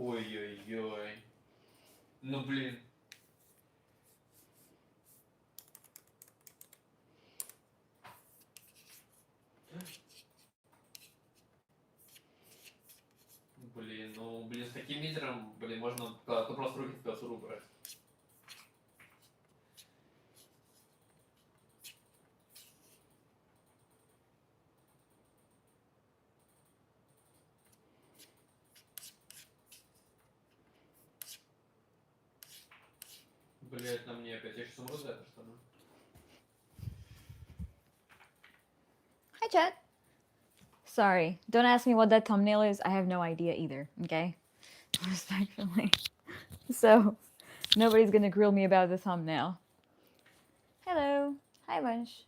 Ой-ой-ой. Ну, блин. Блин, ну, блин, с таким мизером, блин, можно просто руки в косуру брать. Блять, на мне опять. Я сейчас умру за это, что ли? Hi, chat. Sorry, don't ask me what that thumbnail is. I have no idea either, okay? Respectfully. So, nobody's gonna grill me about the thumbnail. Hello. Hi, Bunch.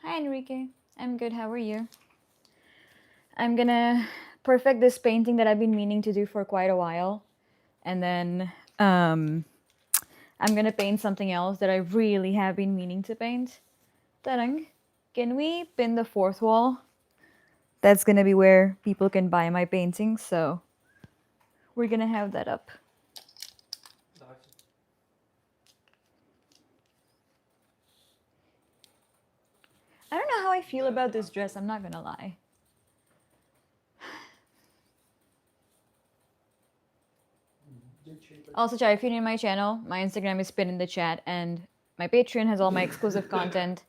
Hi, Enrique. I'm good. How are you? I'm gonna perfect this painting that I've been meaning to do for quite a while. And then I'm gonna paint something else that I really have been meaning to paint. Tarang, can we pin the fourth wall? That's gonna be where people can buy my paintings, so we're gonna have that up. Давайте. I don't know how I feel about this dress, I'm not gonna lie. Also, chat, if you're new to my channel, my Instagram is pinned in the chat, and my Patreon has all my exclusive content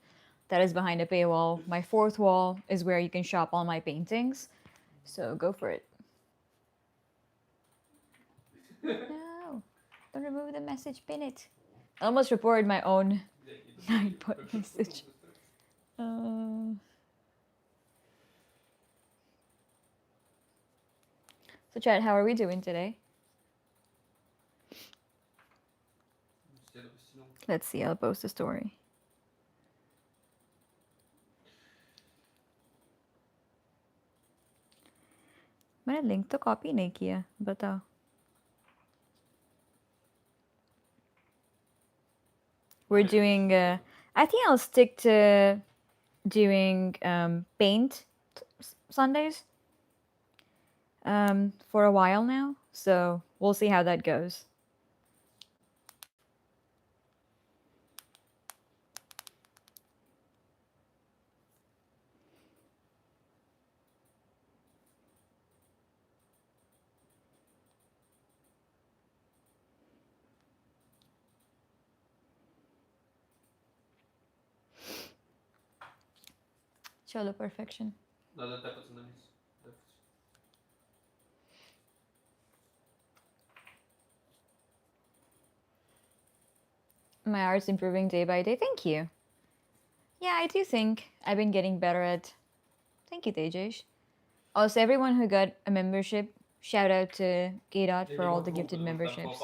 that is behind a paywall. My fourth wall is where you can shop all my paintings, so go for it. No, don't remove the message, pin it. I almost reported my own 9-point message. So, chat, how are we doing today? Let's see, I'll post a story. मैंने link तो copy नहीं किया, बताओ. We're doing, I think I'll stick to doing paint Sundays for a while now, so we'll see how that goes. Cholo perfection. Надо тэпаться на низ. My art's improving day by day. Thank you. Yeah, I do think I've been getting better at. Thank you, Tejesh. Also, everyone who got a membership, shout out to K-Dot for all the gifted memberships.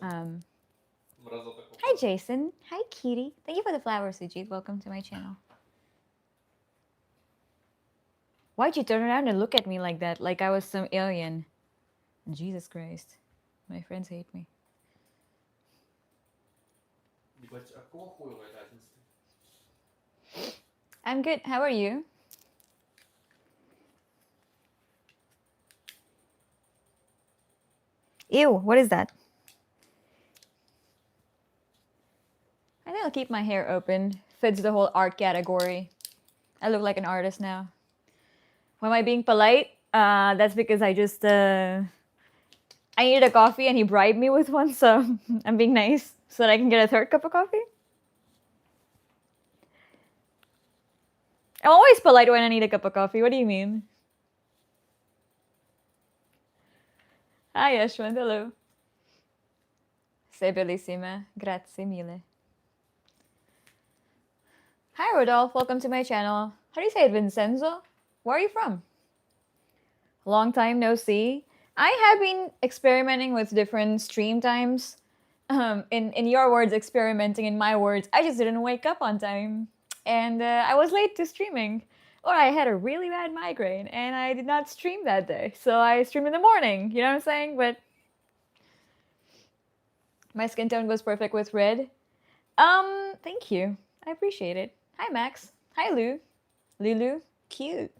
Hi, Jason. Hi, Kitty. Thank you for the flowers, Sujit. Welcome to my channel. Why'd you turn around and look at me like that, like I was some alien? Jesus Christ. My friends hate me. I'm good. How are you? Ew, what is that? I think I'll keep my hair open. Fits the whole art category. I look like an artist now. Why am I being polite? That's because I just, I needed a coffee and he bribed me with one, so I'm being nice so that I can get a third cup of coffee. I'm always polite when I need a cup of coffee. What do you mean? Hi, Yashwant. Hello. Sei bellissima. Grazie mille. Hi, Rodolphe. Welcome to my channel. How do you say it, Vincenzo? Where are you from? Long time no see. I have been experimenting with different stream times. In your words, experimenting. In my words, I just didn't wake up on time. And I was late to streaming. Or I had a really bad migraine and I did not stream that day. So I streamed in the morning. You know what I'm saying? But my skin tone goes perfect with red. Thank you. I appreciate it. Hi, Max. Hi, Lou. Lulu. Cute.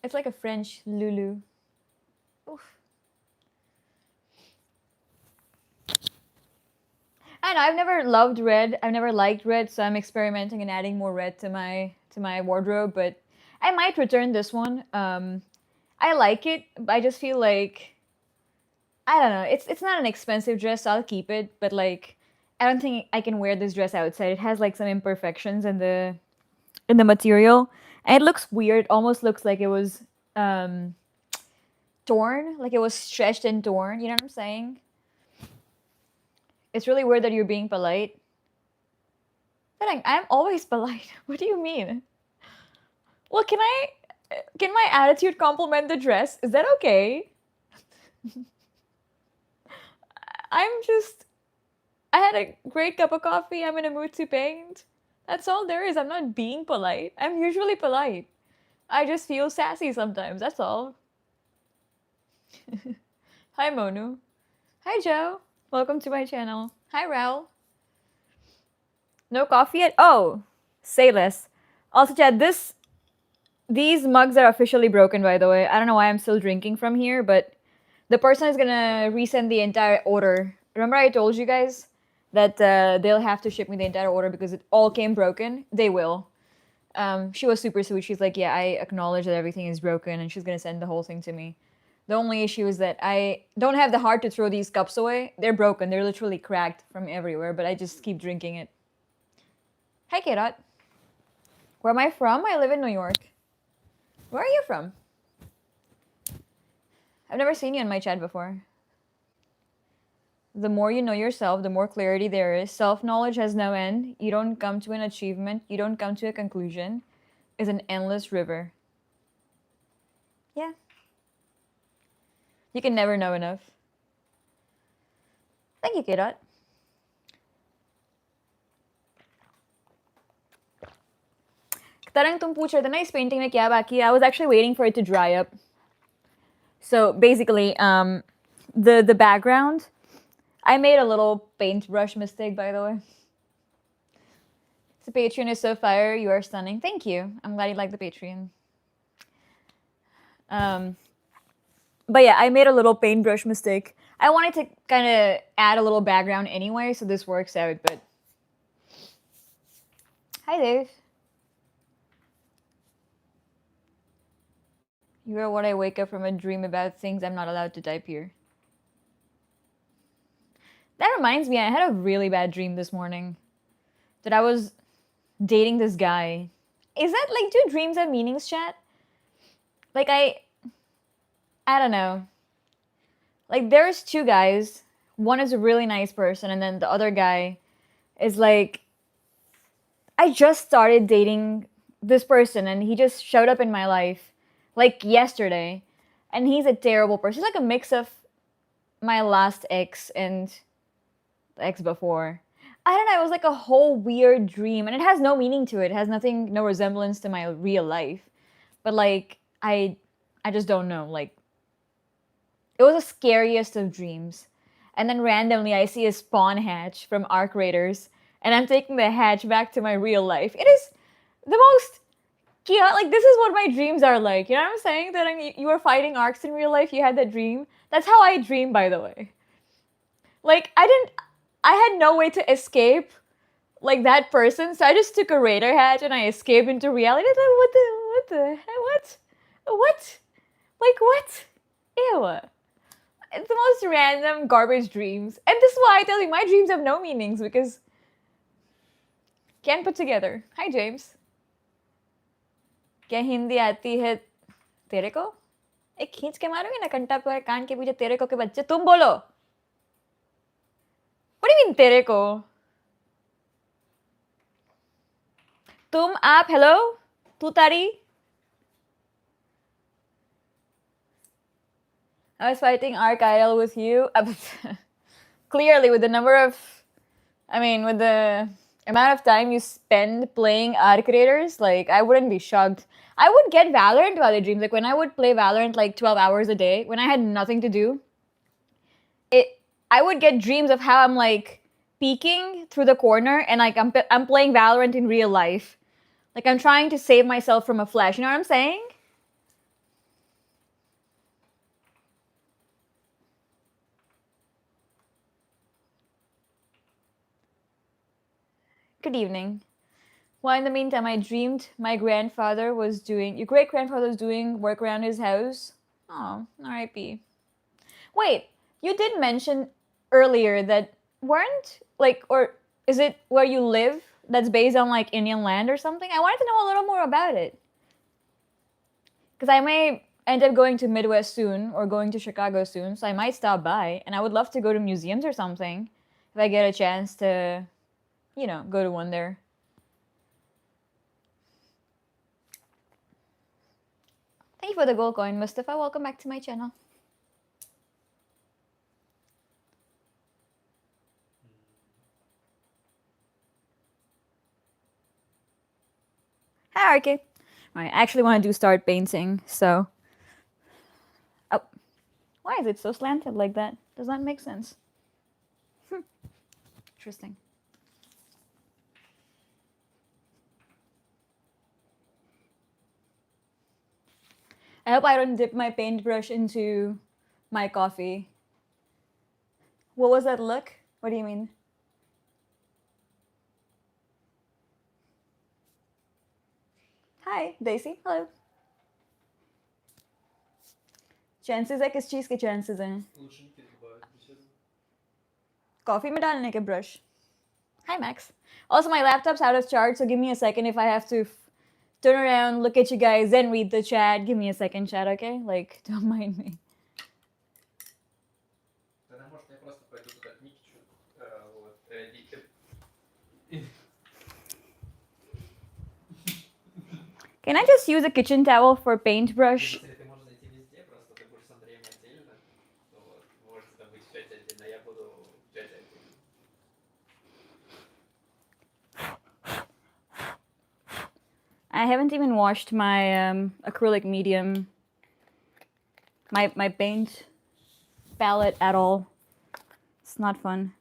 It's like a French Lulu. Oof. I know I've never loved red. I've never liked red, so I'm experimenting and adding more red to my wardrobe. But I might return this one. I like it, but I just feel like I don't know. It's not an expensive dress, so I'll keep it. But like, I don't think I can wear this dress outside. It has like some imperfections in the material, and it looks weird. Almost looks like it was um, torn, like it was stretched and torn. You know what I'm saying? It's really weird that you're being polite. But I'm always polite. What do you mean? Well, can my attitude complement the dress? Is that okay? I'm just I had a great cup of coffee. I'm in a mood to paint. That's all there is. I'm not being polite. I'm usually polite. I just feel sassy sometimes. That's all. Hi, Monu. Hi, Joe. Welcome to my channel. Hi, Raul. No coffee yet? Oh, say less. Also, Chad, these mugs are officially broken, by the way. I don't know why I'm still drinking from here, but the person is gonna resend the entire order. Remember I told you guys that they'll have to ship me the entire order because it all came broken? They will. She was super sweet. She's like, yeah, I acknowledge that everything is broken, and she's gonna send the whole thing to me. The only issue is that I don't have the heart to throw these cups away. They're broken. They're literally cracked from everywhere, but I just keep drinking it. Hi, K-Dot. Where am I from? I live in New York. Where are you from? I've never seen you in my chat before. The more you know yourself, the more clarity there is. Self-knowledge has no end. You don't come to an achievement. You don't come to a conclusion. It's an endless river. Yeah. You can never know enough. Thank you, K-Dot. Tarang, तुम पूछ रहे थे ना इस painting में क्या बाकी है? I was actually waiting for it to dry up. So basically, the background, I made a little paintbrush mistake, by the way. The Patreon is so fire. You are stunning. Thank you. I'm glad you like the Patreon. But yeah, I made a little paintbrush mistake. I wanted to kind of add a little background anyway, so this works out, but... Hi, Dave. You are what I wake up from a dream about things I'm not allowed to type here. That reminds me, I had a really bad dream this morning. That I was dating this guy. Is that, like, do dreams have meanings, chat? Like, I don't know. Like, there's two guys. One is a really nice person, and then the other guy is like... I just started dating this person, and he just showed up in my life, like, yesterday. And he's a terrible person. He's like a mix of my last ex and the ex before. I don't know, it was like a whole weird dream, and it has no meaning to it. It has nothing, no resemblance to my real life. But, like, I just don't know, like, it was the scariest of dreams. And then randomly I see a spawn hatch from Arc Raiders, and I'm taking the hatch back to my real life. It is the most chaotic, like, this is what my dreams are like. You know what I'm saying? That you were fighting arcs in real life, you had that dream. That's how I dream, by the way. Like, I had no way to escape, like, that person, so I just took a Raider hatch and I escaped into reality. Like, what? Like, what? Ew. It's the most random garbage dreams. And this is why I tell you, my dreams have no meanings, because can't put together. Hi, James. क्या हिंदी आती है तेरे को? एक खींच के मारोगे ना कंटा पर कान के पीछे तेरे को के बच्चे तुम बोलो. What do you mean तेरे को? तुम आप hello? तू तारी? I was fighting Arc IL with you. Clearly, with the with the amount of time you spend playing Arc Raiders, like, I wouldn't be shocked. I would get Valorant while I dream. Like, when I would play Valorant, like, 12 hours a day, when I had nothing to do, I would get dreams of how I'm, like, peeking through the corner, and, like, I'm playing Valorant in real life. Like, I'm trying to save myself from a flash. You know what I'm saying? Good evening. Well, in the meantime, I dreamed my grandfather was doing, your great grandfather was doing work around his house. Oh, R.I.P. Wait, you did mention earlier that weren't, like, or is it where you live that's based on, like, Indian land or something? I wanted to know a little more about it. Because I may end up going to Midwest soon or going to Chicago soon, so I might stop by. And I would love to go to museums or something if I get a chance to, you know, go to one there. Thank you for the gold coin, Mustafa. Welcome back to my channel. Hi, RK. I actually want to start painting, so... Oh. Why is it so slanted like that? Does that make sense? Interesting. I hope I don't dip my paintbrush into my coffee. What was that look? What do you mean? Hi, Daisy. Hello. Chances है किस चीज के chances हैं? Coffee में डालने के brush. Hi, Max. Also, my laptop's out of charge, so give me a second if I have to turn around, look at you guys, then read the chat. Give me a second, chat, okay? Like, don't mind me. Can I just use a kitchen towel for paintbrush? I haven't even washed my acrylic medium, my paint palette at all. It's not fun.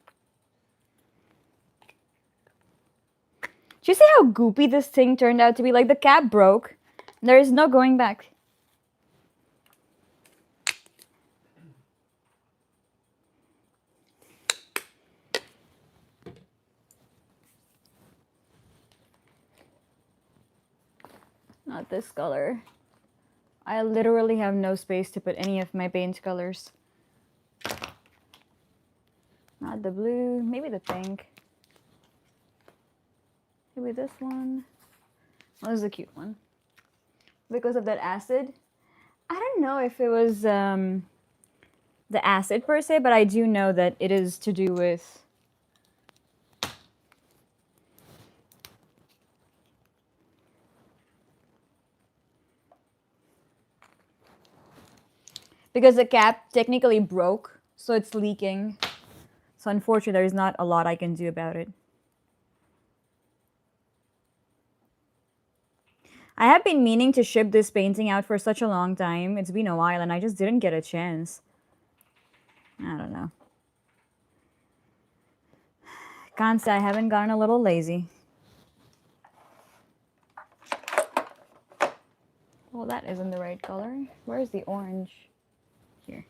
Do you see how goopy this thing turned out to be? Like, the cap broke. There is no going back. Not this color. I literally have no space to put any of my paint colors. Not the blue, maybe the pink. Maybe this one. Oh, this is a cute one. Because of that acid. I don't know if it was the acid per se, but I do know that it is to do with because the cap technically broke, so it's leaking. So unfortunately, there's not a lot I can do about it. I have been meaning to ship this painting out for such a long time. It's been a while and I just didn't get a chance. I don't know. Can't say I haven't gotten a little lazy. Well, that isn't the right color. Where's the orange? Here.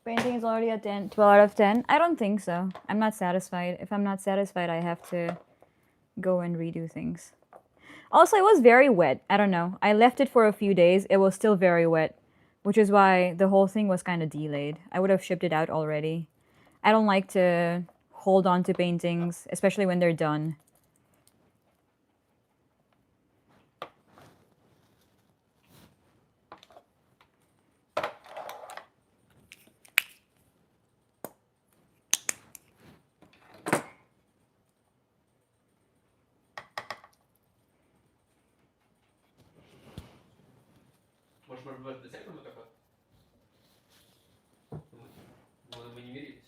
Painting is already a 12 out of 10. I don't think so. I'm not satisfied. If I'm not satisfied, I have to go and redo things. Also, it was very wet. I don't know. I left it for a few days. It was still very wet, which is why the whole thing was kind of delayed. I would have shipped it out already. I don't like to hold on to paintings, especially when they're done. Может быть, до этого только? Мы не мирились.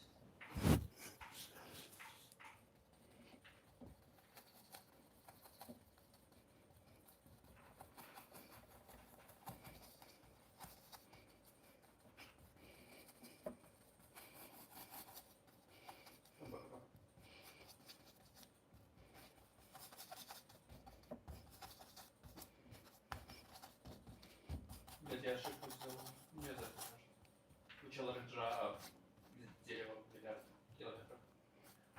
я ошибку сделал. Мне это не важно. У человека дерево миллиард километров.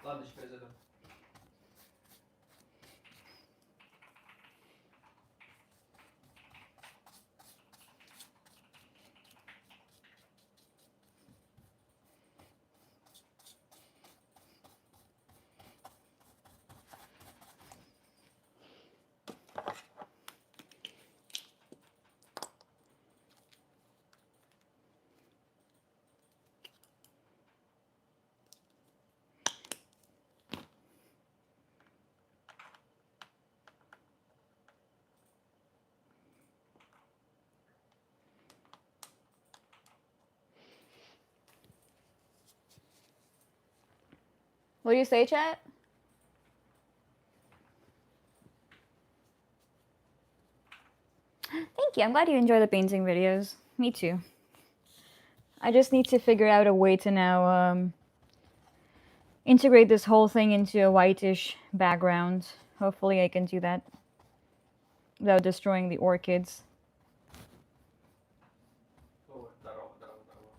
Ладно, теперь зайдем. What do you say, chat? Thank you. I'm glad you enjoy the painting videos. Me too. I just need to figure out a way to now integrate this whole thing into a whitish background. Hopefully I can do that without destroying the orchids. О, здорово, здорово, здорово.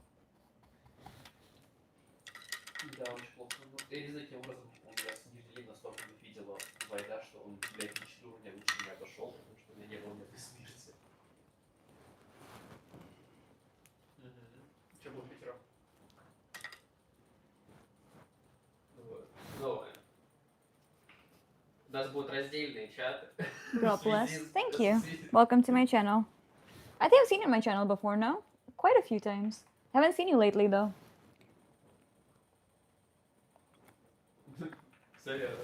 Да, очень плохо. Ну, я не знаю, каким образом он меня снизили настолько видела война, что он для эпического уровня лучше не отошел, потому что у меня не было ни одной смерти. Что будет вечером? Вот. Ну, у нас будут раздельные чаты. God bless. Thank you. Welcome to my channel. I think I've seen you on my channel before, no? Quite a few times. I haven't seen you lately, though. Серьезно.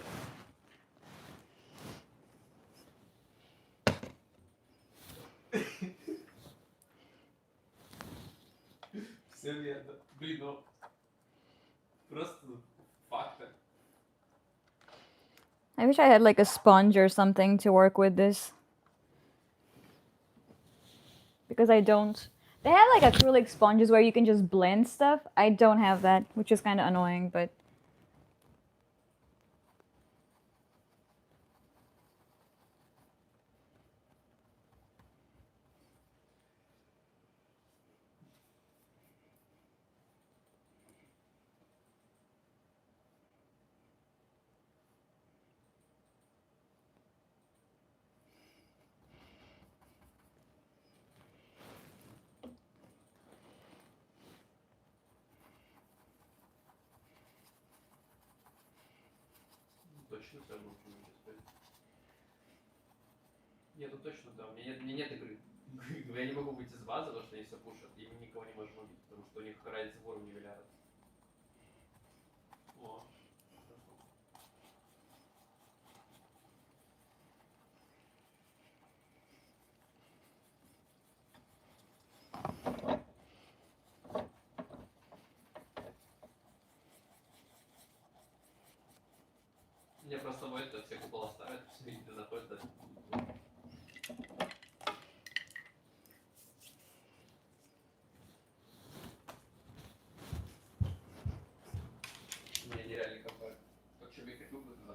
Все верно. Блин, ну просто факты. I wish I had like a sponge or something to work with this. Because I don't. They have like acrylic sponges where you can just blend stuff. I don't have that, which is kind of annoying, but. Точно все равно сейчас. Нет, ну точно, да. У меня нет игры. Я не могу выйти из базы, потому что они все пушат, и мы никого не можем убить, потому что у них разница в уровне миллиард. О, мне просто вот это все купола ставят, все виды находят. Мне нереально комфортно. Так что я хочу бы на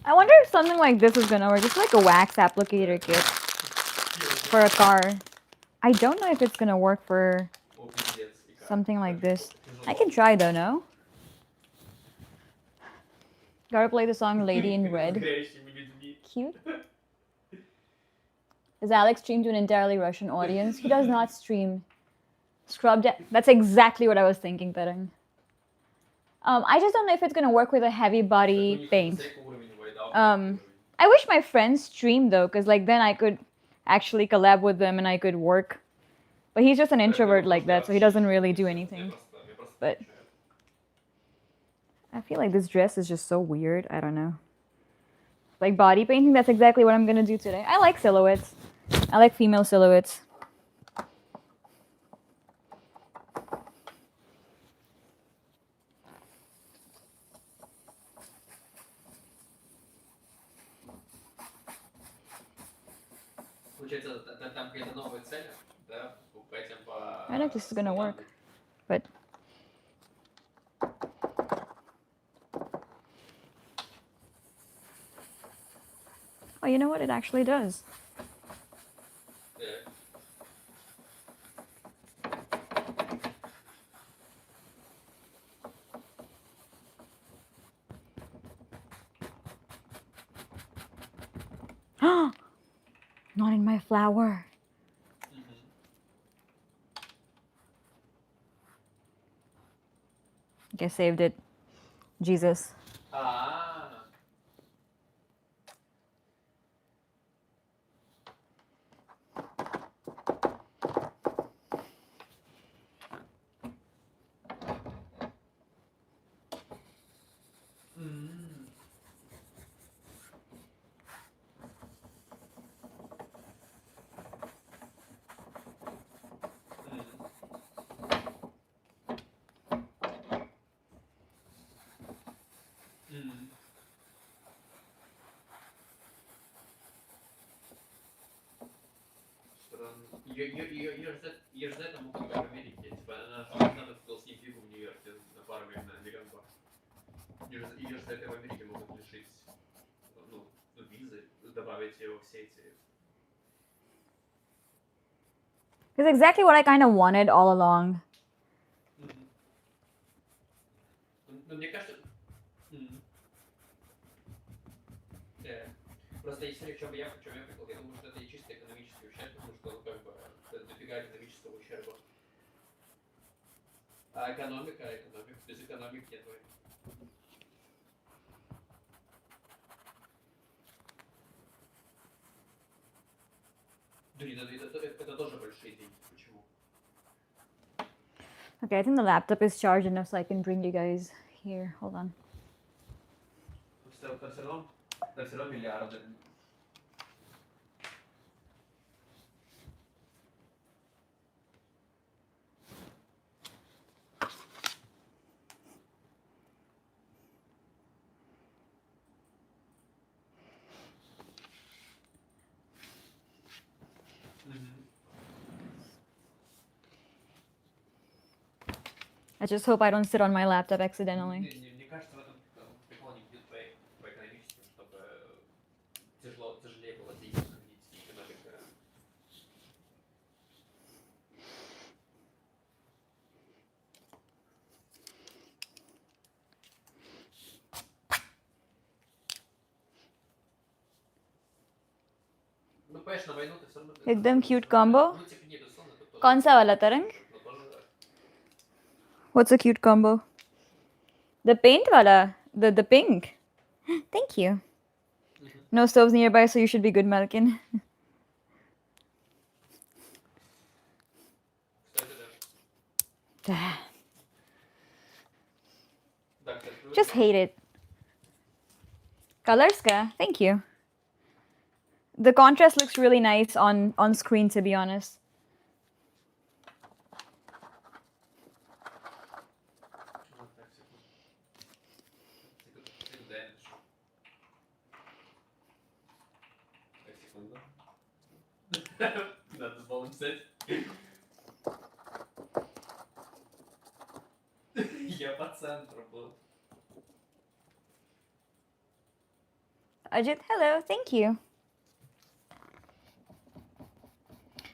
I wonder if something like this is gonna work. Just like a wax applicator kit for a car. I don't know if it's gonna work for something like this. I can try though, no? Gotta play the song Lady in Red. Cute. Does Alex stream to an entirely Russian audience? He does not stream. Scrubbed. That's exactly what I was thinking, Tarang. I just don't know if it's gonna work with a heavy body paint. I wish my friends streamed though, because like then I could actually collab with them and I could work. But he's just an introvert like that, so he doesn't really do anything. But I feel like this dress is just so weird. I don't know. Like body painting, that's exactly what I'm gonna do today. I like silhouettes. I like female silhouettes. Получается, там какая-то новая цель, да, по этим по... I don't know if this is gonna work. Oh, you know what? It actually does. Yeah. Not in my flower. Okay, saved it. Jesus. Ah. Mm. Mm. Странно. Ее же за это могут в Америке. Типа, она надо купил с ним пиво в Нью-Йорке на пару на $1 миллион. Ее же за это в Америке могут лишить ну, визы, добавить ее во все эти. It's exactly what I kind of wanted all along. Ну, мне кажется... Просто если в чем я прикол, я думаю, что это и чисто экономический ущерб, потому что ну, как бы это дофига экономического ущерба. А экономика, без экономики нет войны. Блин, это тоже большие деньги. Почему? Okay, I think the laptop is charged enough so I can bring you guys here. Hold on. Там все равно миллиарды. I just hope I don't sit on my laptop accidentally. Мне кажется, в этом прикол не будет по экономическим, чтобы тяжелее было деньги находить, экономика. Ну, понимаешь, на войну ты все равно... एकदम cute combo. Ну, типа, не, безусловно, это тоже... कौन सा वाला तरंग? Но тоже... What's a cute combo? The paint wala, the pink. Thank you. No stoves nearby, so you should be good, Malkin. Just hate it. Colors ka? Thank you. The contrast looks really nice on screen, to be honest. Надо сбалансировать. Я по центру был. Ajit, hello, thank you.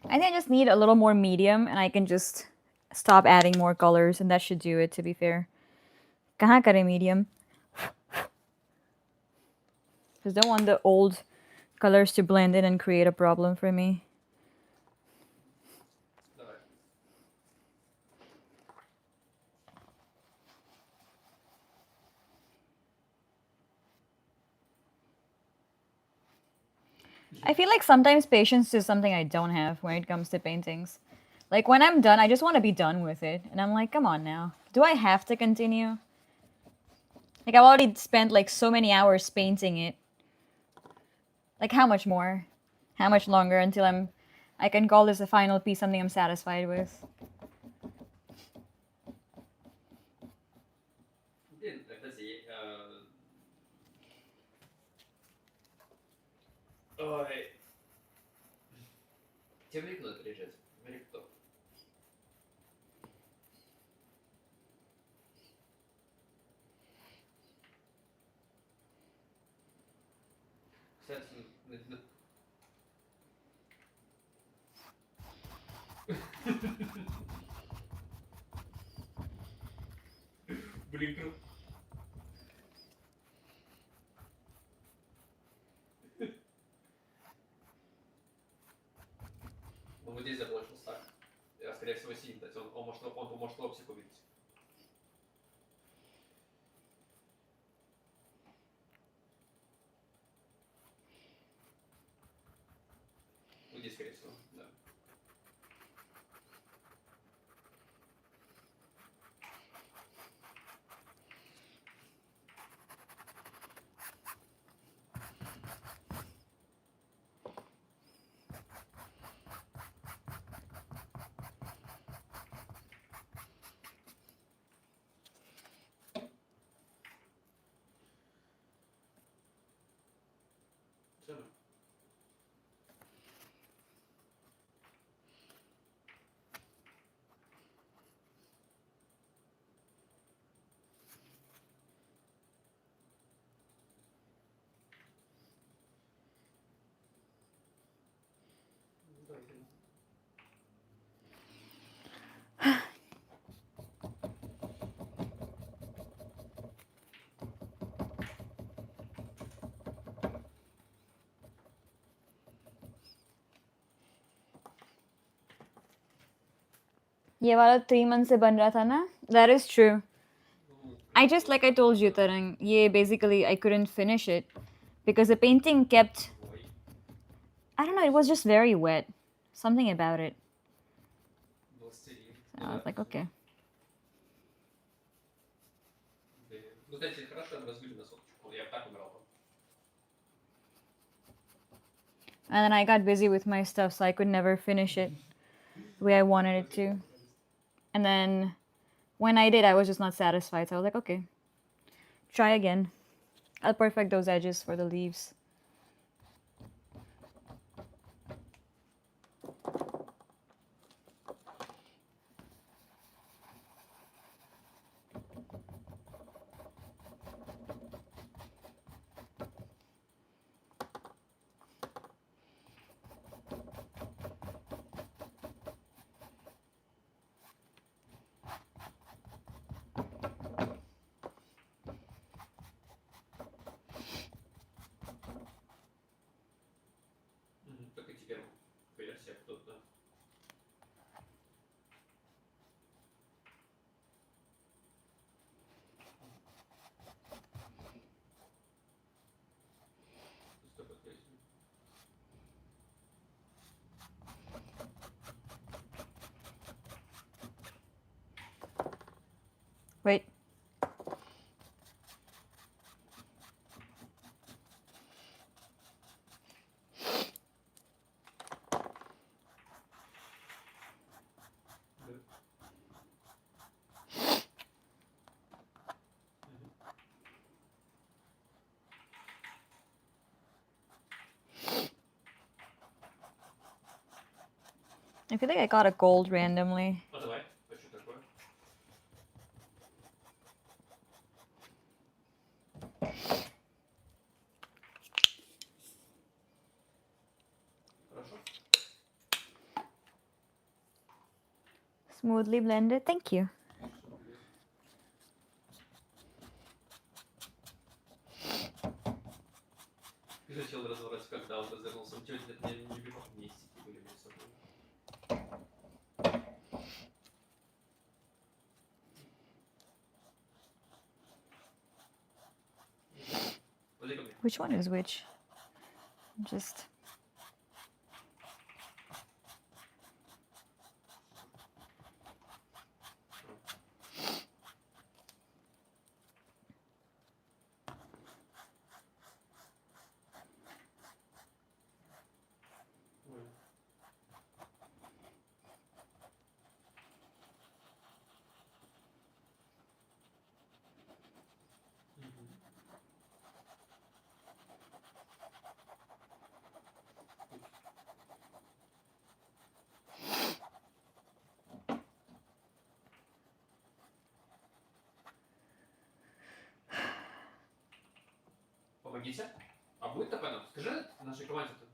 I think I just need a little more medium and I can just stop adding more colors and that should do it, to be fair. Kahan kare medium? Because I don't want the old colors to blend in and create a problem for me. I feel like sometimes patience is something I don't have when it comes to paintings. Like when I'm done, I just want to be done with it. And I'm like, come on now. Do I have to continue? Like I've already spent like so many hours painting it. Like how much more? How much longer until I can call this a final piece, something I'm satisfied with? Ой. Тебе Америку надо приезжать. Америка топ. Сядь Блин, круто. Ну вот здесь заблочился так. Я, скорее всего, синий дать. Он может лобсик увидеть. Вот здесь, скорее всего, да. Все. Давайте. ये वाला 3 months से बन रहा था ना? That is true. I just, like I told you, Tarang, yeah, basically I couldn't finish it because the painting kept, I don't know, it was just very wet. Something about it. So I was like, okay. Ну, знаете, хорошо разбили на соточку. Я бы так убрал. And then I got busy with my stuff, so I could never finish it the way I wanted it to. And then when I did, I was just not satisfied. So I was like, okay, try again. I'll perfect those edges for the leaves. Только теперь версия кто-то. Wait. I feel like I got a gold randomly. Ну давай, что такое? Хорошо. Smoothly blended. Thank you. И начал разворачиваться, когда он развернулся. У тебя не бегал вместе были между собой. Which one is which? Just. Помогите. А будет ТП нам? Скажи нашей команде-то.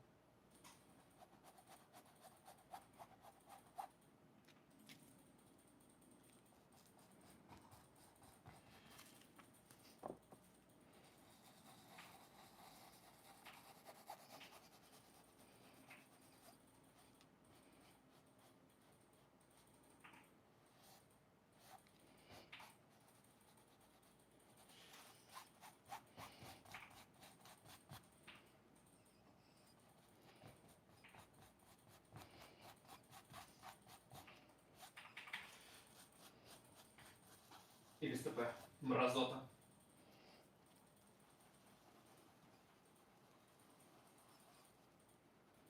И без ТП. Мразота.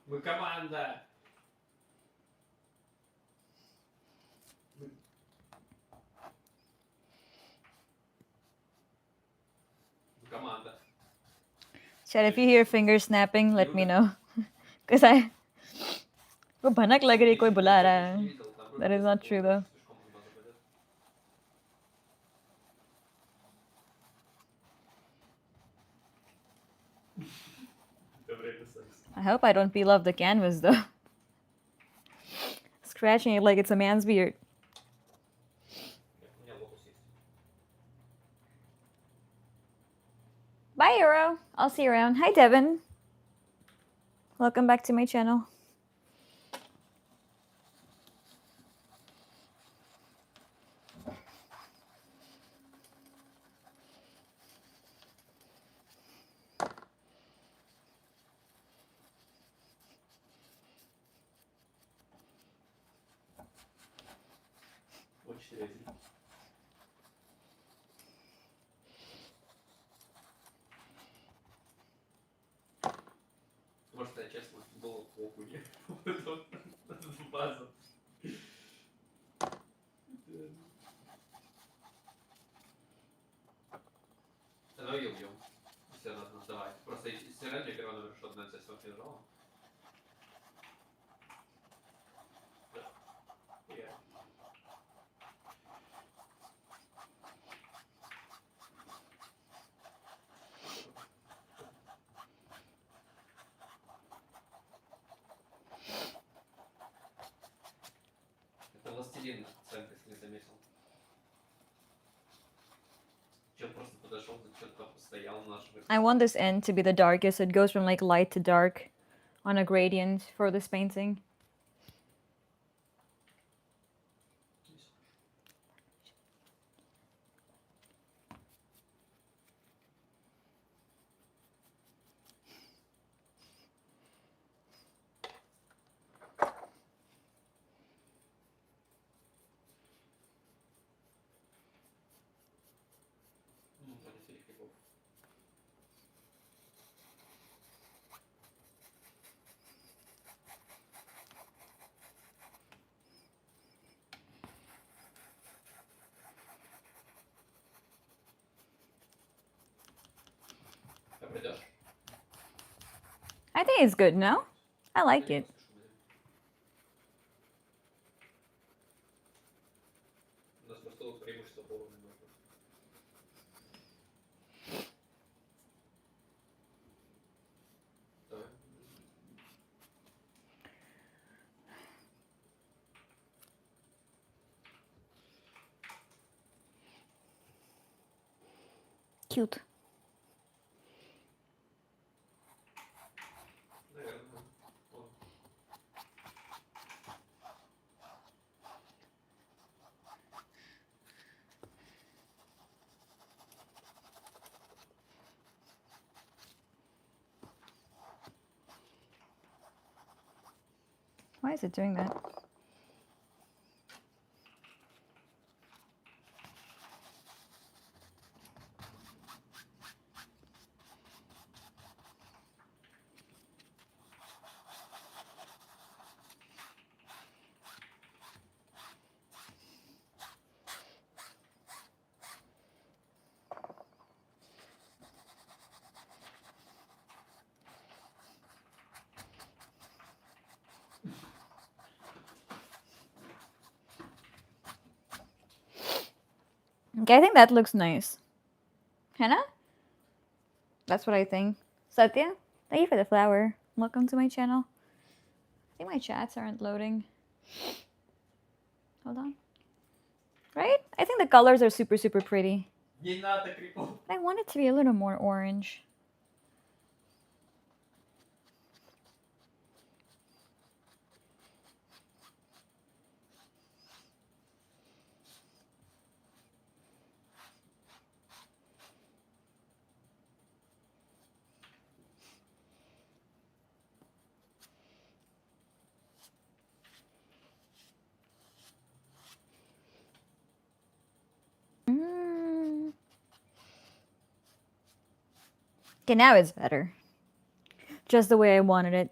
Мы команда. Мы команда. Chat, if you hear finger snapping, let me know. Because I... वो भनक लग रही कोई बुला रहा है. That is not true though. I hope I don't peel off the canvas though. Scratching it like it's a man's beard. Bye, Euro. I'll see you around. Hi, Devin. Welcome back to my channel. Может, я честно был окуня. База. Давай ем. Все равно, давай. Просто сирен я первый номер, что одна часть вам лежала. Это властелин, Сэмка, если не заметил. Чел просто подошел, что-то постоял наш. I want this end to be the darkest. It goes from like light to dark on a gradient for this painting. I think it's good, no? I like it. Cute. Why is it doing that? Okay, I think that looks nice. Hannah? That's what I think. Satya, thank you for the flower. Welcome to my channel. I think my chats aren't loading. Hold on. Right? I think the colors are super, super pretty. Не надо криков. I want it to be a little more orange. Okay, now it's better. Just the way I wanted it.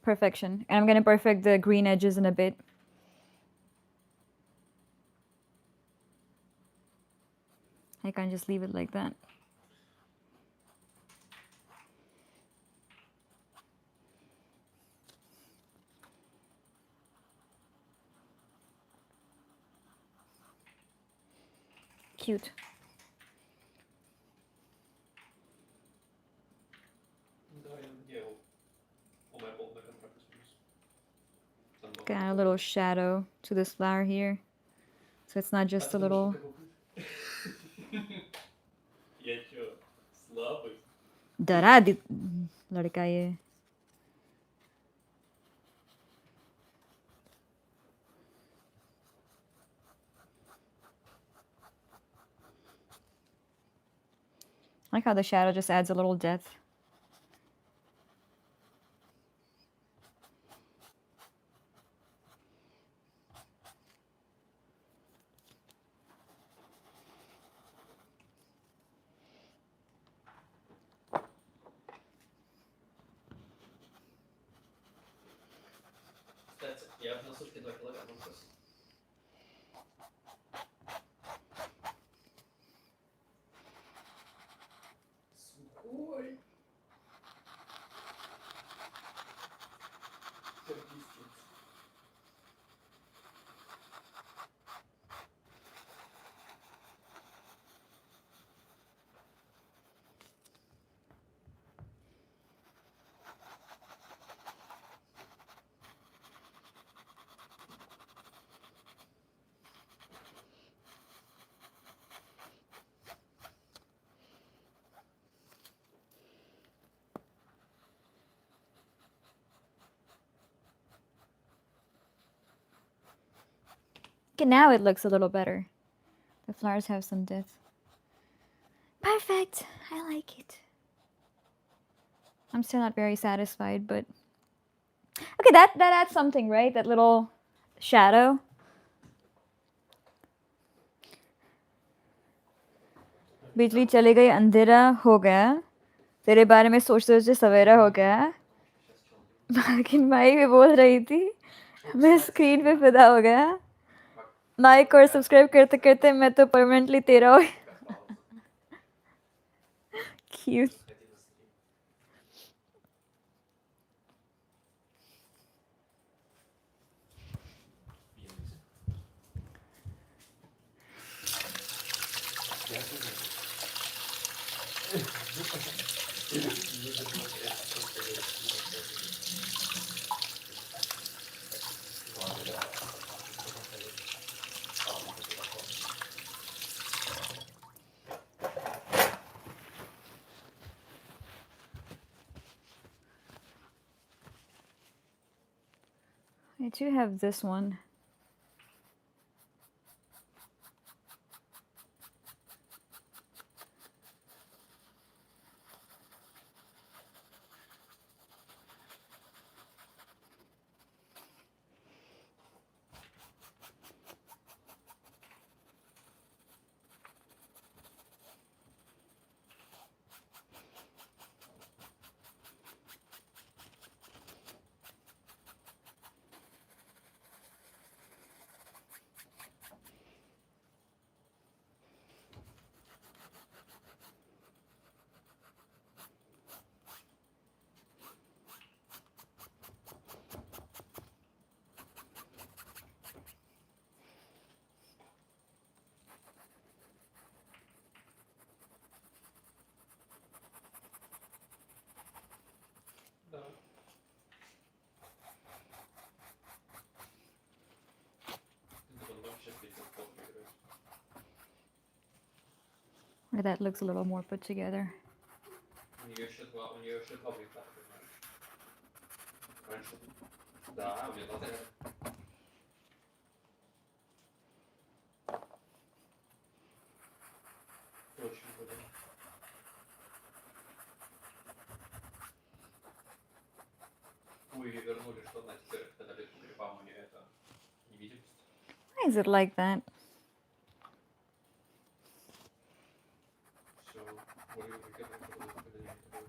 Perfection. And I'm gonna perfect the green edges in a bit. I can't just leave it like that. Cute. Да, я делал. У меня полный контракт с Got a little shadow to this flower here. So it's not just a little... Я чё, слабый? डरा दी लड़का ये. I like how the shadow just adds a little depth. Кстати, я на сутки 2 килограмма вес. Сухой. Как пиздец. Okay, now it looks a little better. The flowers have some depth. Perfect! I like it. I'm still not very satisfied, but... Okay, that adds something, right? That little shadow. बिजली चली गई अंधेरा हो गया तेरे बारे में सोचते सोचते सवेरा हो गया लेकिन माई भी बोल रही थी मैं स्क्रीन पे फिदा हो गया लाइक और सब्सक्राइब करते करते मैं तो परमानेंटली तेरा हो cute I do have this one. That looks a little more put together. У нее еще два плита, понимаешь? Раньше... Да, у меня два заряда. Очень удобно. Ой, вернули, что на теперь, когда лет по грибам у нее это невидимость. Why is it like that? Все, ой, выкидывай, когда не это будет.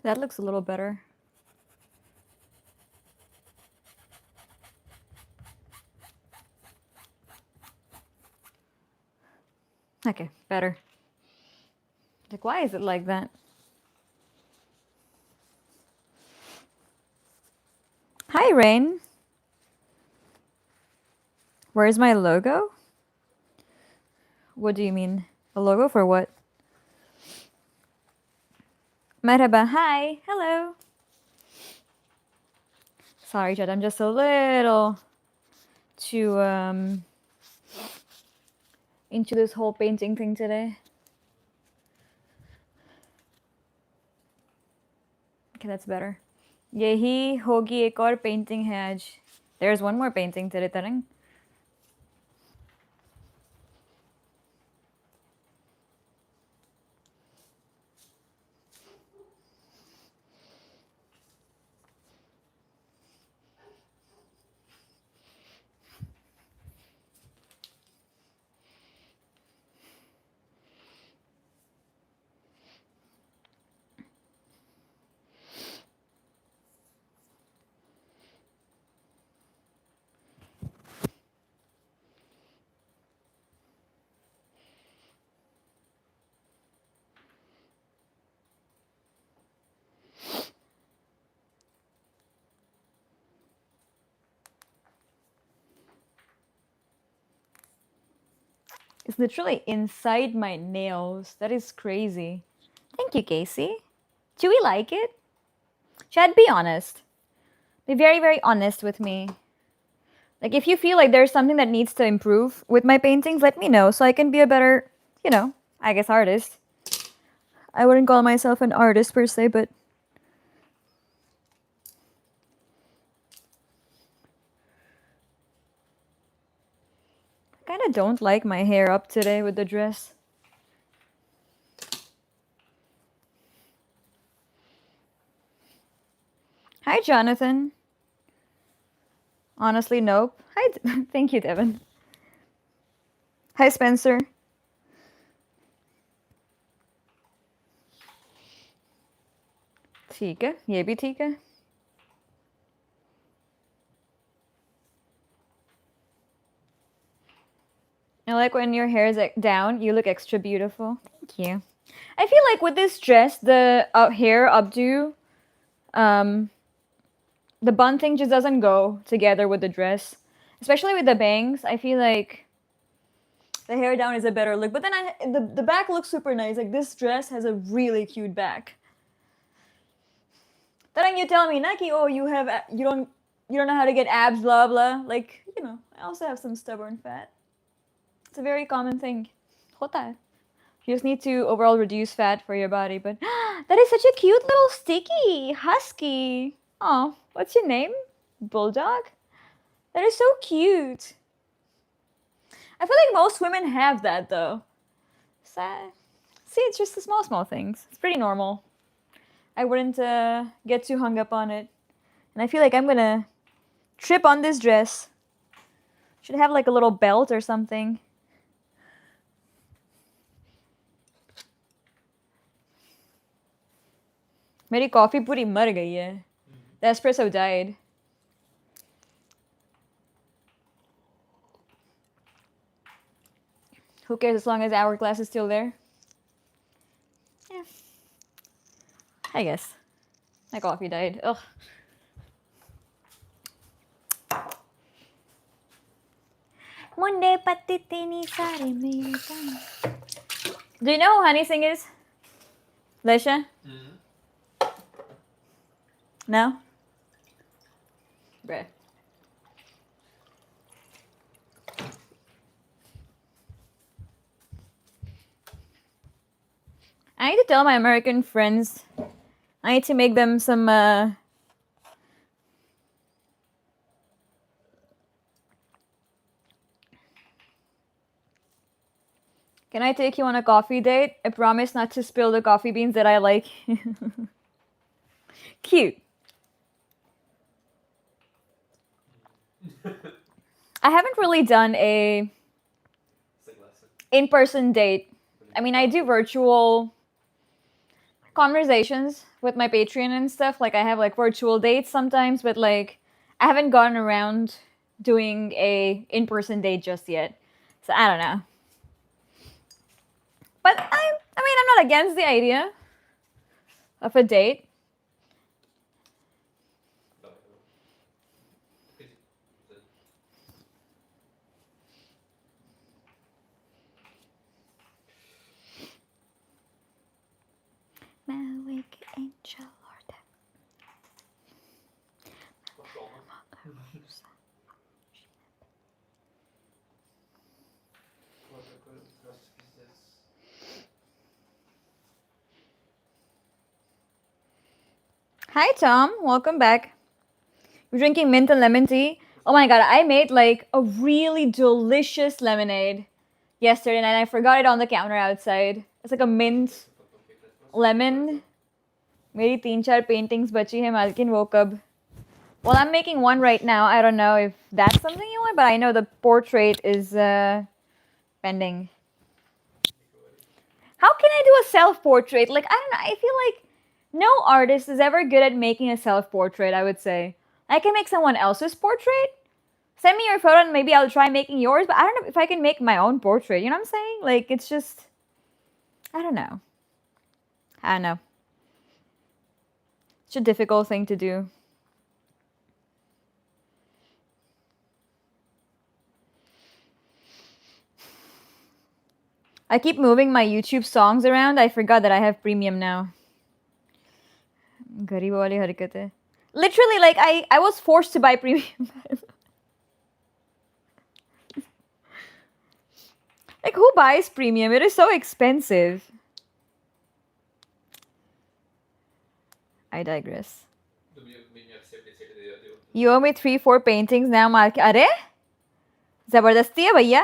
That looks a little better. Okay, better. Like, why is it like that? Hi, Rain. Where's my logo? What do you mean? A logo for what? Merhaba. Hi. Hello. Sorry, Jed. I'm just a little too into this whole painting thing today. Okay, that's better. यही होगी एक और painting है आज. There's one more painting today, Tarang. It's literally inside my nails. That is crazy. Thank you, Casey. Do we like it? Chad, be honest. Be very, very honest with me. Like, if you feel like there's something that needs to improve with my paintings, let me know so I can be a better, you know, I guess artist. I wouldn't call myself an artist per se, but I kind of don't like my hair up today with the dress. Hi, Jonathan. Honestly, nope. Hi, thank you, Devin. Hi, Spencer. ठीक है, ये भी ठीक है. I like when your hair is down, you look extra beautiful. Thank you. I feel like with this dress, the hair updo, the bun thing just doesn't go together with the dress. Especially with the bangs, I feel like the hair down is a better look. But then the back looks super nice. Like this dress has a really cute back. Then you tell me, Naki, oh, you don't know how to get abs, blah blah. Like, you know, I also have some stubborn fat. It's a very common thing. Hota hai. You just need to overall reduce fat for your body. But that is such a cute little sticky husky. Oh, what's your name? Bulldog? That is so cute. I feel like most women have that though. See, it's just the small things. It's pretty normal. I wouldn't get too hung up on it. And I feel like I'm gonna trip on this dress. Should have like a little belt or something. मेरी coffee पूरी मर गई है. The espresso died. Who cares as long as Hourglass is still there? Yeah. I guess. My coffee died. Ugh. Munde patitini sare mere kam. Do you know who Honey Singh is? Lesha? No? Bruh. I need to tell my American friends. I need to make them some Can I take you on a coffee date? I promise not to spill the coffee beans that I like. Cute. I haven't really done a in-person date. I mean, I do virtual conversations with my Patreon and stuff. Like, I have like virtual dates sometimes, but like, I haven't gotten around doing a in-person date just yet. So I don't know. But I mean, I'm not against the idea of a date. My wicked angel, Lord. Hi, Tom. Welcome back. We're drinking mint and lemon tea. Oh my god, I made like a really delicious lemonade yesterday and I forgot it on the counter outside. It's like a mint lemon. मेरी 3-4 paintings बची है मालकिन वो कब. Well, I'm making one right now. I don't know if that's something you want, but I know the portrait is pending. How can I do a self-portrait? Like, I don't know. I feel like no artist is ever good at making a self-portrait, I would say. I can make someone else's portrait. Send me your photo and maybe I'll try making yours, but I don't know if I can make my own portrait. You know what I'm saying? Like, it's just... I don't know. I don't know. It's a difficult thing to do. I keep moving my YouTube songs around. I forgot that I have premium now. Garibo wali harakat hai. Literally, like, I was forced to buy premium. Like, who buys premium? It is so expensive. I digress. You owe me 3-4 paintings now, Mark. Are? Zabardasti hai, bhaiya?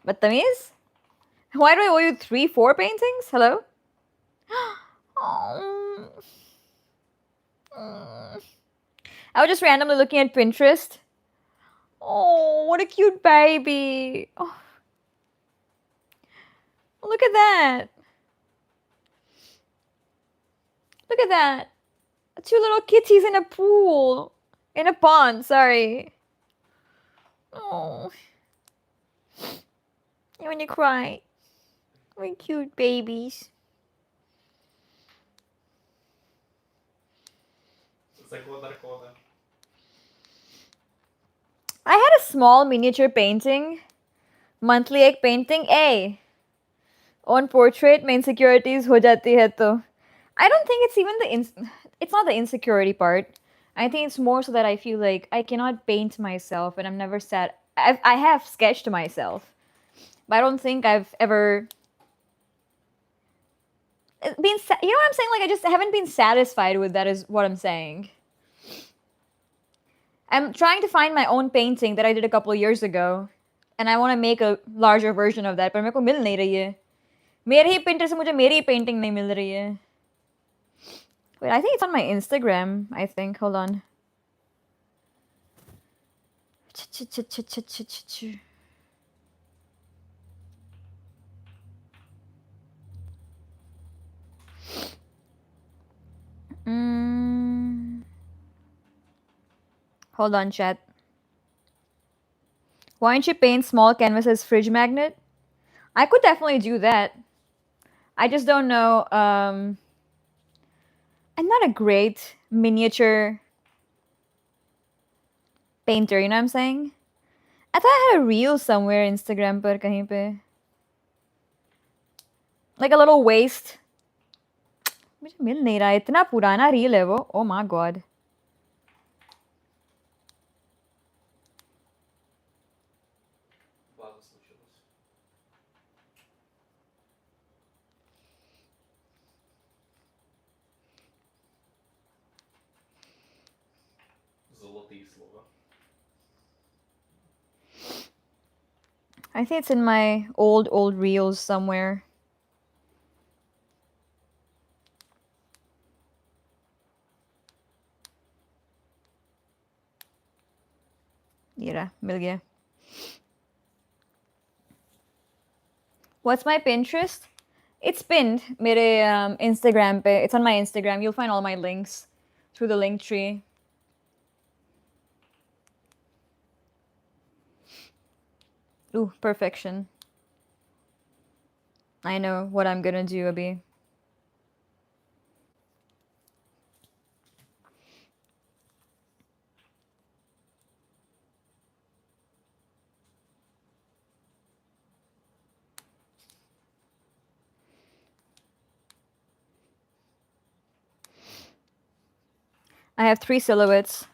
Badtameez? Why do I owe you 3-4 paintings? Hello? Oh. I was just randomly looking at Pinterest. Oh, what a cute baby. Oh. Look at that. Look at that. 2 little kitties in a pool. In a pond, sorry. Oh. And when you cry. Very cute babies. Цикло дракона. I had a small miniature painting. Monthly एक painting. A. On portrait में insecurities हो जाती है तो. I don't think it's even it's not the insecurity part. I think it's more so that I feel like I cannot paint myself and I'm never I have sketched myself. But I don't think I've ever been you know what I'm saying? Like I just haven't been satisfied with that is what I'm saying. I'm trying to find my own painting that I did a couple of years ago and I want to make a larger version of that पर मेरे को मिल नहीं रही है. मेरे ही painter से मुझे मेरी ही painting नहीं मिल रही है. Wait, I think it's on my Instagram, I think. Hold on. Hold on, chat. Why don't you paint small canvases fridge magnet? I could definitely do that. I just don't know. I'm not a great miniature painter, you know what I'm saying? I thought I had a reel somewhere Instagram पर कहीं पे. Like a little waist. मुझे मिल नहीं रहा है. इतना पुराना reel है वो. Oh my god. Ладно, случилось. Золотые слова. I think it's in my old reels somewhere. Yeah, मिल गया. What's my Pinterest? It's pinned. मेरे Instagram पे. It's on my Instagram. You'll find all my links through the link tree. Ooh, perfection. I know what I'm gonna do, Abhi. I have 3 silhouettes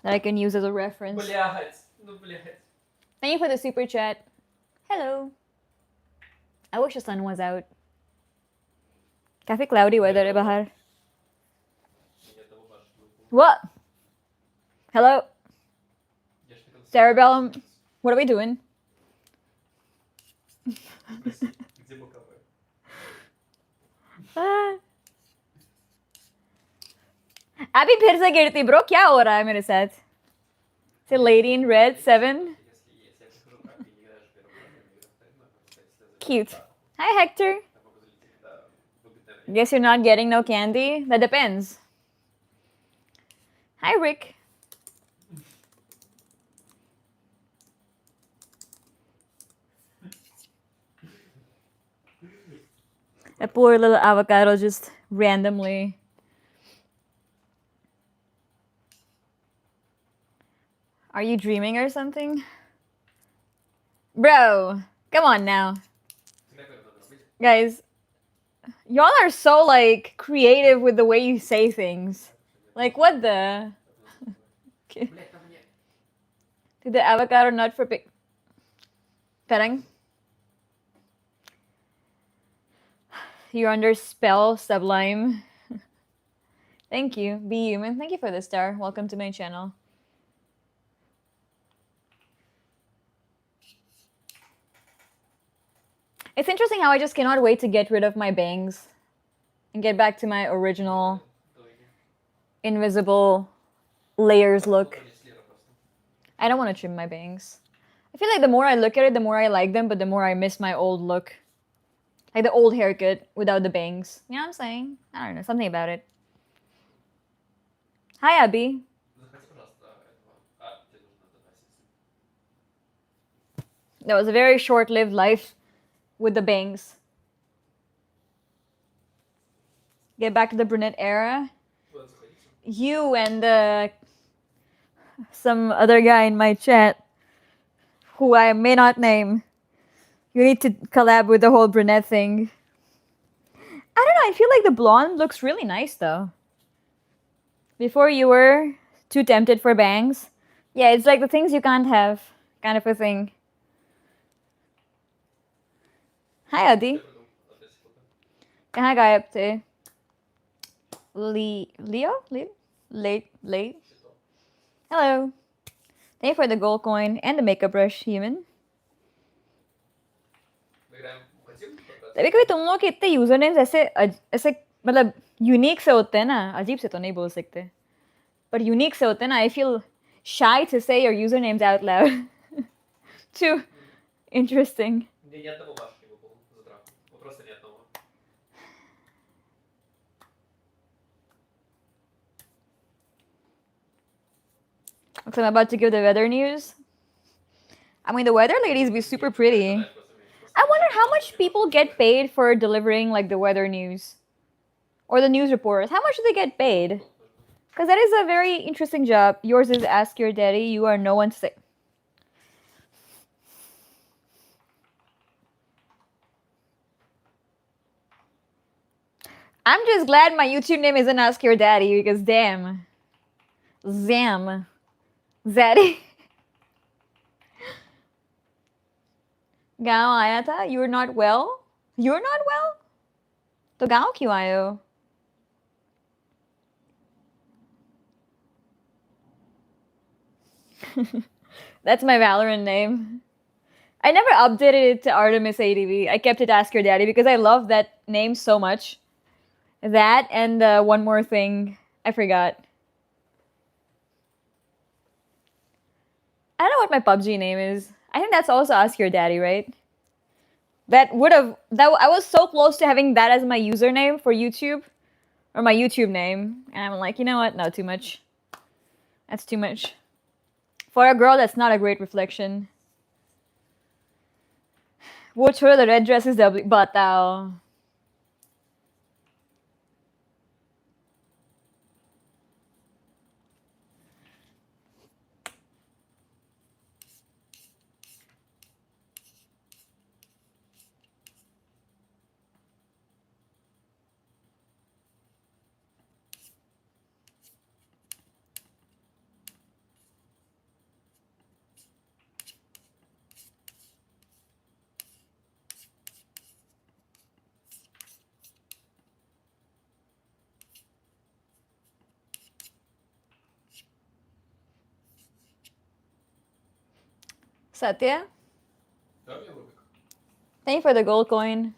that I can use as a reference. Блядь, ну блядь. Thank you for the super chat. Hello. I wish the sun was out. Kafi cloudy weather है बाहर. What? Hello? Cerebellum. What are we doing? Где боковой? अभी फिर से गिरती bro क्या हो रहा है मेरे साथ? Say lady in red 7. Cute. Hi Hector. Guess you're not getting no candy? That depends. Hi Rick. A poor little avocado just randomly. Are you dreaming or something? Bro, come on now. Guys, y'all are so like creative with the way you say things. Like what the? Okay. Did the avocado nut for pick? Parang? You're under spell, Sublime. Thank you, Be Human. Thank you for the star. Welcome to my channel. It's interesting how I just cannot wait to get rid of my bangs and get back to my original invisible layers look. I don't want to trim my bangs. I feel like the more I look at it, the more I like them, but the more I miss my old look. Like the old haircut without the bangs. You know what I'm saying? I don't know, something about it. Hi, Abby. That was a very short-lived life with the bangs. get back to the brunette era. Куда заходите? You and some other guy in my chat, who I may not name, you need to collab with the whole brunette thing. I don't know, I feel like the blonde looks really nice though. Before you were too tempted for bangs. Yeah, it's like the things you can't have, kind of a thing. Hi Adi. Я придумал. Опять что-то. कहाँ गायब थे? Leo? Late? Читал. Hello. Thank you for the gold coin and the makeup brush, human. Мы играем хотим подкаст? कभी कभी तुम लोग के इतने user names ऐसे मतलब यूनिक से होते हैं ना, अजीब से तो नहीं बोल सकते, पर यूनिक से होते हैं ना. I feel shy to say your usernames out loud. Too interesting. Мне ни одного вашего не выпало за драку. Вот просто ни одного. Looks like I'm about to give the weather news. I mean, the weather ladies be super pretty. Знаешь, просто меньше. Просто I wonder how меньше. much people get paid for delivering like the weather news or the news reporters. How much do they get paid? Because that is a very interesting job. Yours is Ask Your Daddy. You are no one to say. I'm just glad my YouTube name isn't Ask Your Daddy because damn. Zam. Zaddy. गाँव आया था. You were not well? You're not well? तो गाँव क्यों आए हो? That's my Valorant name. I never updated it to ArtemisADV. I kept it Ask Your Daddy because I love that name so much. That and one more thing. I forgot. I don't know what my PUBG name is. I think that's also Ask Your Daddy, right? I was so close to having that as my username for YouTube. Or my YouTube name. And I'm like, you know what? No, too much. That's too much. For a girl, that's not a great reflection. वो छोड़ो, the red dress is W. बताओ. Satya, Да, мне Рубик. thank you for the gold coin.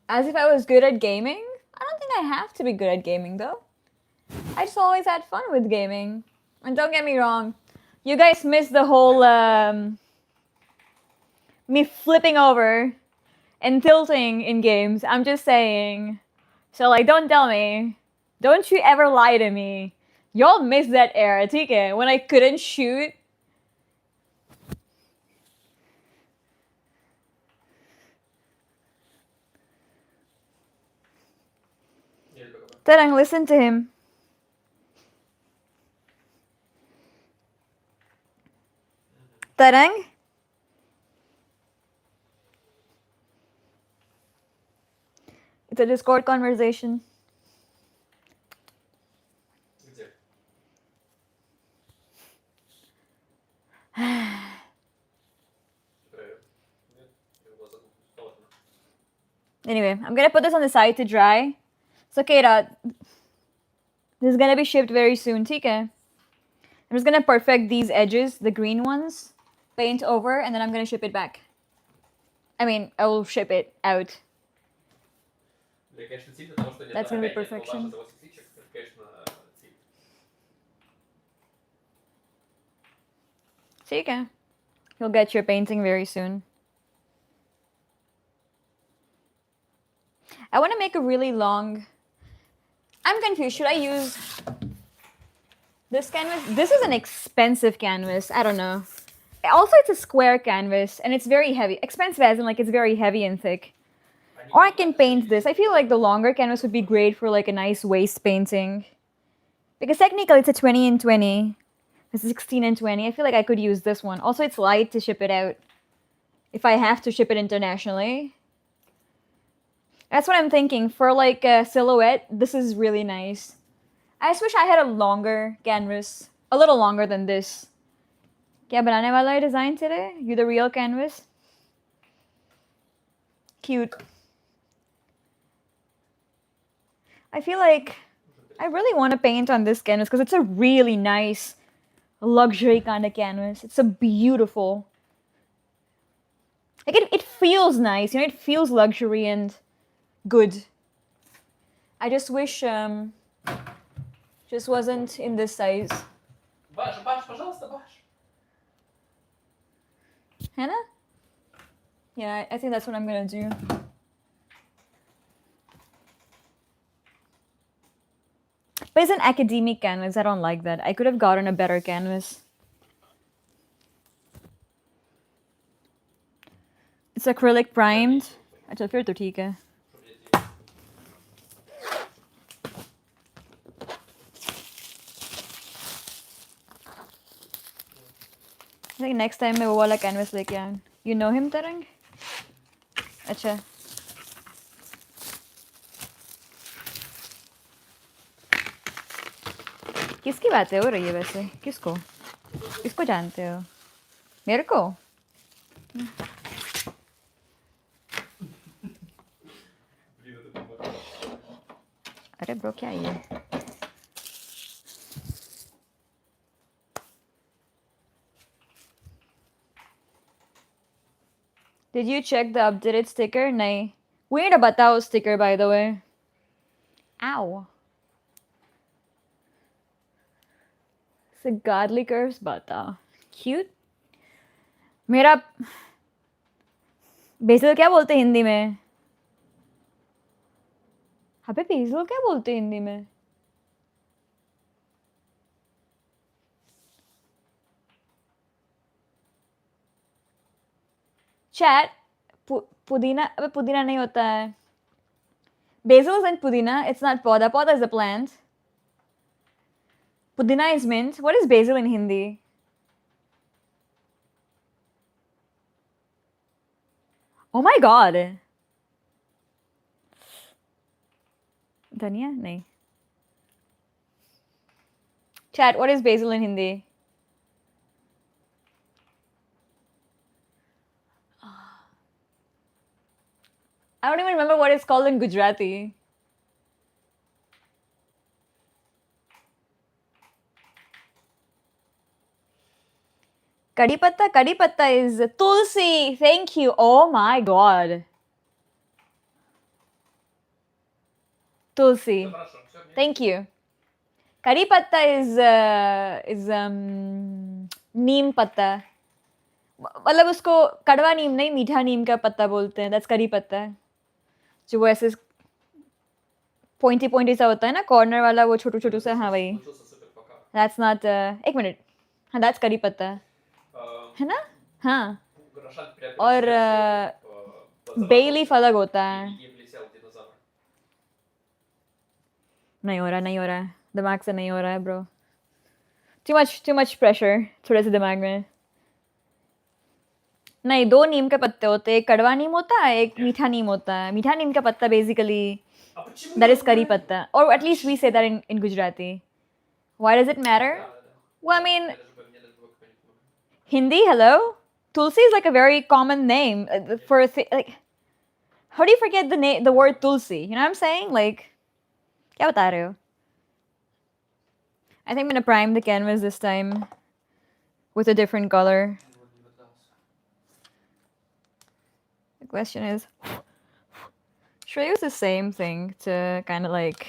As if I was good at gaming? I don't think I have to be good at gaming though. I just always had fun with gaming. And don't get me wrong, you guys missed the whole me flipping over and tilting in games. I'm just saying. So like, don't tell me. Don't you ever lie to me. Y'all missed that era, TK, when I couldn't shoot. Я люблю КБ. Tarang, listen to him. Tarang? It's a Discord conversation. Где? Проверю. Нет? Я его забыл. Да ладно. Anyway, I'm gonna put this on the side to dry. So, Keira, this is gonna be shipped very soon, TK. I'm just gonna perfect these edges, the green ones, paint over, and then I'm gonna ship it back. I mean, I will ship it out. Бля, конечно, сильно того, что нет. That's gonna be Опять нет perfection. коллажа за 8 фичек. Это, конечно, сильно. TK. You'll get your painting very soon. I want to make a really long... I'm confused. Should I use This canvas, this is an expensive canvas. I don't know. Also, it's a square canvas and it's very heavy. Expensive as in like it's very heavy and thick. Or I can paint this. I feel like the longer canvas would be great for like a nice waist painting. Because technically it's a 20 and 20. This is 16 and 20. I feel like I could use this one. Also, it's light to ship it out. If I have to ship it internationally. That's what I'm thinking. For like a silhouette, this is really nice. I just wish I had a longer canvas. A little longer than this. Kya banane wala hai design today? You the real canvas? Cute. I feel like I really want to paint on this canvas because it's a really nice luxury kind of canvas. It's a beautiful. Like it feels nice, you know, it feels luxury and good. I just wish just wasn't in this size. Баш, пожалуйста, Баш. Hannah? Yeah, I think that's what I'm gonna do. But it's an academic canvas. I don't like that. I could have gotten a better canvas. It's acrylic primed. अच्छा फिर तो ठीक है. I think next time मैं वो वाला canvas लेके आऊँ. You know him, Tarang? अच्छा. किसकी बातें हो रही है वैसे? किसको? किसको जानते हो? मेरे को? अरे ब्रो क्या है ये? Did you check the updated sticker? नहीं. We need a batao sticker, by the way. Ow. It's a godly curves batao. Cute. मेरा बेसिल क्या बोलते हैं हिंदी में? अबे बेसिल क्या बोलते हैं हिंदी में? Chat, पुदीना, अबे पुदीना नहीं होता है. Basil isn't pudina. It's not poda. Poda is a plant. Pudina is mint. What is basil in Hindi? Oh my god. Dhania? Nahi. Chat, what is basil in Hindi? I don't even remember what it's called in Gujarati. Kadi patta is tulsi. Thank you. Oh my god. Tulsi. Thank you. Kadi patta is neem patta. मतलब उसको कड़वा नीम नहीं मीठा नीम का पत्ता बोलते हैं. That's करी पत्ता. जो वो ऐसे pointy सा होता है ना corner वाला वो छोटू छोटू सा. हाँ वही. That's not एक मिनट. हाँ that's करी पत्ता है ना. हाँ. और bay leaf अलग होता है. नहीं हो रहा दिमाग से नहीं हो रहा है bro. Too much pressure थोड़े से दिमाग में. नहीं, 2 नीम के पत्ते होते हैं. एक कड़वा नीम होता है, एक मीठा नीम होता है. मीठा नीम का पत्ता basically that is करी पत्ता. Or at least we say that in Gujarati. Why does it matter? Well, I mean, Hindi, hello? Tulsi is like a very common name for like. How do you forget the word Tulsi? You know what I'm saying? Like, क्या बता रहे हो? I think I'm gonna prime the canvas this time with a different color. The question is, should I use the same thing to kind of like...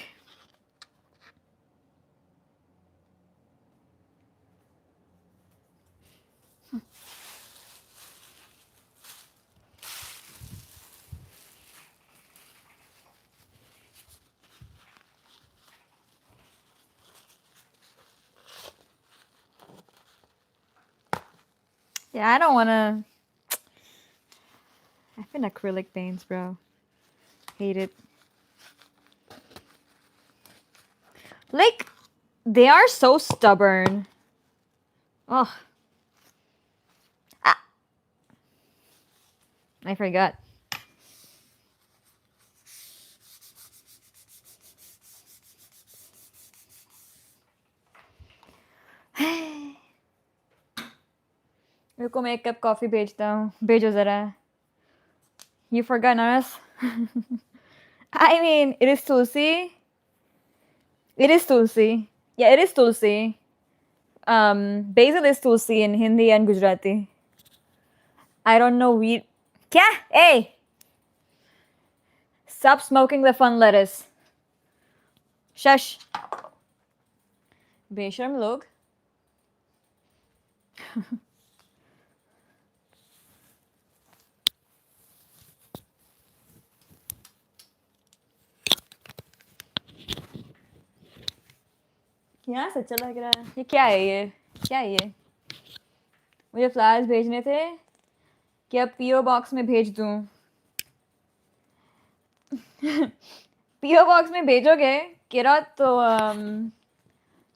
Yeah, I don't wanna. I've been acrylic paints, bro. Hate it. Like, they are so stubborn. Oh, ah, I forgot. रुको मैं एक cup coffee भेजता हूँ भेजो जरा You forgot us. I mean, it is Tulsi. It is Tulsi. Yeah, it is Tulsi. Basil is Tulsi in Hindi and Gujarati. I don't know wheat. Kya? Hey! Stop smoking the fun lettuce. Shush. बेशर्म लोग. क्या सच्चा लग रहा है ये क्या है ये क्या है ये मुझे फ्लावर्स भेजने थे कि अब पीओ बॉक्स में भेज दूं पीओ बॉक्स में भेजोगे किरा तो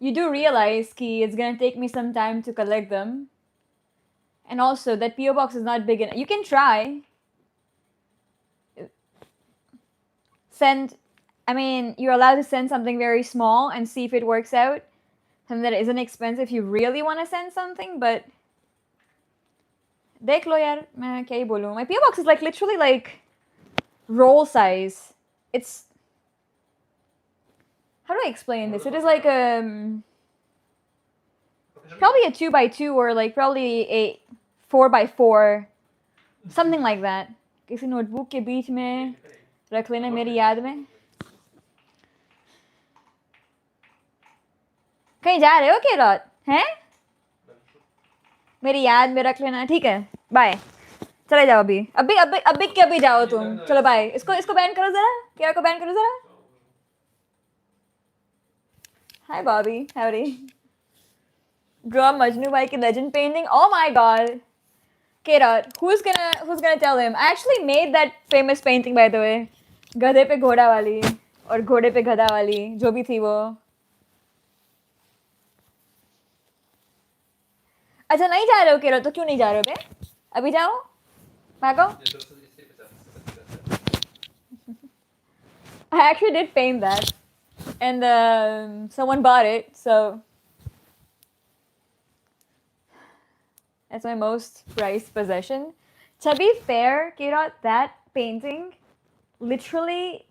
you do realize कि it's gonna take me some time to collect them and also that PO box is not big enough. You can try send I mean you're allowed to send something very small and see if it works out something that isn't expensive if you really want to send something but देख लो यार मैं क्या ही बोलूं my PO box is like literally like roll size it's how do I explain this? It is like probably a 2x2 or like probably a 4x4 something like that किसी notebook के बीच में रख लेना मेरी याद में कहीं जा रहे हो क्या रात हैं मेरी याद में रख लेना ठीक है बाय चले जाओ अभी अभी अभी अभी के अभी जाओ तुम चलो बाय इसको इसको बैन करो जरा क्या को बैन करो जरा Hi Bobby, howdy. Draw Majnu Bhai ki legend painting. Oh my god. Kera, who's gonna tell him? I actually made that famous painting by the way. गधे पे घोड़ा वाली और घोड़े पे गधा वाली जो भी थी वो. अच्छा नहीं जा रहे हो केरा तो क्यों नहीं जा रहे हो बे? अभी जाओ. भागो. I actually did paint that. And someone bought it, so that's my most prized possession. To be fair, Kirat, that painting, literally,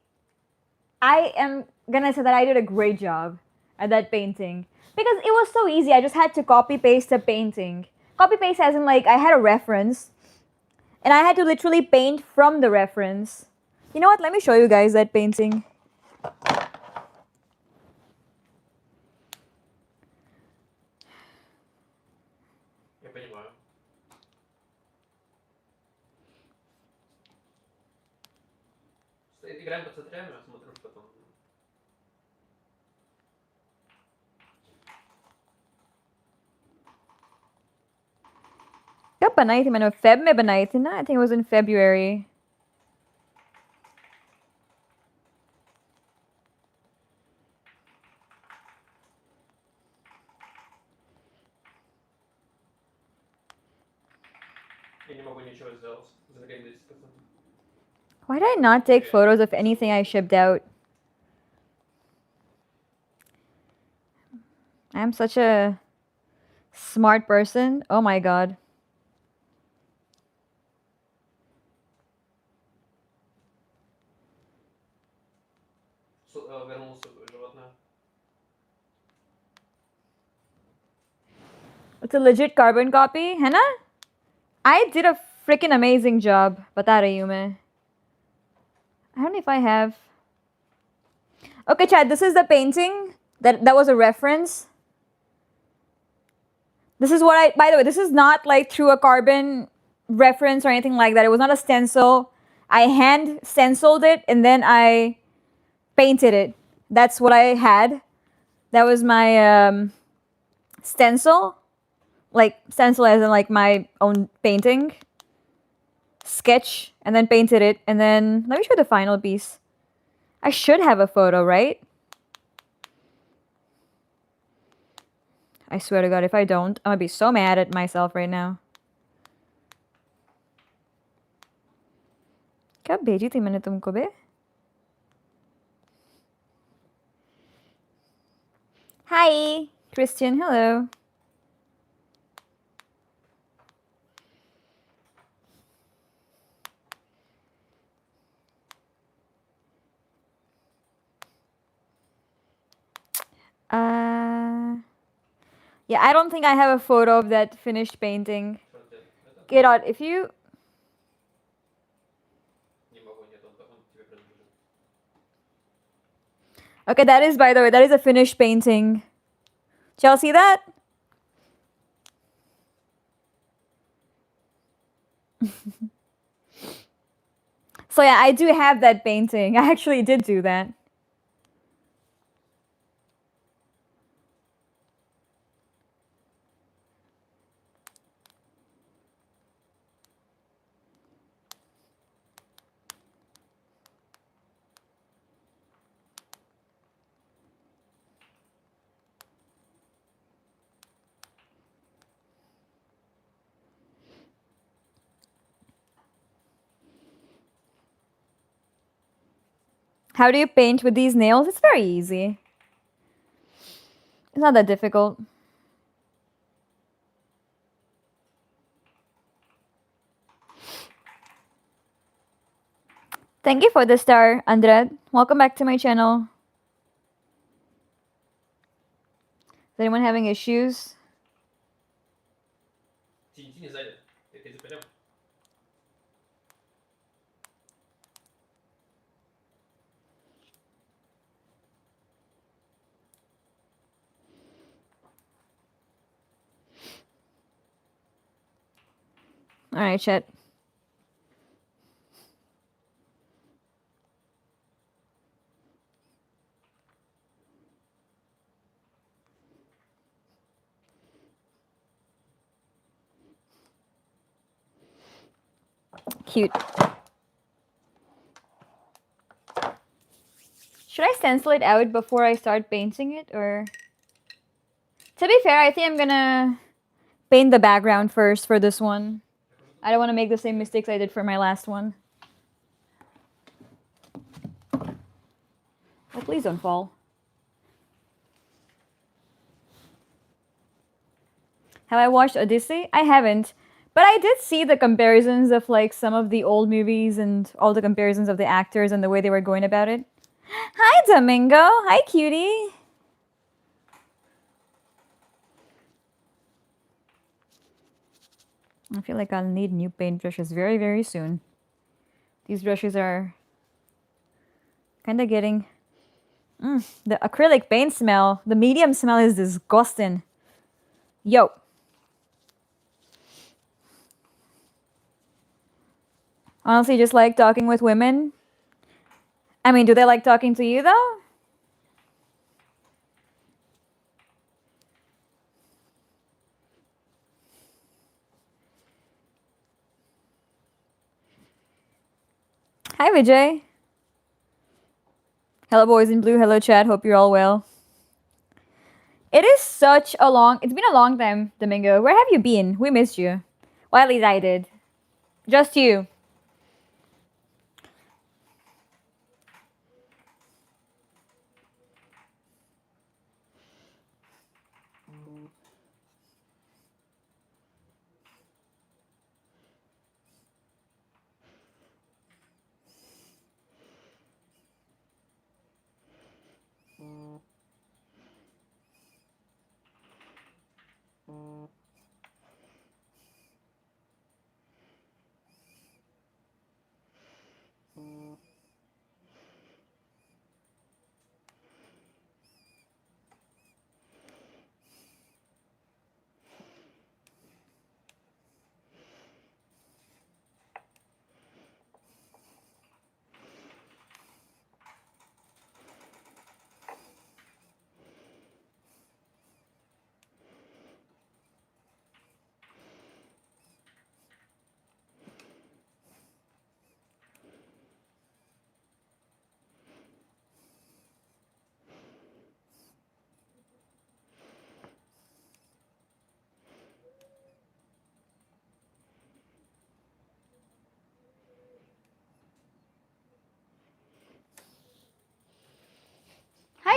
I am gonna say that I did a great job at that painting because it was so easy. I just had to copy paste a painting. Copy paste as in like I had a reference, and I had to literally paint from the reference. You know what? Let me show you guys that painting. Играем по центрям, я смотрю, что там. कब बनाई थी मैंने Feb में बनाई थी ना I think it was in February. Я не могу ничего сделать. Загорелись. Why did I not take photos of anything I shipped out? I'm such a smart person. Oh my god. It's a legit carbon copy, है ना? I did a freaking amazing job. बता रही हूँ मैं. I don't know if I have. Okay, Chad, this is the painting that was a reference. This is what by the way, this is not like through a carbon reference or anything like that. It was not a stencil. I hand stenciled it and then I painted it. That's what I had. That was my stencil. like stencil as in like my own painting, sketch, and then painted it, and then let me show the final piece. I should have a photo, right? I swear to God, if I don't, I'm gonna be so mad at myself right now. क्या भेजी थी मैंने तुमको बे? Hi, Christian. Hello. Yeah, I don't think I have a photo of that finished painting. Get out. If you... Okay, that is, by the way, that is a finished painting. Did y'all see that? So yeah, I do have that painting. I actually did do that. How do you paint with these nails? It's very easy. It's not that difficult. Thank you for the star, Andred. Welcome back to my channel. Is anyone having issues? Alright, chat. Cute. Should I stencil it out before I start painting it, or... To be fair, I think I'm gonna paint the background first for this one. I don't want to make the same mistakes I did for my last one. Oh, please don't fall. Have I watched Odyssey? I haven't. But I did see the comparisons of like some of the old movies and all the comparisons of the actors and the way they were going about it. Hi, Domingo. Hi, cutie. I feel like I'll need new paint brushes very, very soon. These brushes are kind of getting... the acrylic paint smell, the medium smell is disgusting. Yo. Honestly, just like talking with women. I mean, do they like talking to you though? Hi, Vijay. Hello, boys in blue. Hello, chat. Hope you're all well. It is such a long... It's been a long time, Domingo. Where have you been? We missed you. Well, at least I did. Just you.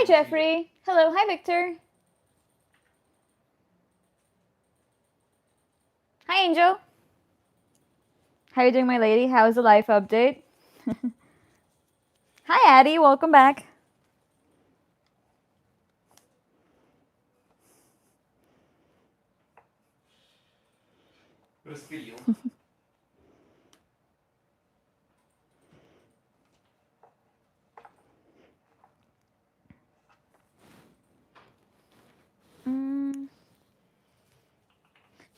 Jeffrey. Hello. Hi, Victor. Hi, Angel. How are you doing, my lady? How's the life update? Hi, Addie. Welcome back. Распилил.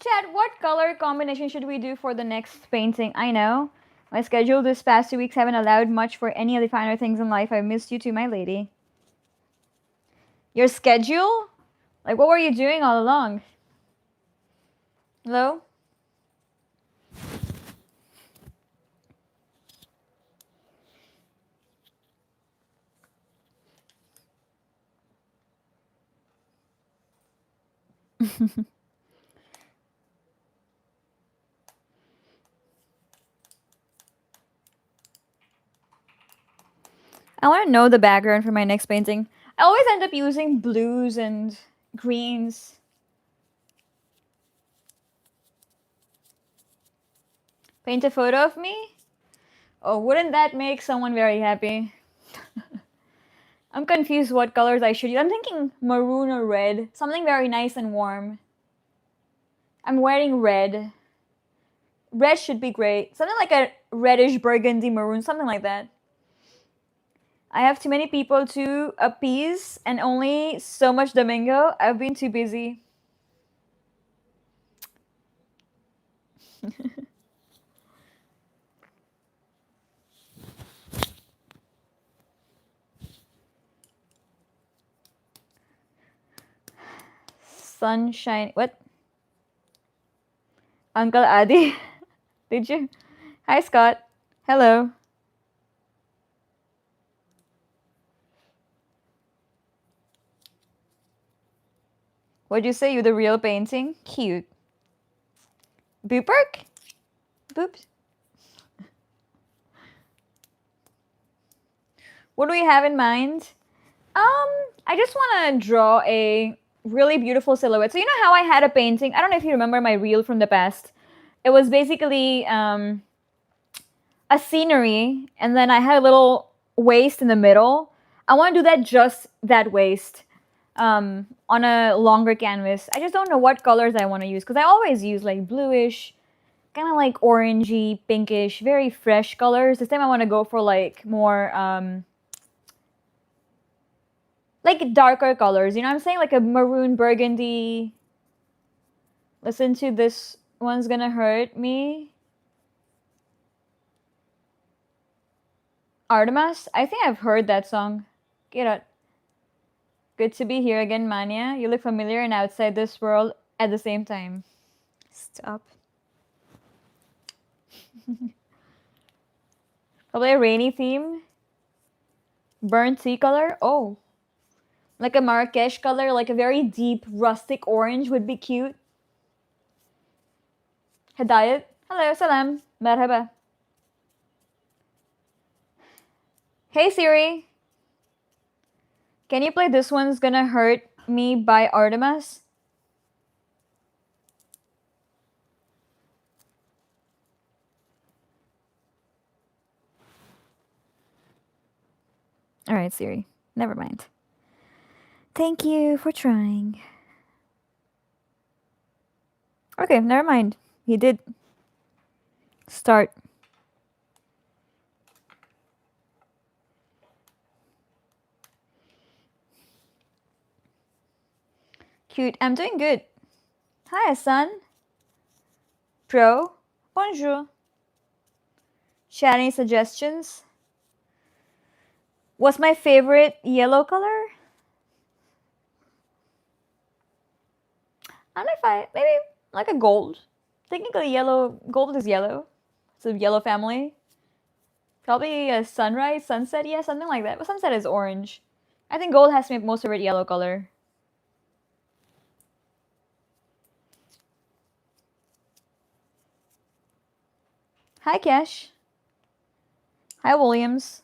Chad, what color combination should we do for the next painting? I know. My schedule this past 2 weeks haven't allowed much for any of the finer things in life. I've missed you too, my lady. Your schedule? Like, what were you doing all along? Hello? I want to know the background for my next painting. I always end up using blues and greens. Paint a photo of me? Oh, wouldn't that make someone very happy? I'm confused what colors I should use. I'm thinking maroon or red. Something very nice and warm. I'm wearing red. Red should be great. Something like a reddish burgundy maroon, something like that. I have too many people to appease and only so much Domingo. I've been too busy. Sunshine. What? Uncle Adi? Did you? Hi, Scott. Hello. What'd you say? You the real painting? Cute. Booperk? Boops. What do we have in mind? I just want to draw a really beautiful silhouette. So you know how I had a painting? I don't know if you remember my reel from the past. It was basically a scenery, and then I had a little waist in the middle. I want to do that, just that waist, on a longer canvas. I just don't know what colors I want to use, because I always use like bluish, kind of like orangey, pinkish, very fresh colors. This time I want to go for like more like darker colors. You know what I'm saying? Like a maroon burgundy. Listen to This One's Gonna Hurt Me. Artemis? I think I've heard that song. Get out. Good to be here again, Manya. You look familiar and outside this world at the same time. Stop. Probably a rainy theme. Burnt sea color. Oh. Like a Marrakesh color, like a very deep rustic orange would be cute. Hidayat. Hello, salam. Merhaba. Hey Siri. Can you play This One's Gonna Hurt Me by Artemis? Alright, Siri. Never mind. Thank you for trying. Okay, never mind. He did start. Cute. I'm doing good. Hi, Hassan. Pro. Bonjour. Chat, any suggestions? What's my favorite yellow color? I don't know if maybe like a gold. Technically gold is yellow. It's a yellow family. Probably a sunrise, sunset, yeah, something like that. But sunset is orange. I think gold has to be my most favorite yellow color. Hi, Cash. Hi, Williams.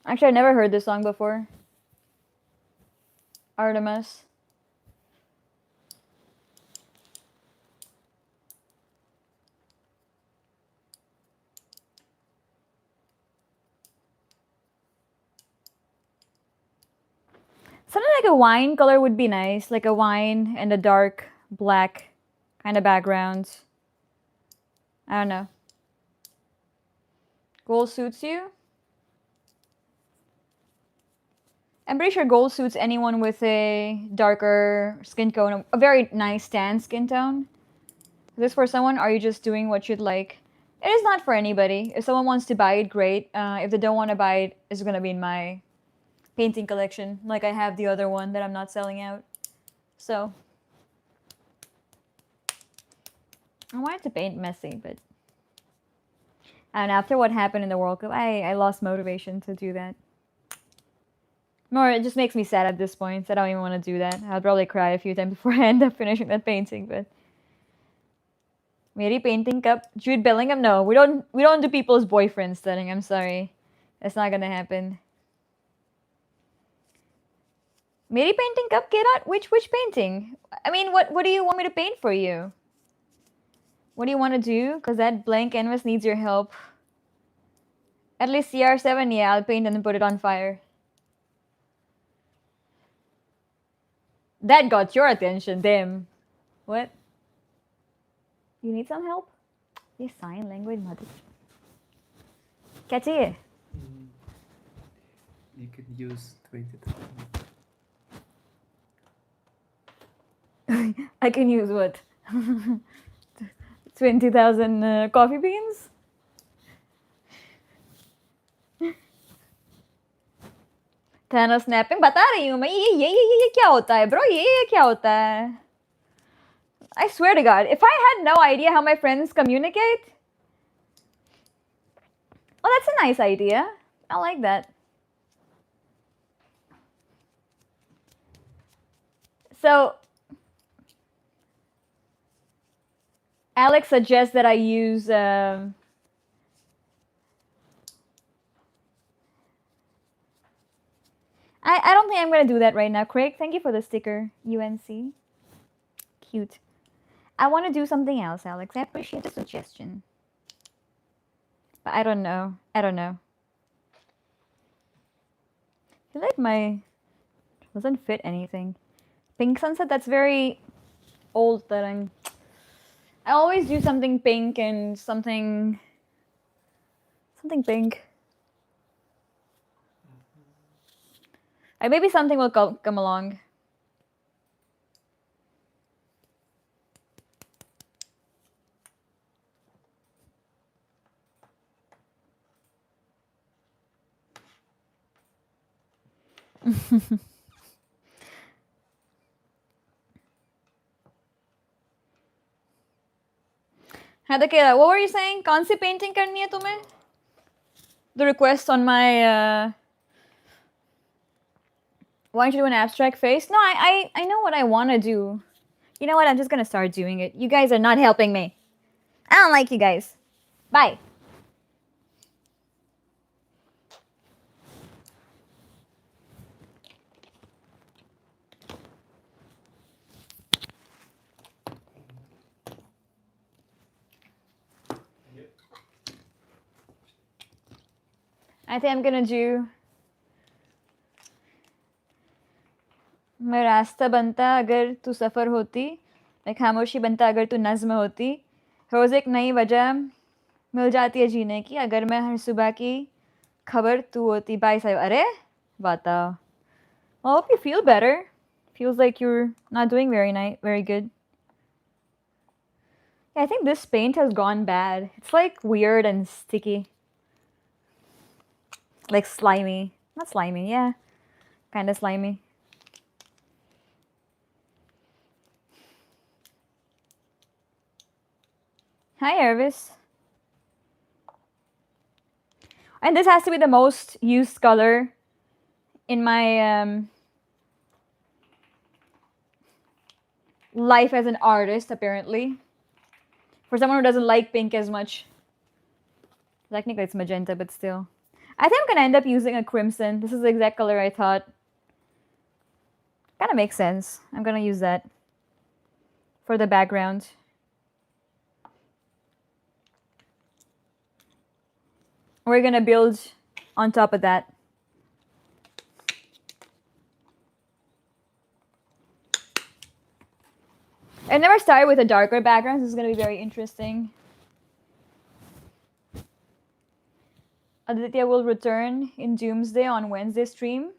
Actually, I've never heard this song before. Artemis. Something like a wine color would be nice, like a wine and a dark black kind of background. I don't know. Gold suits you? I'm pretty sure gold suits anyone with a darker skin tone, a very nice tan skin tone. Is this for someone? Or are you just doing what you'd like? It is not for anybody. If someone wants to buy it, great. If they don't want to buy it, it's gonna be in my painting collection. Like I have the other one that I'm not selling out. So I wanted to paint messy, but and after what happened in the World Cup, I lost motivation to do that. More, it just makes me sad at this point. I don't even want to do that. I'll probably cry a few times before I end up finishing that painting. But Mary painting cup, Jude Bellingham. No, we don't do people's boyfriends studying. I'm sorry, that's not gonna happen. Mary painting cup, get out. Which painting? I mean, what do you want me to paint for you? What do you want to do? Cause that blank canvas needs your help. At least CR7, yeah, I'll paint and then put it on fire. That got your attention, damn. What? You need some help? ये sign language मदद. क्या चाहिए? You can use 20,000. I can use what? 20,000 coffee beans? Thanos snapping. बता रही हूँ मैं ये क्या होता है, bro? ये क्या होता है? I swear to God, if I had no idea how my friends communicate, well, that's a nice idea. I like that. So, Alex suggests that I use I don't think I'm gonna do that right now. Craig, thank you for the sticker, UNC. Cute. I want to do something else, Alex. I appreciate the suggestion. But I don't know. I feel like my doesn't fit anything. Pink sunset, that's very old that I always do something pink and something pink. Maybe something will come along. Heather Kayla, what were you saying? कौन सी painting करनी है तुम्हें? The request on my why don't you do an abstract face? No, I know what I want to do. You know what? I'm just gonna start doing it. You guys are not helping me. I don't like you guys. Bye. I think I'm gonna do मैं रास्ता बनता अगर तू सफ़र होती, मैं खामोशी बनता अगर तू नज़्म होती, रोज़ एक नई वजह मिल जाती है जीने की अगर मैं हर सुबह की खबर तू होती. Bye, Sayo. अरे बताओ. I hope you feel better. Feels like you're not doing very good. Yeah, I think this paint has gone bad. It's like weird and sticky. Like slimy. Not slimy, yeah. Kind of slimy. Hi, Ervis. And this has to be the most used color in my life as an artist, apparently. For someone who doesn't like pink as much. Technically, it's magenta, but still. I think I'm gonna end up using a crimson. This is the exact color I thought. Kind of makes sense. I'm gonna use that for the background. We're gonna build on top of that. I never started with a darker background. This is gonna be very interesting. Aditya will return in Doomsday on Wednesday stream.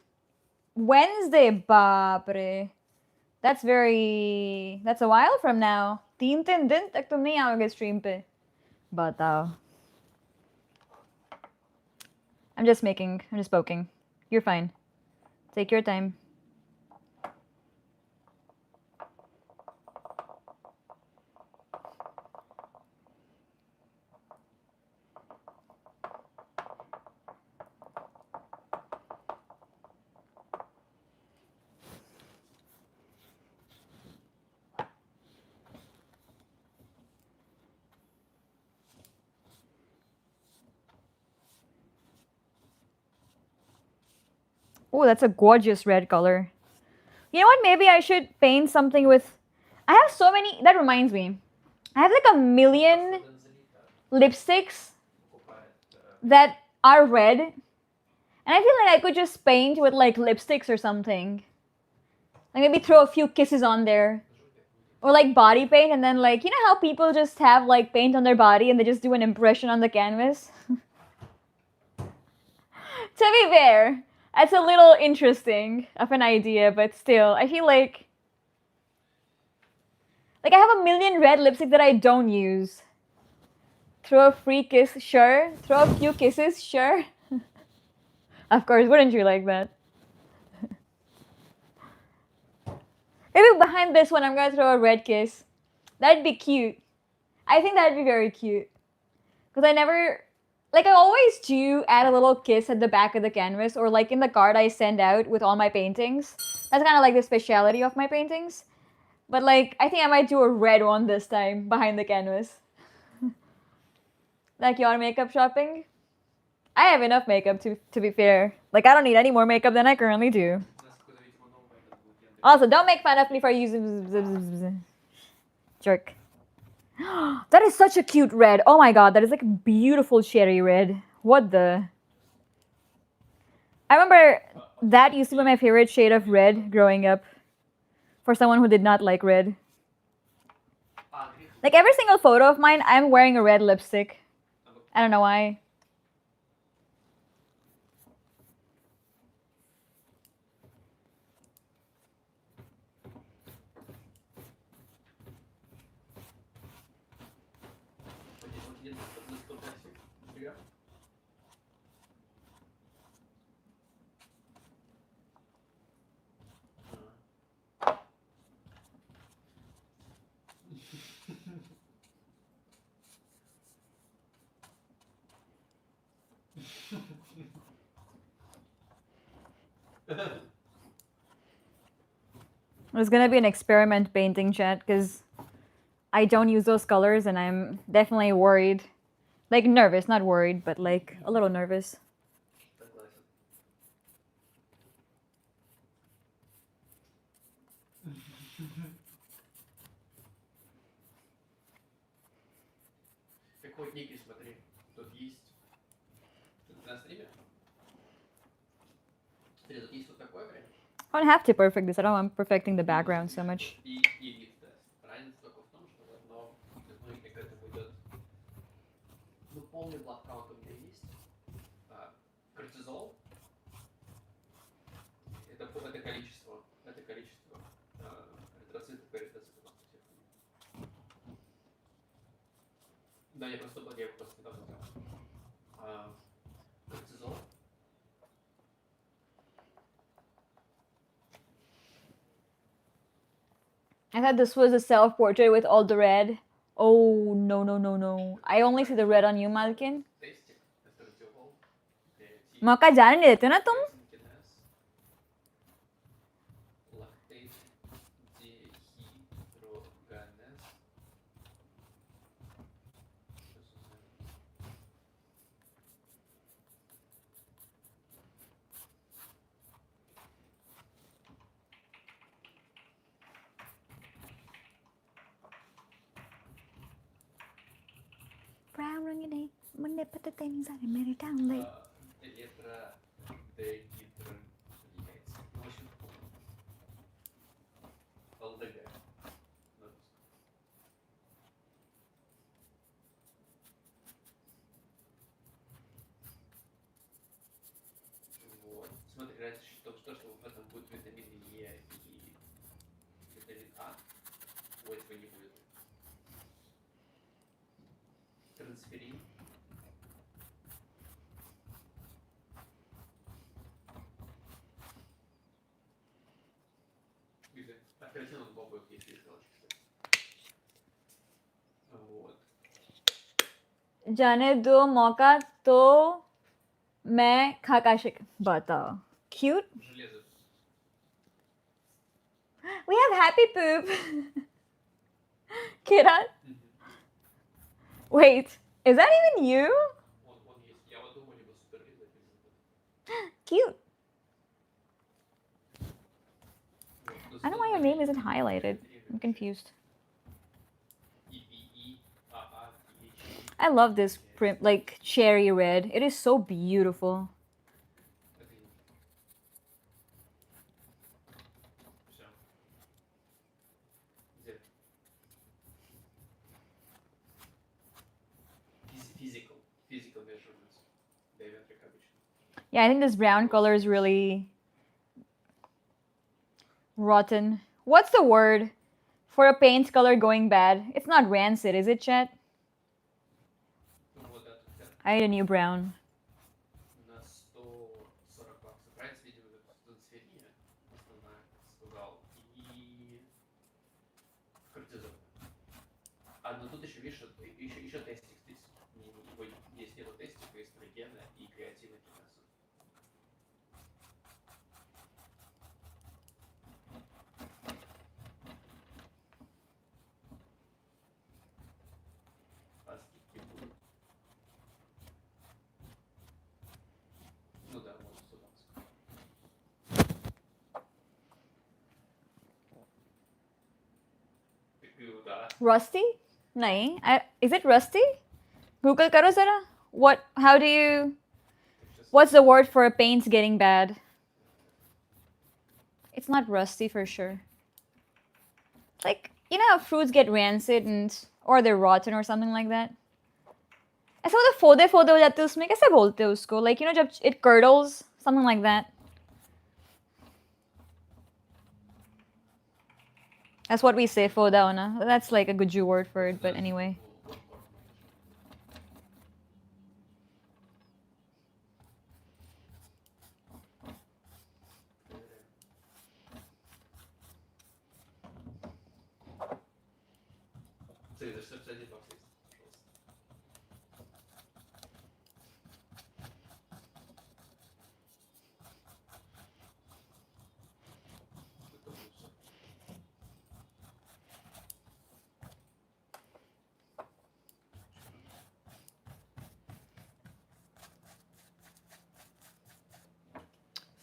Wednesday, babre. That's a while from now. 3 दिन तक तुम नहीं आओगे stream पे. बताओ. I'm just poking. You're fine. Take your time. Oh, that's a gorgeous red color. You know what? Maybe I should paint something with... I have so many... That reminds me. I have like 1 million lipsticks that are red. And I feel like I could just paint with like lipsticks or something. Like maybe throw a few kisses on there. Or like body paint and then like... You know how people just have like paint on their body and they just do an impression on the canvas? To be fair... That's a little interesting of an idea, but still, I feel like I have 1 million red lipstick that I don't use. Throw a free kiss, sure. Throw a few kisses, sure. Of course, wouldn't you like that? Maybe behind this one, I'm gonna throw a red kiss. That'd be cute. I think that'd be very cute. Because I never... Like, I always do add a little kiss at the back of the canvas, or like in the card I send out with all my paintings. That's kind of like the speciality of my paintings. But like, I think I might do a red one this time behind the canvas. Like your makeup shopping? I have enough makeup to be fair. Like, I don't need any more makeup than I currently do. Also, don't make fun of me for using... Jerk. That is such a cute red. Oh my god, that is like a beautiful cherry red. What the... I remember that used to be my favorite shade of red growing up. For someone who did not like red. Like every single photo of mine, I'm wearing a red lipstick. I don't know why. It's gonna be an experiment painting, chat, because I don't use those colors and I'm definitely worried. Like nervous, not worried, but like a little nervous. Какой книги смотри? Тут есть. Тут на стриме? Смотри, тут есть вот такой вариант. I don't have to perfect this. I don't want perfecting the background so much. И вид-тест. Разница только в том, что в одном к этому идет. Ну, полный блокаут у меня есть. Кортизол. Это количество. Это количество эритроцитов и эритроцитов. Да, я просто недавно сделал. Кортизол. I thought this was a self-portrait with all the red. Oh, no, no, no, no. I only see the red on you, Malkin. मौका जाने नहीं देते ना तुम? they put the things on and made it down late. Электродегидро... Яйца. В общем, ЛДГ. На русском. Вот. Смотри, разница в том, что в этом будет витамин Е и витамин А. У этого не будет. Трансферин. Картина в обоих есть галочки, кстати. Вот. जाने दो मौका तो मैं खाकाशिक बताओ. Cute. Железо. We have happy poop. Kiran. Wait, is that even you? Он есть. Я вот думаю, либо суперлиза, Cute. I don't know why your name isn't highlighted. I'm confused. I love this print, like cherry red. It is so beautiful. Physical measurements. Diametric обычно. Yeah, I think this brown color is really rotten. What's the word for a paint color going bad? It's not rancid, is it, Chet? I need a new brown. На 140 баксов. Раньше видел трансферия, основная, сказал, и кортизон. Но тут еще, видишь, еще тестик здесь. Есть нету тестика, эстрогена и креатина киназа. Ну да, может 100 баксов. Да. Rusty? Nahi. Is it rusty? Google karo zara. How do you, what's the word for a paint getting bad? It's not rusty for sure. Like, you know how fruits get rancid or they're rotten or something like that? ऐसा मतलब फोदे फोदे हो जाते हैं उसमें कैसे बोलते हैं उसको? Like, you know, जब it curdles, something like that. That's what we say, foda ona. That's like a good Jew word for it, but anyway.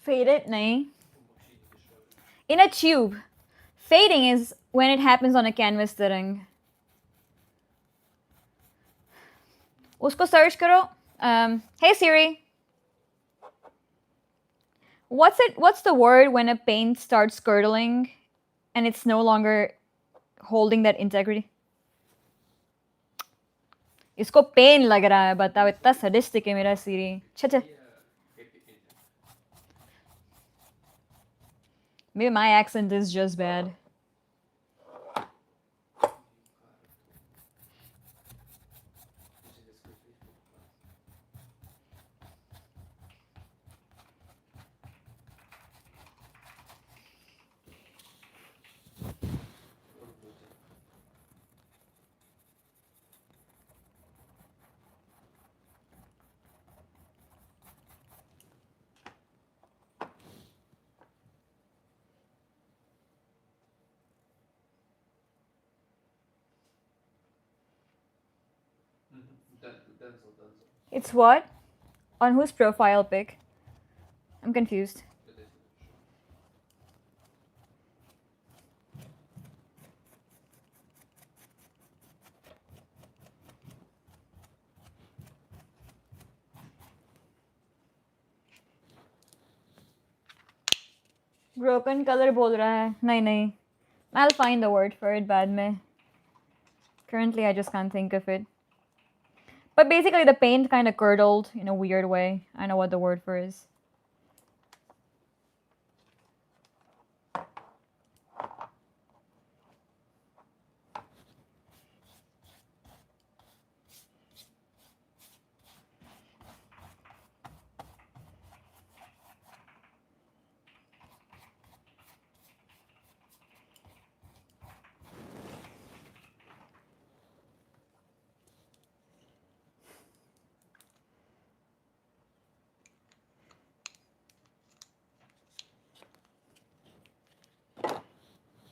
Fade it? Nahi. In a tube. Fading is when it happens on a canvas तरंग. उसको search करो. Hey Siri. What's the word when a paint starts curdling and it's no longer holding that integrity? इसको pain लग रहा है बताओ इतना sadistic है मेरा Siri. अच्छा. Maybe my accent is just bad. It's what? On whose profile pic? I'm confused. Broken color बोल रहा है. नहीं. I'll find the word for it बाद में. Currently, I just can't think of it. But basically, the paint kind of curdled in a weird way. I know what the word for is.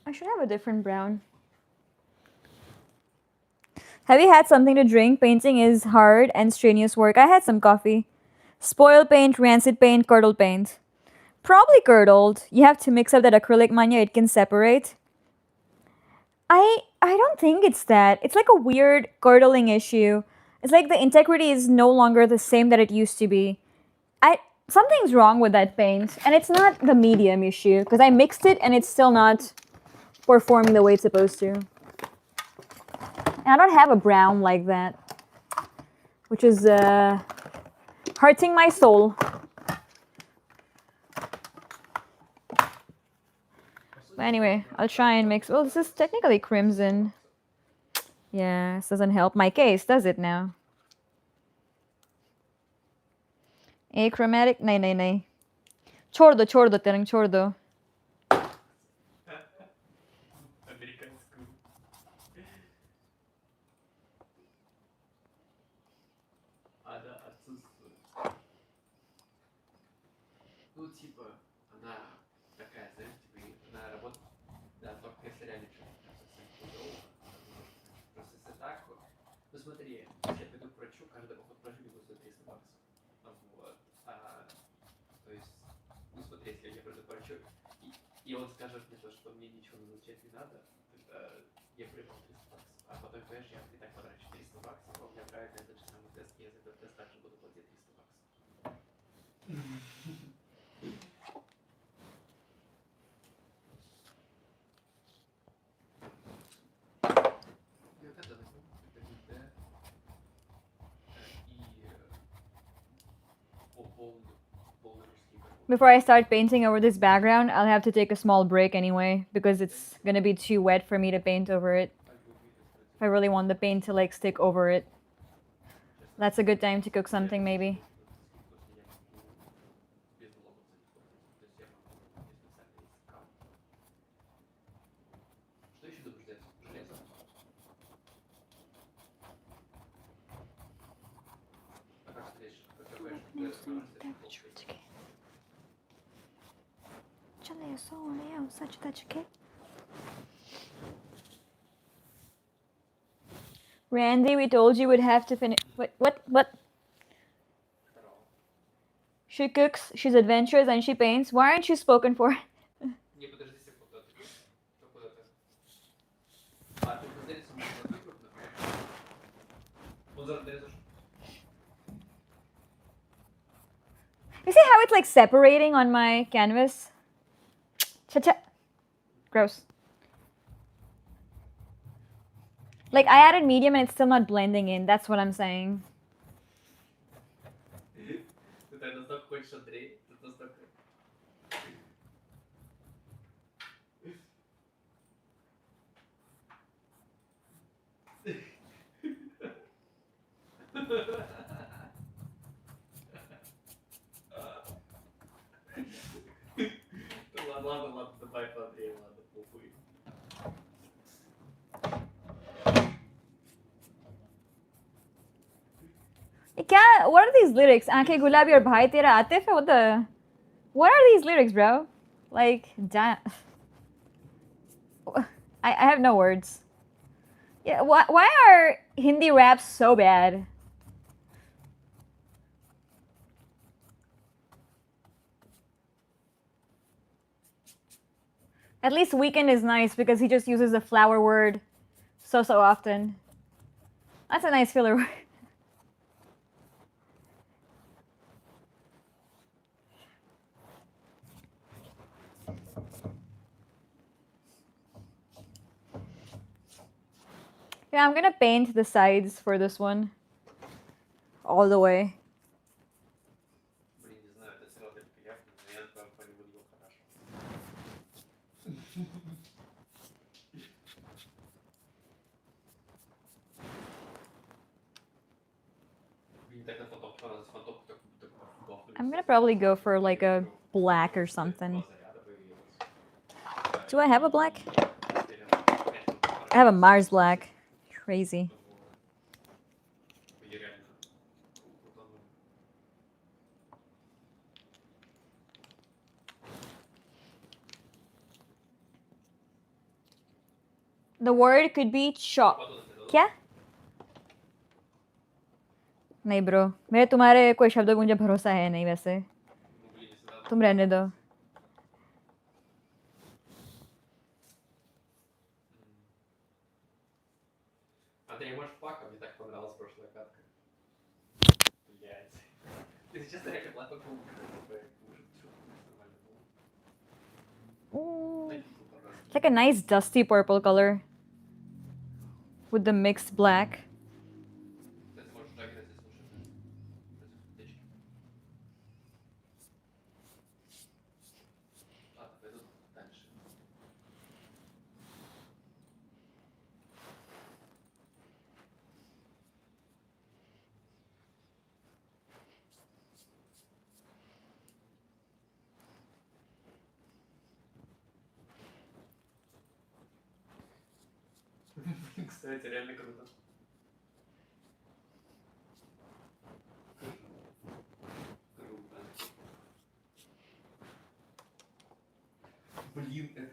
I should have a different brown. Have you had something to drink? Painting is hard and strenuous work. I had some coffee. Spoil paint, rancid paint, curdled paint. Probably curdled. You have to mix up that acrylic, Manya. It can separate. I don't think it's that. It's like a weird curdling issue. It's like the integrity is no longer the same that it used to be. Something's wrong with that paint, and it's not the medium issue because I mixed it and it's still not performing the way it's supposed to. And I don't have a brown like that, which is hurting my soul. But anyway, I'll try and mix. Well, this is technically crimson. Yeah, this doesn't help my case, does it now? Achromatic? नहीं. छोड़ दो तिरंग, छोड़ दो. American school. Она отсутствует. Ну, типа, она такая, знаешь, типа, она работает, да, только если реально что-то совсем худово. Просто если так вот. Ну смотри, я пойду к врачу, каждый поход к врачу будет стоить 300 баксов. Вот. То есть, ну смотри, если я приду к врачу, и он скажет мне то, что мне ничего назначать не надо, тогда я прибыл 300 баксов. А потом, понимаешь, я и так потрачу 300 баксов, а у меня правильно этот же самый тест, и я за этот тест также буду платить 300 баксов. И вот это возьму, это ГД, и полный русский какой. Before I start painting over this background, I'll have to take a small break anyway, because it's gonna be too wet for me to paint over it. If I really want the paint to like stick over it. That's a good time to cook something maybe. Что еще думаешь взять? Железо? А как встретишь? Какой Randy, we told you would have to finish. What? She cooks, she's adventurous, and she paints. Why aren't you spoken for? Не, подожди секунду. Ты куда ты? А, ты поделиться можешь на выбор, например? Он зарезаешь. You see how it's like separating on my canvas? Cha-cha. Gross. Like I added medium and it's still not blending in. That's what I'm saying. Ты так настолько хочешь Андрей? Ты настолько... Ладно, давай по Андрею, ладно, похуй. What are these lyrics? Aankhein gulabi aur bhai tera Atif hai? What are these lyrics, bro? Like, damn. I have no words. Yeah, why are Hindi raps so bad? At least Weekend is nice because he just uses the flower word so often. That's a nice filler word. Yeah, I'm gonna paint the sides for this one. All the way. Блин, не знаю, это все равно так приятно, но я прям по нему видел хорошо. Блин, так на фотоп, фотоп так бахнули. I'm gonna probably go for like a black or something. Do I have a black? I have a Mars black. Crazy. The word could be chop. क्या? नहीं bro, मेरे तुम्हारे कोई शब्दों पे मुझे भरोसा है नहीं वैसे. तुम रहने दो. Андрей, может, флаг? Мне так понравилась прошлая катка. Блять. Если честно, я как лапа It's like a nice dusty purple color with the mixed black. Кстати, можешь жагать, если слушать. Ладно, пойду дальше. Кстати, реально круто. Круто. Блин,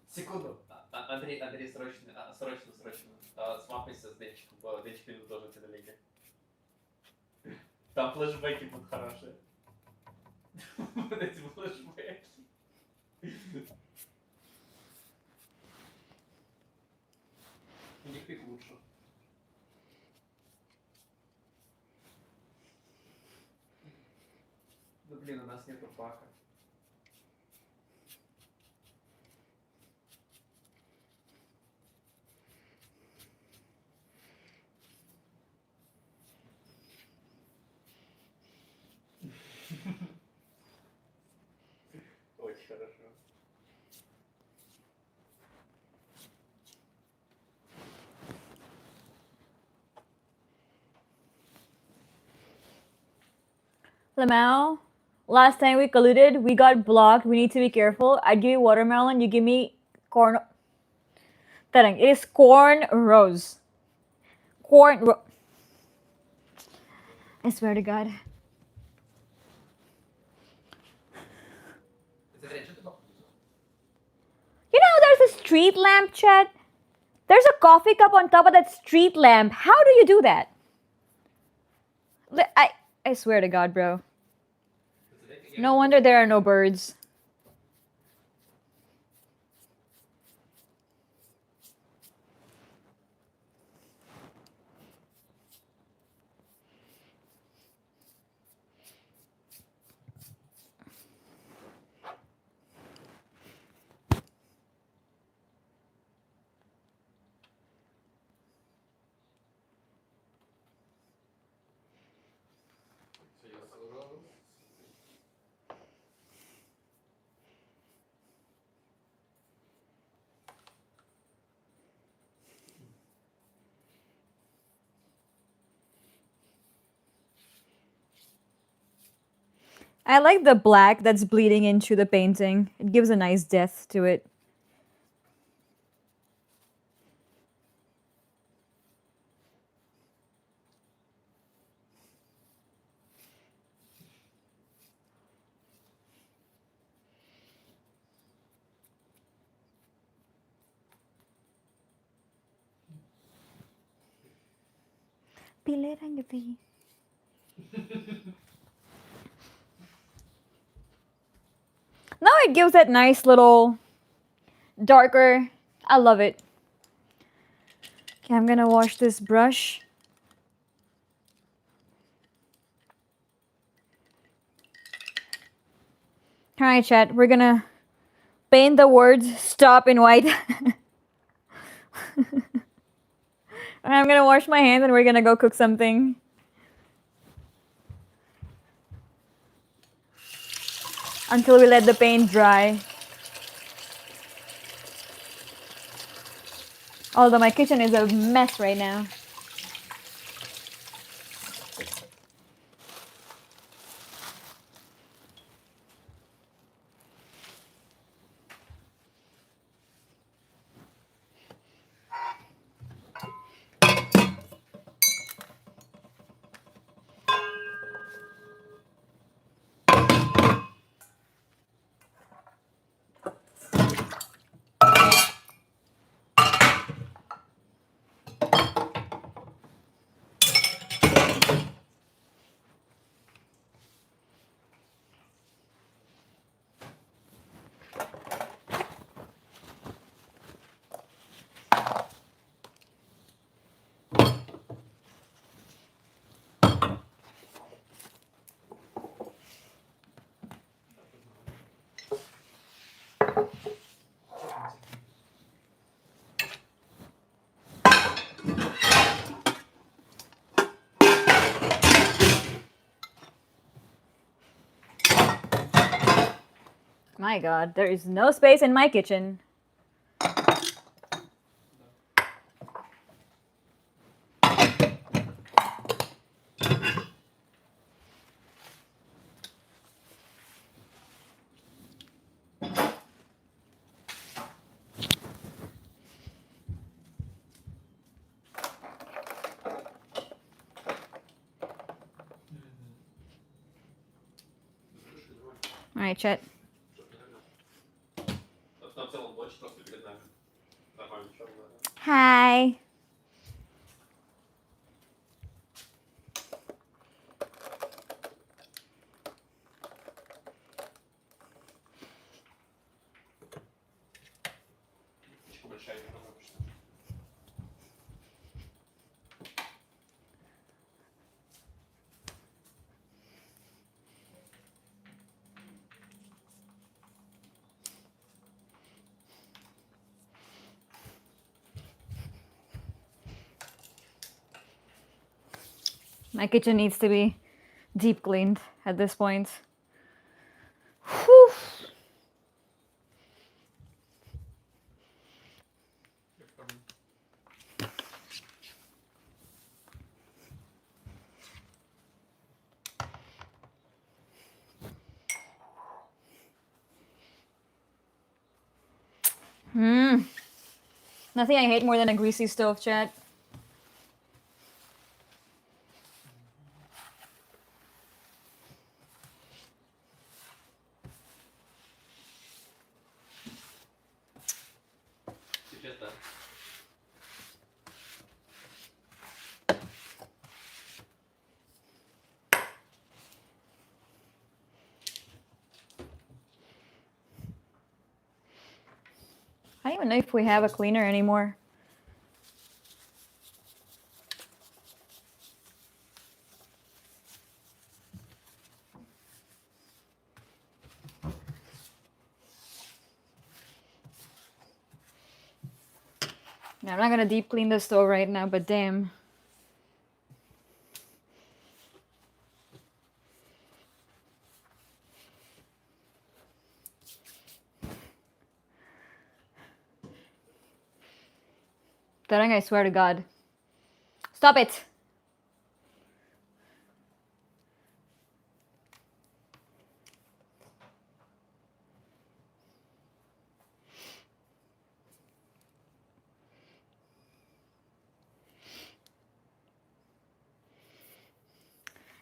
секунду. Андрей, срочно. Смапайся с Денчиком. Денчик любит тоже тебе на лиге. Там флешбеки будут хорошие. Вот эти флешбеки. У них пик лучше. Ну блин, у нас нету пака. Очень хорошо. Lamau, last time we colluded, we got blocked. We need to be careful. I give you watermelon, you give me corn. Tarang, it is corn rose. I swear to God. You know, there's a street lamp, chat. There's a coffee cup on top of that street lamp. How do you do that? I swear to God, bro. No wonder there are no birds. I like the black that's bleeding into the painting. It gives a nice depth to it. पीले रंग भी. Now it gives that nice little darker. I love it. Okay, I'm gonna wash this brush. Alright, chat, we're gonna paint the words stop in white. I'm gonna wash my hands and we're gonna go cook something. Until we let the paint dry. Although my kitchen is a mess right now. My god, there is no space in my kitchen. Alright, Chet. На целом ночь просто перед нами. Нормально, что было. Hi. Большая игра, обычно. My kitchen needs to be deep cleaned at this point. Whew. Nothing I hate more than a greasy stove, Chat. Сейчас да. I don't even know if we have a cleaner anymore. Yeah, I'm not gonna deep clean the stove right now, but damn. Tarang, I swear to God. Stop it!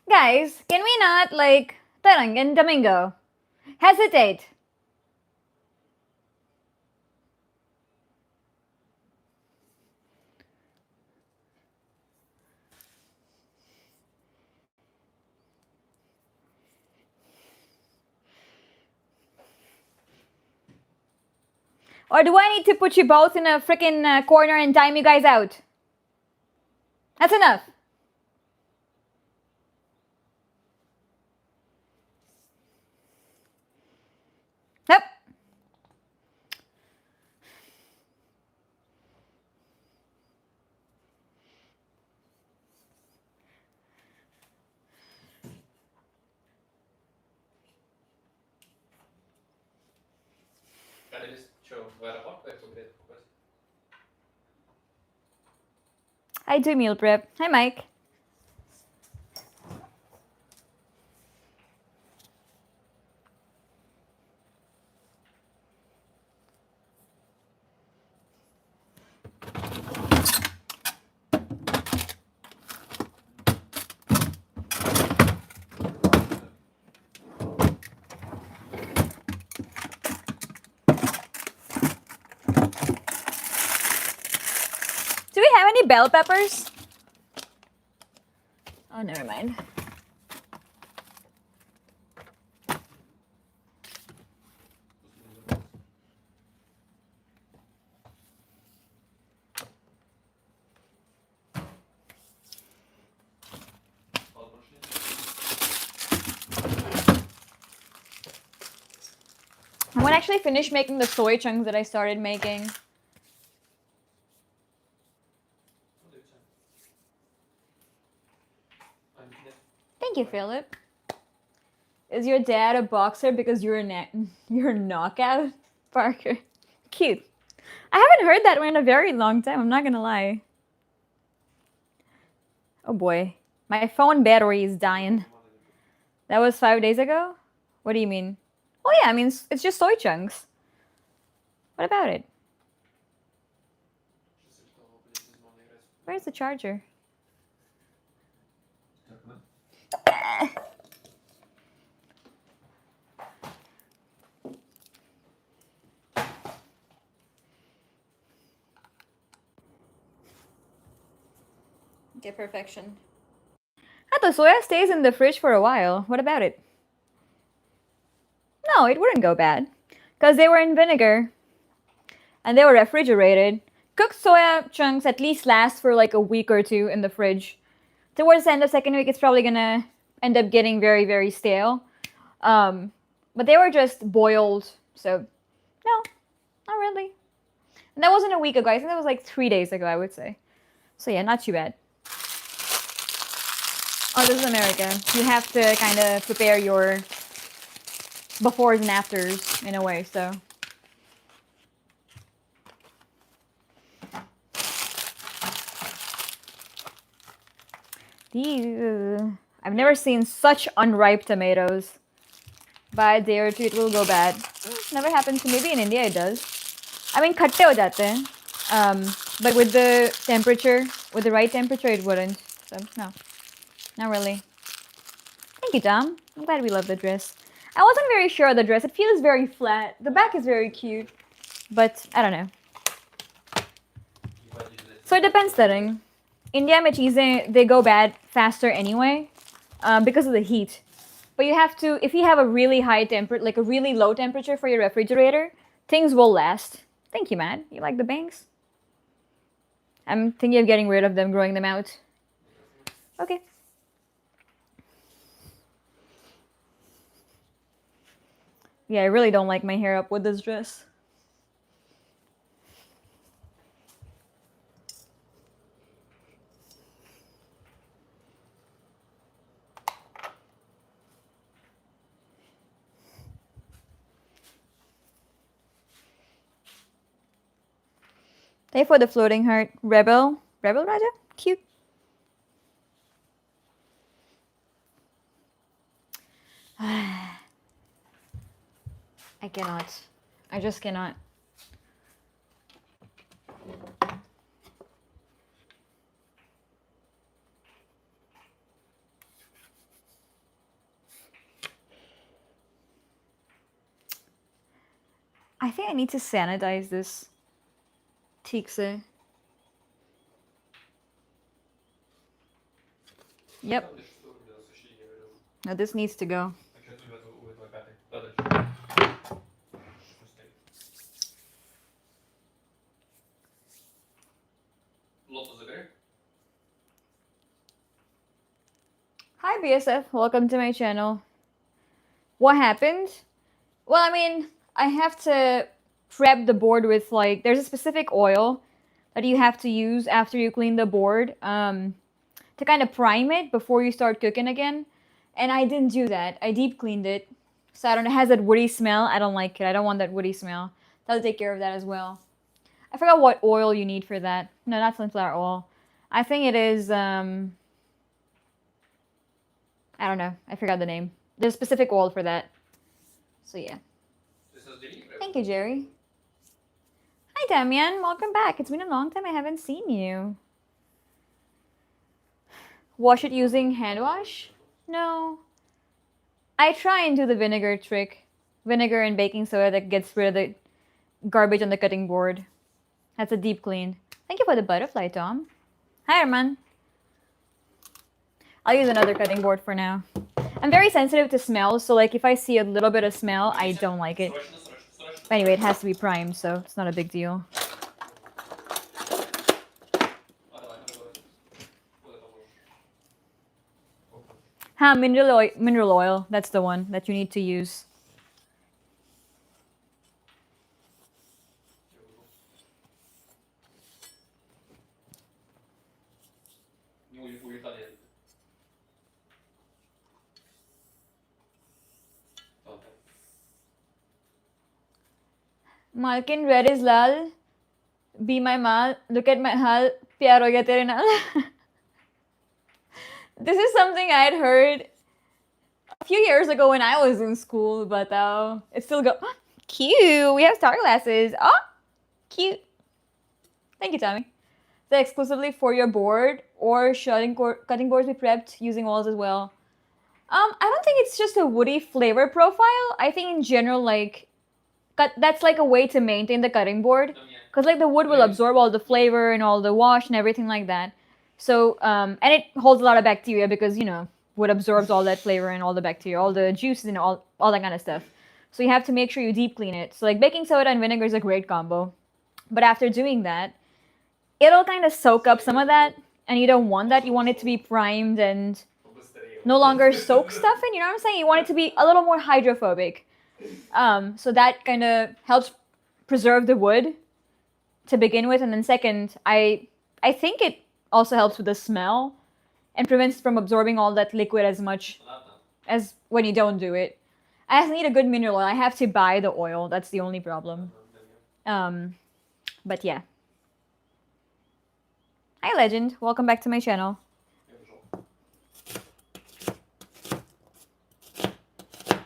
Guys, can we not, like, Tarang and Domingo, hesitate? Or do I need to put you both in a freaking corner and time you guys out? That's enough. Yep. Как погреть попасть? I do meal prep. Hi, Mike. Do we have any bell peppers? Oh, never mind. I want to actually finish making the soy chunks that I started making. Thank you, Philip. Is your dad a boxer because you're a knockout? Parker. Cute. I haven't heard that one in a very long time, I'm not gonna lie. Oh boy. My phone battery is dying. That was 5 days ago? What do you mean? Oh yeah, I mean, it's just soy chunks. What about it? Where's the charger? Okay, perfection. The soya stays in the fridge for a while. What about it? No, it wouldn't go bad. Because they were in vinegar. And they were refrigerated. Cooked soya chunks at least last for like a week or two in the fridge. Towards the end of the second week, it's probably gonna end up getting very, very stale. But they were just boiled, so no, not really. And that wasn't a week ago. I think that was like 3 days ago, I would say. So yeah, not too bad. Oh, this is America. You have to kind of prepare your befores and afters in a way, so. These, I've never seen such unripe tomatoes. By a day or two, it will go bad. Never happened to me. Maybe in India it does. I mean, khatte ho jate hain. But with the temperature, with the right temperature, it wouldn't. So, no. Not really. Thank you, Tom. I'm glad we love the dress. I wasn't very sure of the dress. It feels very flat. The back is very cute. But, I don't know. So it depends, Tarang. India mein cheezein, they go bad faster anyway. Because of the heat. But you have to, if you have a really high temperature, like a really low temperature for your refrigerator, things will last. Thank you, man. You like the bangs? I'm thinking of getting rid of them, growing them out. Okay. Yeah, I really don't like my hair up with this dress. Pay for the floating heart. Rebel. Rebel Raja? Cute. I cannot. I just cannot. I think I need to sanitize this. Tikse. Yep. Now this needs to go. Hi BSF, welcome to my channel. What happened? Well, I mean, I have to prep the board with like, there's a specific oil that you have to use after you clean the board to kind of prime it before you start cooking again. And I didn't do that. I deep cleaned it. So I don't know, it has that woody smell. I don't like it. I don't want that woody smell. That'll take care of that as well. I forgot what oil you need for that. No, not sunflower oil. I think it is, I don't know. I forgot the name. There's a specific oil for that. So yeah. Thank you, Jerry. Hi, Damian. Welcome back. It's been a long time I haven't seen you. Wash it using hand wash? No. I try and do the vinegar trick. Vinegar and baking soda that gets rid of the garbage on the cutting board. That's a deep clean. Thank you for the butterfly, Tom. Hi, Arman. I'll use another cutting board for now. I'm very sensitive to smells, so like if I see a little bit of smell, I don't like it. But anyway, it has to be primed, so it's not a big deal. Mineral oil. That's the one that you need to use. Malkin, red is lal. Be my mal. Look at my hal. Pyar ho gaya tere naal. This is something I had heard a few years ago when I was in school, but it still go. Cute. We have star glasses. Oh, cute. Thank you, Tommy. They're exclusively for your board, or cutting boards be prepped using oils as well. I don't think it's just a woody flavor profile. I think in general, like, that's like a way to maintain the cutting board, because like the wood will absorb all the flavor and all the wash and everything like that. So and it holds a lot of bacteria because, you know, wood absorbs all that flavor and all the bacteria, all the juices and all that kind of stuff. So you have to make sure you deep clean it. So like baking soda and vinegar is a great combo. But after doing that, it'll kind of soak up some of that, and you don't want that. You want it to be primed and no longer soak stuff in, you know what I'm saying? You want it to be a little more hydrophobic. So that kind of helps preserve the wood to begin with, and then second, I think it also helps with the smell and prevents from absorbing all that liquid as much as when you don't do it. I just need a good mineral oil. I have to buy the oil. That's the only problem. But yeah. Hi, Legend. Welcome back to my channel.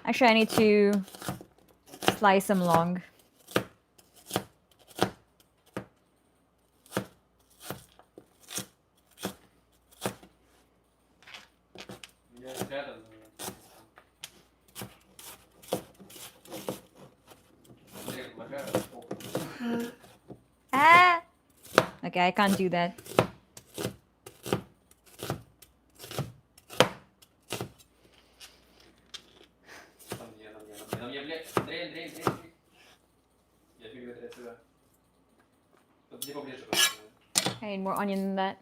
Actually, I need to slice them long. Ah! Okay, I can't do that. I need more onion than that.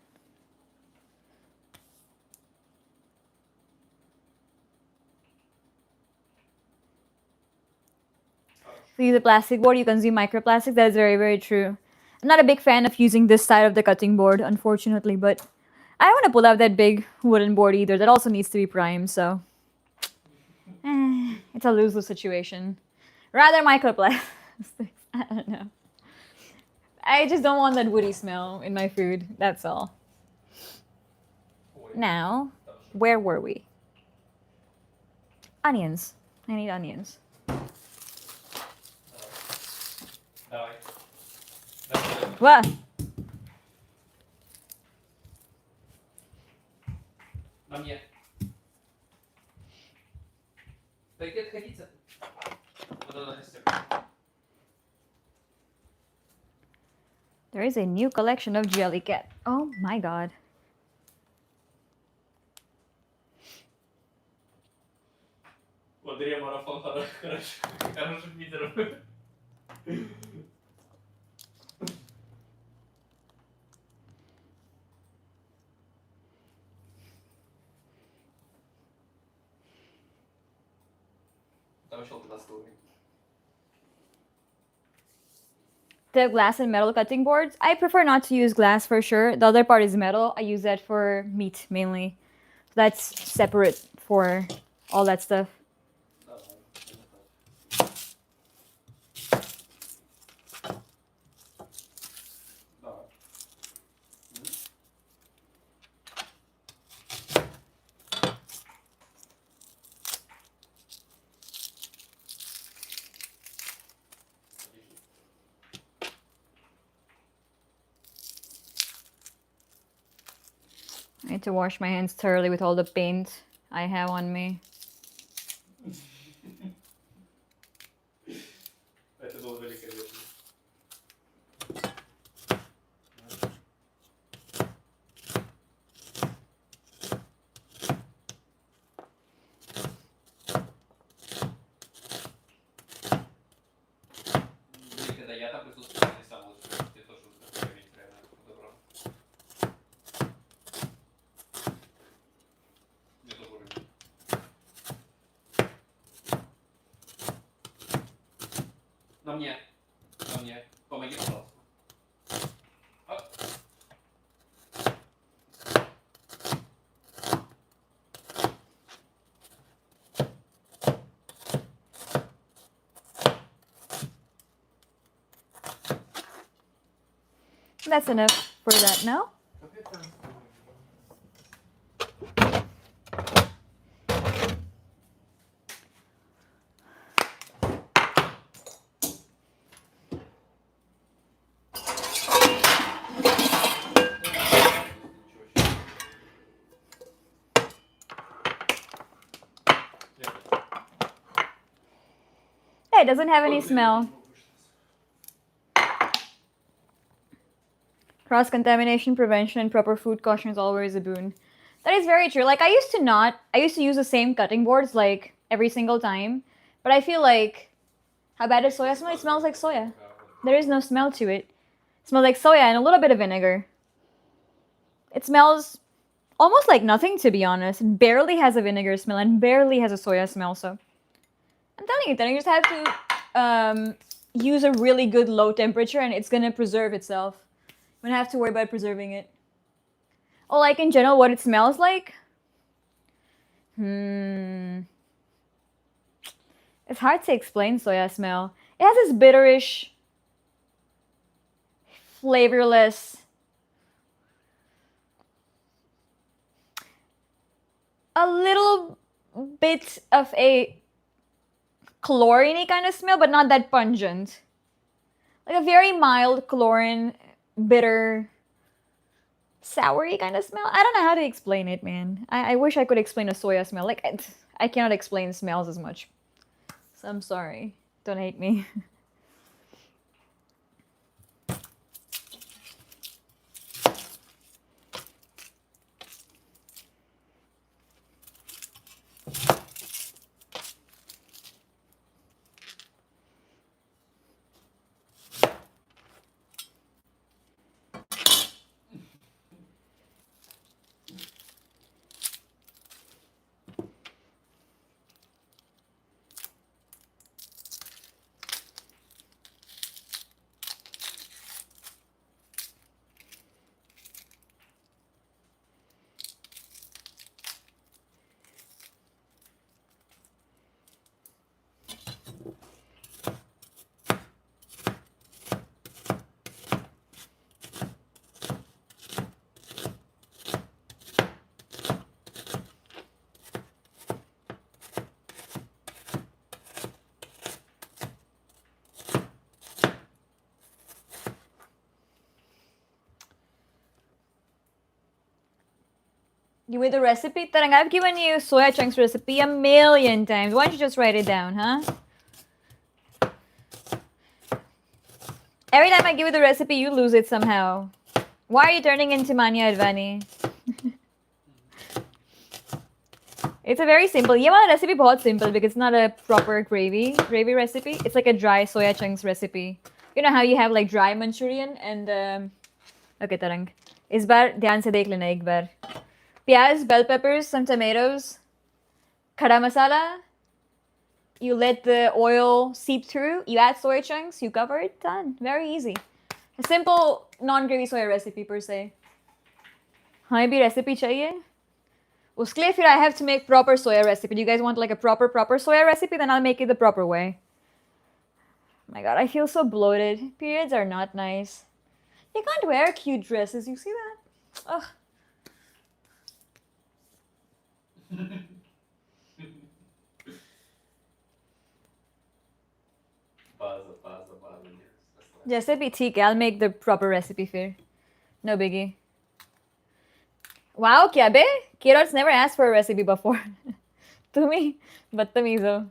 If you use a plastic board, you consume microplastics. That is very, very true. I'm not a big fan of using this side of the cutting board, unfortunately, but I don't want to pull out that big wooden board either. That also needs to be primed, so it's a lose-lose situation. Rather microplastics. I don't know. I just don't want that woody smell in my food. That's all. Now, where were we? Onions. I need onions. What? Manya. There is a new collection of Jellycat. Oh my god. The glass and metal cutting boards. I prefer not to use glass for sure. The other part is metal. I use that for meat mainly. That's separate for all that stuff. I need to wash my hands thoroughly with all the paint I have on me. Это было великолепно. Когда я там присутствовал, ты сам лучше, ты тоже заметил, реально подобрал. Не тот уровень. На мне, помоги, пожалуйста. Оп. That's enough for that now. It doesn't have any smell. Cross-contamination prevention and proper food caution is always a boon. That is very true. Like, I used to use the same cutting boards, like, every single time. But I feel like, how bad is soya smell? It smells like soya. There is no smell to it. It smells like soya and a little bit of vinegar. It smells almost like nothing, to be honest. It barely has a vinegar smell and barely has a soya smell, so... I'm telling you, then you just have to use a really good low temperature and it's gonna preserve itself. You don't have to worry about preserving it. Oh, like in general, what it smells like? It's hard to explain soya smell. It has this bitterish, flavorless, a little bit of a chlorine-y kind of smell, but not that pungent. Like a very mild chlorine, bitter, soury kind of smell. I don't know how to explain it, man. I wish I could explain a soya smell. Like, I cannot explain smells as much. So I'm sorry. Don't hate me. Give me the recipe. Tarang, I've given you soya chunks recipe a million times. Why don't you just write it down, huh? Every time I give you the recipe, you lose it somehow. Why are you turning into Manya Advani? It's a very simple. ये वाला recipe बहुत simple because it's not a proper gravy recipe. It's like a dry soya chunks recipe. You know how you have like dry Manchurian and okay, Tarang. इस बार ध्यान से देख लेना एक बार. Pyaz, bell peppers, some tomatoes, khada masala. You let the oil seep through. You add soya chunks. You cover it. Done. Very easy. A simple non-gravy soya recipe per se. हमें भी recipe चाहिए. उसके लिए फिर I have to make proper soya recipe. Do you guys want like a proper soya recipe? Then I'll make it the proper way. Oh my god, I feel so bloated. Periods are not nice. You can't wear cute dresses. You see that? Ugh. जैसे भी ठीक है. I'll make the proper recipe फिर. No biggie. Wow, kya be? Kirot's never asked for a recipe before. Tumi, battamizo.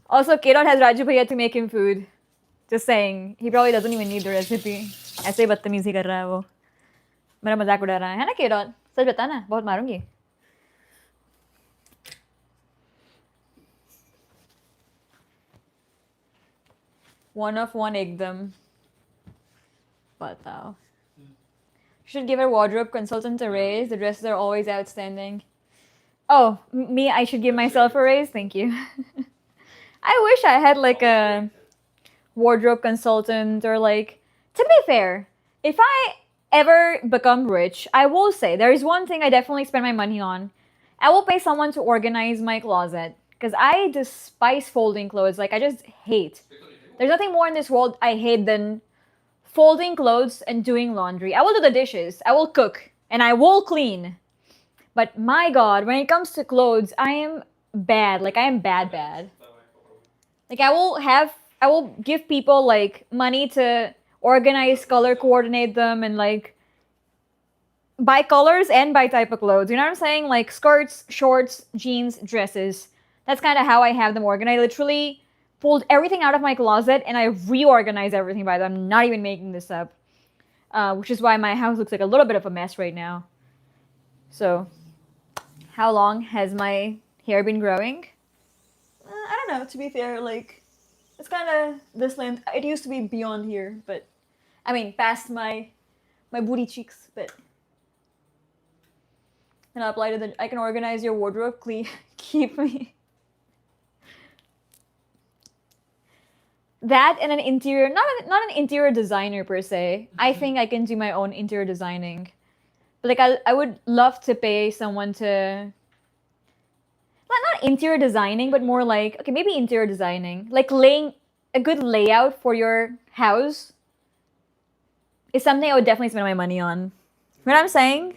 Also, Kirot has Raju Bhaiya to make him food. Just saying. He probably doesn't even need the recipe. ऐसे बदतमीजी कर रहा है वो. मेरा मजाक उड़ा रहा है ना Kirot? सच बता ना, बहुत मारूंगी. One of one ekdam. Batao. Should give a wardrobe consultant a raise. The dresses are always outstanding. Oh, me, I should give myself a raise? Thank you. I wish I had like a wardrobe consultant or like, to be fair, if I ever become rich, I will say there is one thing I definitely spend my money on. I will pay someone to organize my closet because I despise folding clothes. Like, I just hate. There's nothing more in this world I hate than folding clothes and doing laundry. I will do the dishes, I will cook, and I will clean. But my god, when it comes to clothes, I am bad. Like, I am bad. Like, I will give people like money to organize, color coordinate them, and like buy colors and buy type of clothes. You know what I'm saying? Like skirts, shorts, jeans, dresses. That's kind of how I have them organized. I literally pulled everything out of my closet and I reorganized everything by them. I'm not even making this up. Which is why my house looks like a little bit of a mess right now. So, how long has my hair been growing? I don't know, to be fair, like, it's kind of this length. It used to be beyond here, but, I mean, past my booty cheeks, but. And I'll apply to the, I can organize your wardrobe, keep me. That and an interior, not an interior designer per se. I think I can do my own interior designing. But like I would love to pay someone to, not interior designing, but more like, okay, maybe interior designing. Like laying a good layout for your house is something I would definitely spend my money on. You know what I'm saying?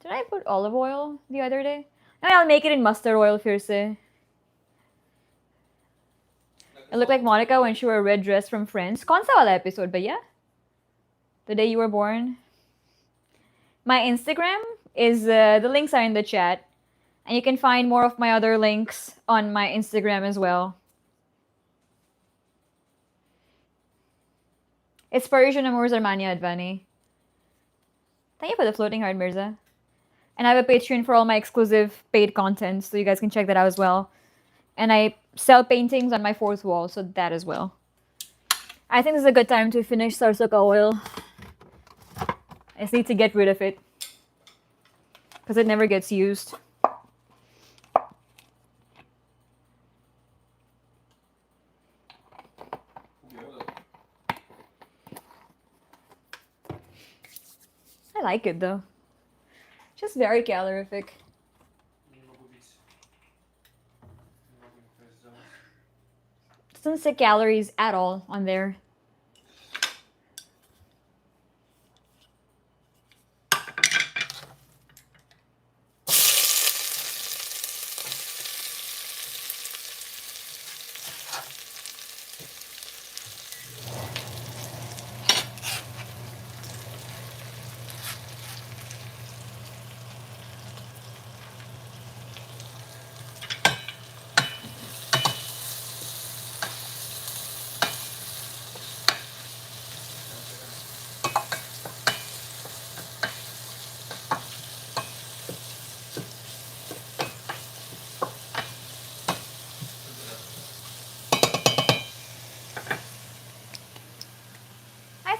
Did I put olive oil the other day? No, I'll make it in mustard oil first. I look like Monica when she wore a red dress from Friends. Kaun sa wala episode ba yeah? The day you were born. My Instagram is, the links are in the chat. And you can find more of my other links on my Instagram as well. It's Persian Amours or Manya ADV. Thank you for the floating heart, Mirza. And I have a Patreon for all my exclusive paid content, so you guys can check that out as well. And I sell paintings on my fourth wall, so that as well. I think this is a good time to finish sarsoka oil. I just need to get rid of it because it never gets used. I like it though. Just very calorific. Doesn't say calories at all on there.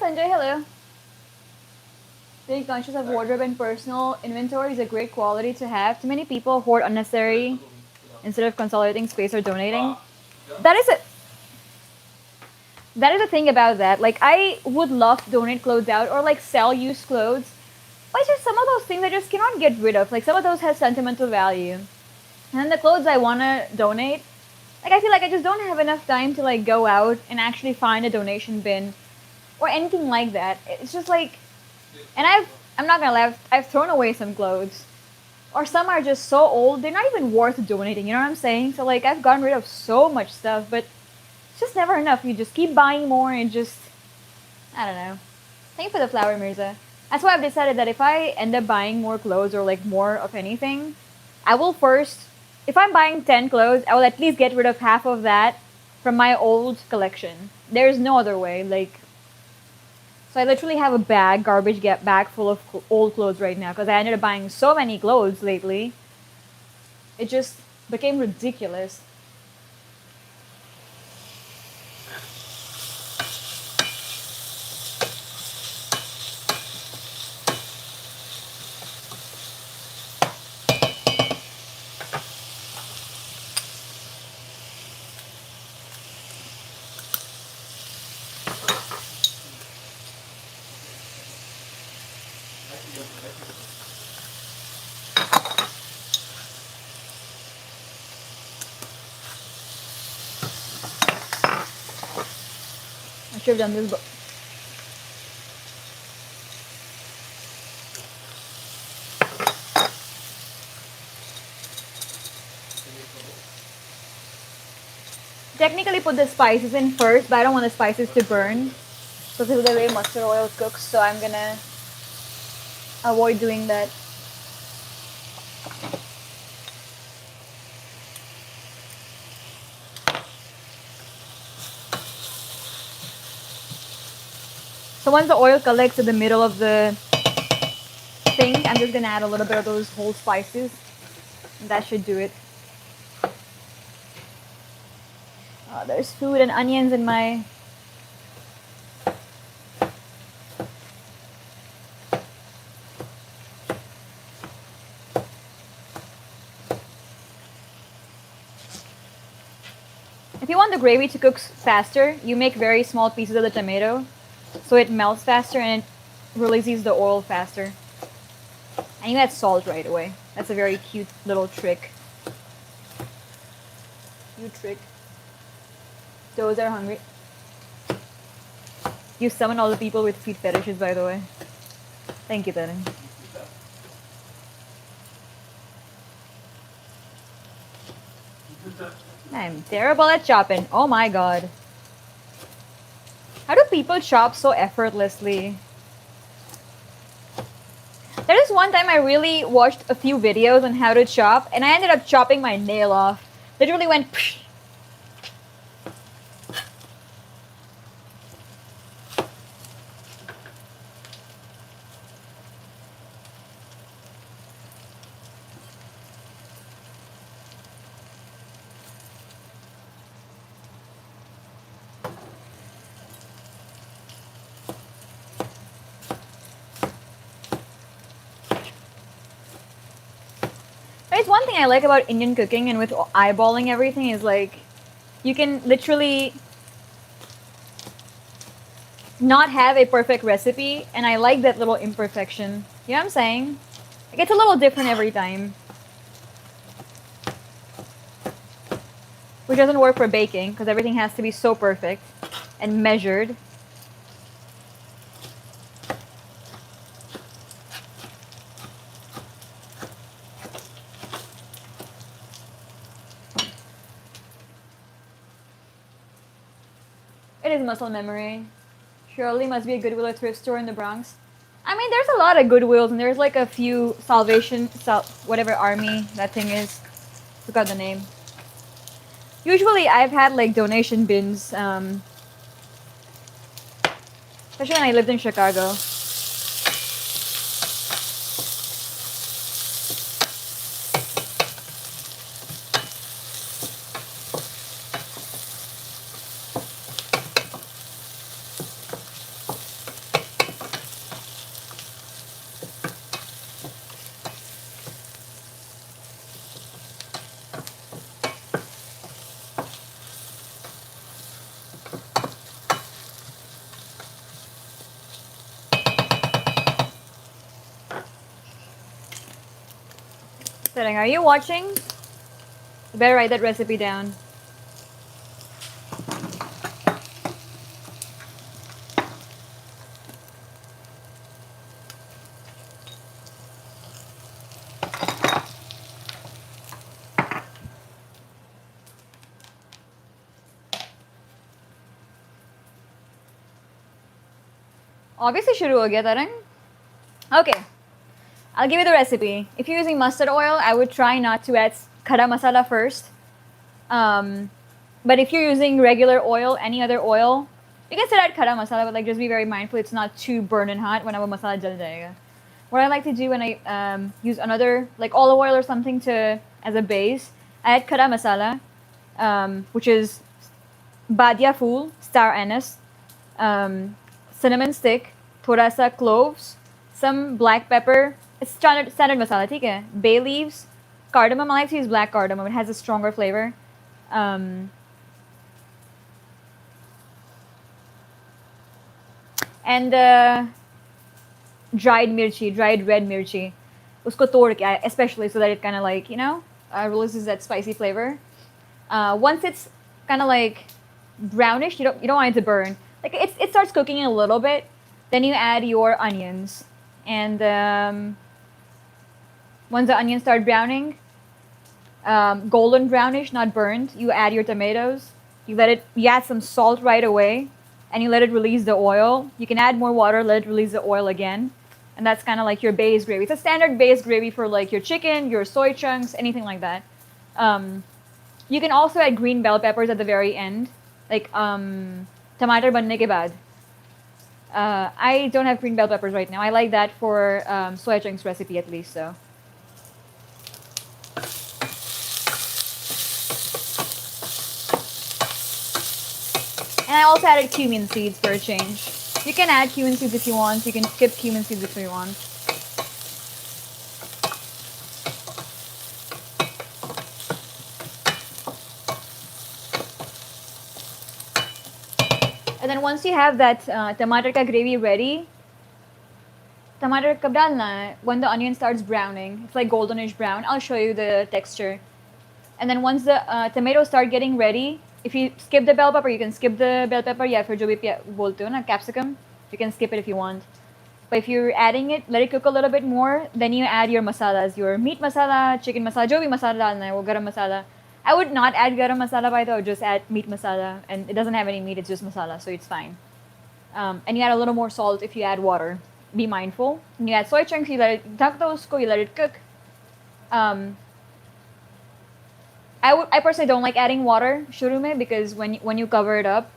Sanjay, hello. Being conscious of wardrobe and personal inventory is a great quality to have. Too many people hoard unnecessary instead of consolidating space or donating. That is a thing about that. Like, I would love to donate clothes out or like sell used clothes. But it's just some of those things I just cannot get rid of. Like, some of those have sentimental value. And then the clothes I want to donate, like, I feel like I just don't have enough time to like go out and actually find a donation bin or anything like that. It's just like, and I'm not gonna lie, I've thrown away some clothes. Or some are just so old, they're not even worth donating, you know what I'm saying? So like, I've gotten rid of so much stuff, but it's just never enough. You just keep buying more and just, I don't know. Thank you for the flower, Mirza. That's why I've decided that if I end up buying more clothes or like more of anything, I will first, if I'm buying 10 clothes, I will at least get rid of half of that from my old collection. There's no other way. Like, so I literally have a bag, bag full of old clothes right now because I ended up buying so many clothes lately. It just became ridiculous. I should have done this, but technically put the spices in first, but I don't want the spices to burn because of the way mustard oil cooks, so I'm gonna avoid doing that. So once the oil collects in the middle of the thing, I'm just gonna add a little bit of those whole spices. And that should do it. There's food and onions in my... If you want the gravy to cook faster, you make very small pieces of the tomato so it melts faster and it releases the oil faster. And you add salt right away. That's a very cute little trick. Cute trick. Those are hungry. You summon all the people with feet fetishes, by the way. Thank you, Taran. I'm terrible at chopping. Oh my god. How do people chop so effortlessly? There is one time I really watched a few videos on how to chop, and I ended up chopping my nail off. Literally went psh. There's one thing I like about Indian cooking and with eyeballing everything is like, you can literally not have a perfect recipe, and I like that little imperfection. You know what I'm saying? Like, it's a little different every time. Which doesn't work for baking, because everything has to be so perfect and measured. It is muscle memory. Surely must be a Goodwill or thrift store in the Bronx. I mean, there's a lot of Goodwills, and there's like a few whatever army that thing is. Forgot the name. Usually, I've had like donation bins, especially when I lived in Chicago. Setting, are you watching? You better write that recipe down. Obviously शुरू हो गया तरंग. Okay, I'll give you the recipe. If you're using mustard oil, I would try not to add khara masala first. But if you're using regular oil, any other oil, you can still add khara masala, but like just be very mindful it's not too burning hot when masala jal jayega. What I like to do when I use another like olive oil or something to as a base, I add khara masala, which is badia fool, star anise, cinnamon stick, thoda sa cloves, some black pepper. It's standard masala, ठीक है? Bay leaves, cardamom. I like to use black cardamom. It has a stronger flavor. And dried mirchi, dried red mirchi. Usko tod ke, especially so that it kind of like, you know, releases that spicy flavor. Once it's kind of like brownish, you don't want it to burn. Like it starts cooking in a little bit, then you add your onions. And once the onions start browning, golden brownish, not burnt, you add your tomatoes. You add some salt right away, and you let it release the oil. You can add more water, let it release the oil again. And that's kind of like your base gravy. It's a standard base gravy for like your chicken, your soy chunks, anything like that. You can also add green bell peppers at the very end, like टमाटर बनने के बाद. I don't have green bell peppers right now. I like that for soy chunks recipe at least. So. And I also added cumin seeds for a change. You can add cumin seeds if you want. You can skip cumin seeds if you want. And then once you have that tomato ka gravy ready, tomato kab dalna hai? When the onion starts browning. It's like goldenish brown. I'll show you the texture. And then once the tomatoes start getting ready, if you skip the bell pepper, you can skip the bell pepper. या फिर जो भी बोलते हो ना, capsicum, you can skip it if you want. But if you're adding it, let it cook a little bit more. Then you add your masalas, your meat masala, chicken masala, जो भी masala डालना है, वो garam masala. I would not add garam masala by the way, I would just add meat masala. And it doesn't have any meat, it's just masala, so it's fine. And you add a little more salt if you add water. Be mindful. And you add soy chunks, you let it ढक दो उसको, you let it cook. I personally don't like adding water shuru mein because when you cover it up,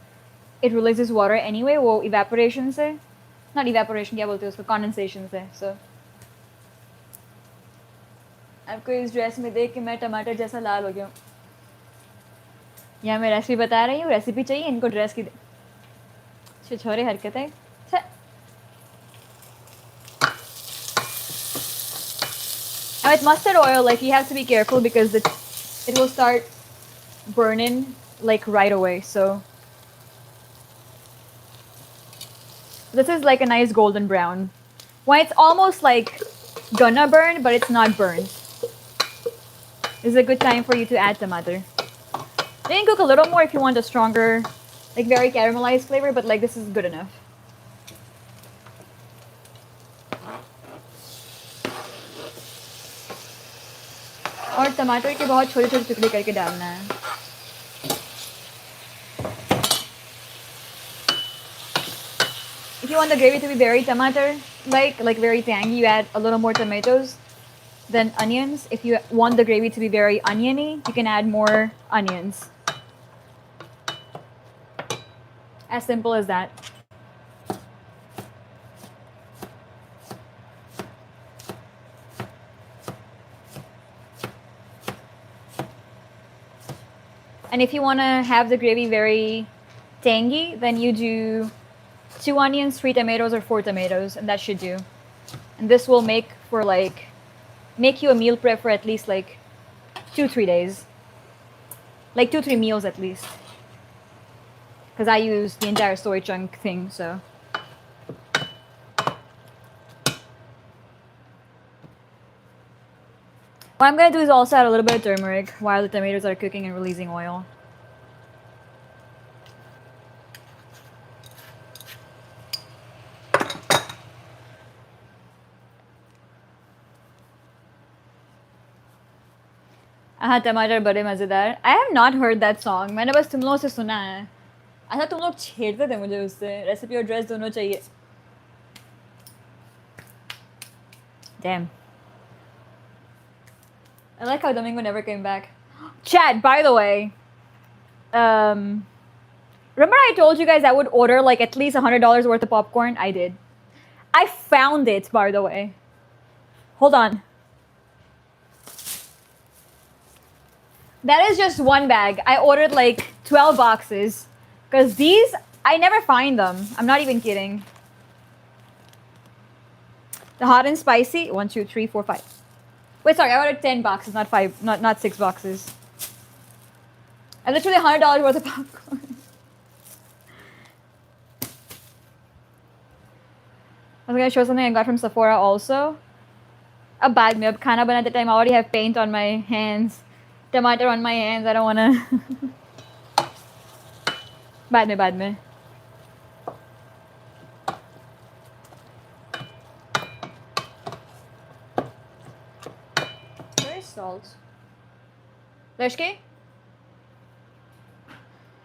it releases water anyway. वो evaporation से, not evaporation, क्या बोलते हैं उसको, condensation से. So आपको इस ड्रेस में देख के मैं टमाटर जैसा लाल हो गया हूँ. यहाँ मैं रेसिपी बता रही हूँ, रेसिपी चाहिए इनको ड्रेस की. छोरे हरकतें. Now with mustard oil, like you have to be careful because it will start burning like right away. So this is like a nice golden brown. When it's almost like gonna burn, but it's not burned, this is a good time for you to add tomato. You can cook a little more if you want a stronger, like very caramelized flavor, but like this is good enough. और टमाटर के बहुत छोटे छोटे टुकड़े करके डालना है. If you want the gravy to be very tomato like very tangy, you add a little more tomatoes than onions. If you want the gravy to be very oniony, you can add more onions. As simple as that. And if you want to have the gravy very tangy, then you do 2 onions, 3 tomatoes, or 4 tomatoes, and that should do. And this will make you a meal prep for at least like 2-3 days. Like 2-3 meals at least. Because I use the entire soy chunk thing, so. What I'm going to do is also add a little bit of turmeric while the tomatoes are cooking and releasing oil. टमाटर बड़े मज़ेदार. I have not heard that song. मैंने बस तुम लोगों से सुना है. अच्छा तुम लोग छेड़ते थे मुझे उससे. रेसिपी और ड्रेस दोनों चाहिए. Damn. I like how Domingo never came back. Chat, by the way. Remember I told you guys I would order like at least $100 worth of popcorn? I did. I found it, by the way. Hold on. That is just one bag. I ordered like 12 boxes. Because these, I never find them. I'm not even kidding. The hot and spicy. 1, 2, 3, 4, 5. Wait, sorry, I ordered 10 boxes, not 5, not 6 boxes. And literally $100 worth of popcorn. I was gonna show something I got from Sephora also. A bad milk kind of, but at the time I already have paint on my hands. Tomato on my hands, I don't wanna. Bad me. Where is salt? Лешки?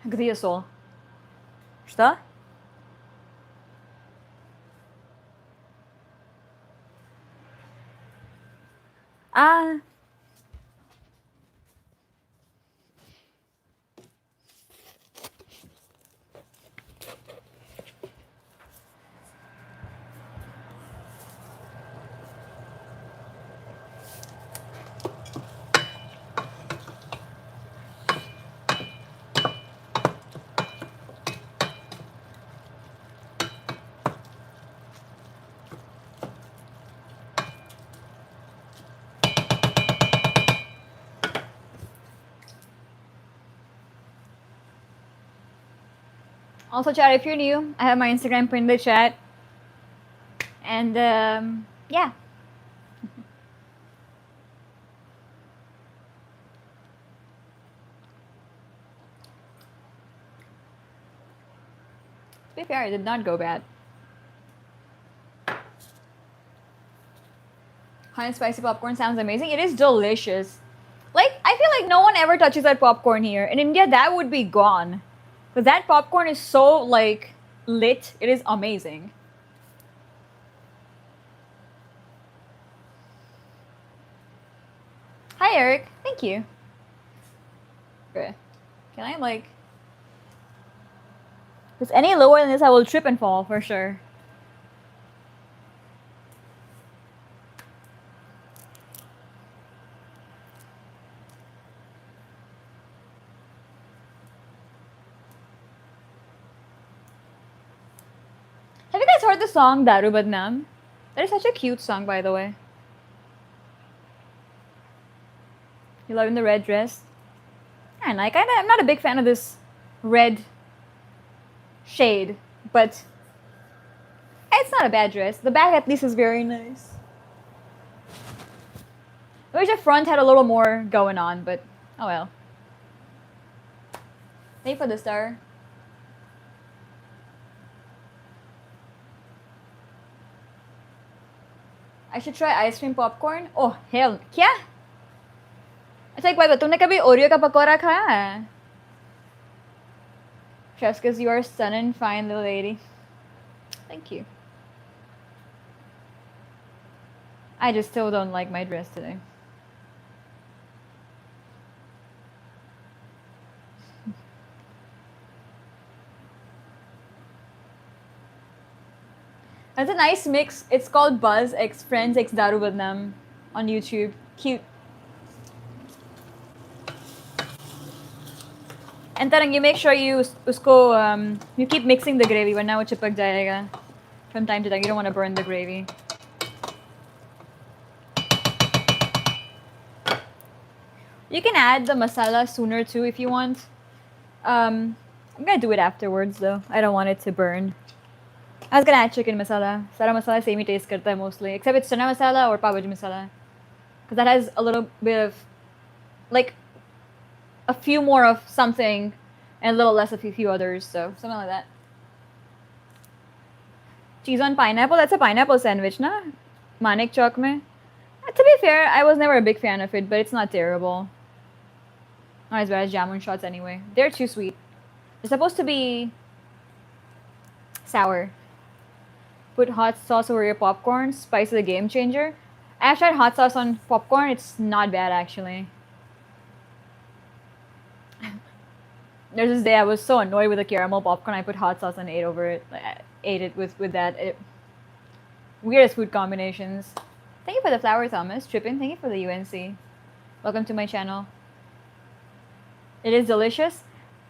Где соль? Что? Ah. Also, chat, if you're new, I have my Instagram pinned in the chat. And, yeah. To be fair, it did not go bad. Hot and spicy popcorn sounds amazing. It is delicious. Like, I feel like no one ever touches that popcorn here. In India, that would be gone. Because that popcorn is so, like, lit. It is amazing. Hi, Eric. Thank you. Okay. Can I, like... If it's any lower than this, I will trip and fall, for sure. Have you guys heard the song Daru Badnaam? That is such a cute song, by the way. You loving the red dress? And I'm not a big fan of this red shade, but it's not a bad dress. The back at least is very nice. I wish the front had a little more going on, but oh well. Thank you for the star. I should try ice cream popcorn. Oh hell, क्या? अच्छा एक बात बता, तुमने कभी Oreo का पकौड़ा खाया है? Just because you are stunning, fine little lady. Thank you. I just still don't like my dress today. That's a nice mix. It's called Buzz X Friends X Daru Badnaam on YouTube. Cute. And then you make sure you you keep mixing the gravy, वरना वो चिपक जाएगा. From time to time, you don't want to burn the gravy. You can add the masala sooner too if you want. I'm gonna do it afterwards though. I don't want it to burn. I was gonna add chicken masala. Sara masala same he taste करता है mostly, except it's chana masala or pav bhaji masala, because that has a little bit of, like, a few more of something and a little less of a few others. So something like that. Cheese on pineapple. That's a pineapple sandwich, na? Manik Chowk mein. To be fair, I was never a big fan of it, but it's not terrible. Not as bad as jamun shots anyway. They're too sweet. They're supposed to be sour. Put hot sauce over your popcorn. Spice is a game changer. I've tried hot sauce on popcorn. It's not bad, actually. There's this day I was so annoyed with the caramel popcorn. I put hot sauce and ate over it. I ate it with that. Weirdest food combinations. Thank you for the flower, Thomas. Trippin, thank you for the UNC. Welcome to my channel. It is delicious.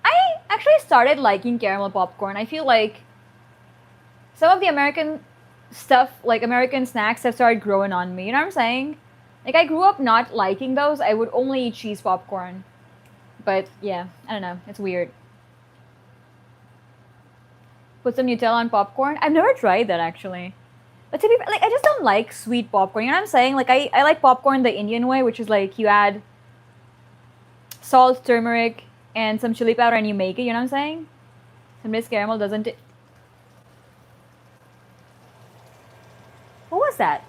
I actually started liking caramel popcorn. I feel like some of the American stuff, like American snacks, have started growing on me. You know what I'm saying? Like, I grew up not liking those. I would only eat cheese popcorn. But yeah, I don't know. It's weird. Put some Nutella on popcorn. I've never tried that, actually. But to be like, I just don't like sweet popcorn. You know what I'm saying? Like, I like popcorn the Indian way, which is like you add salt, turmeric, and some chili powder, and you make it. You know what I'm saying? Some Miss Caramel doesn't. What was that?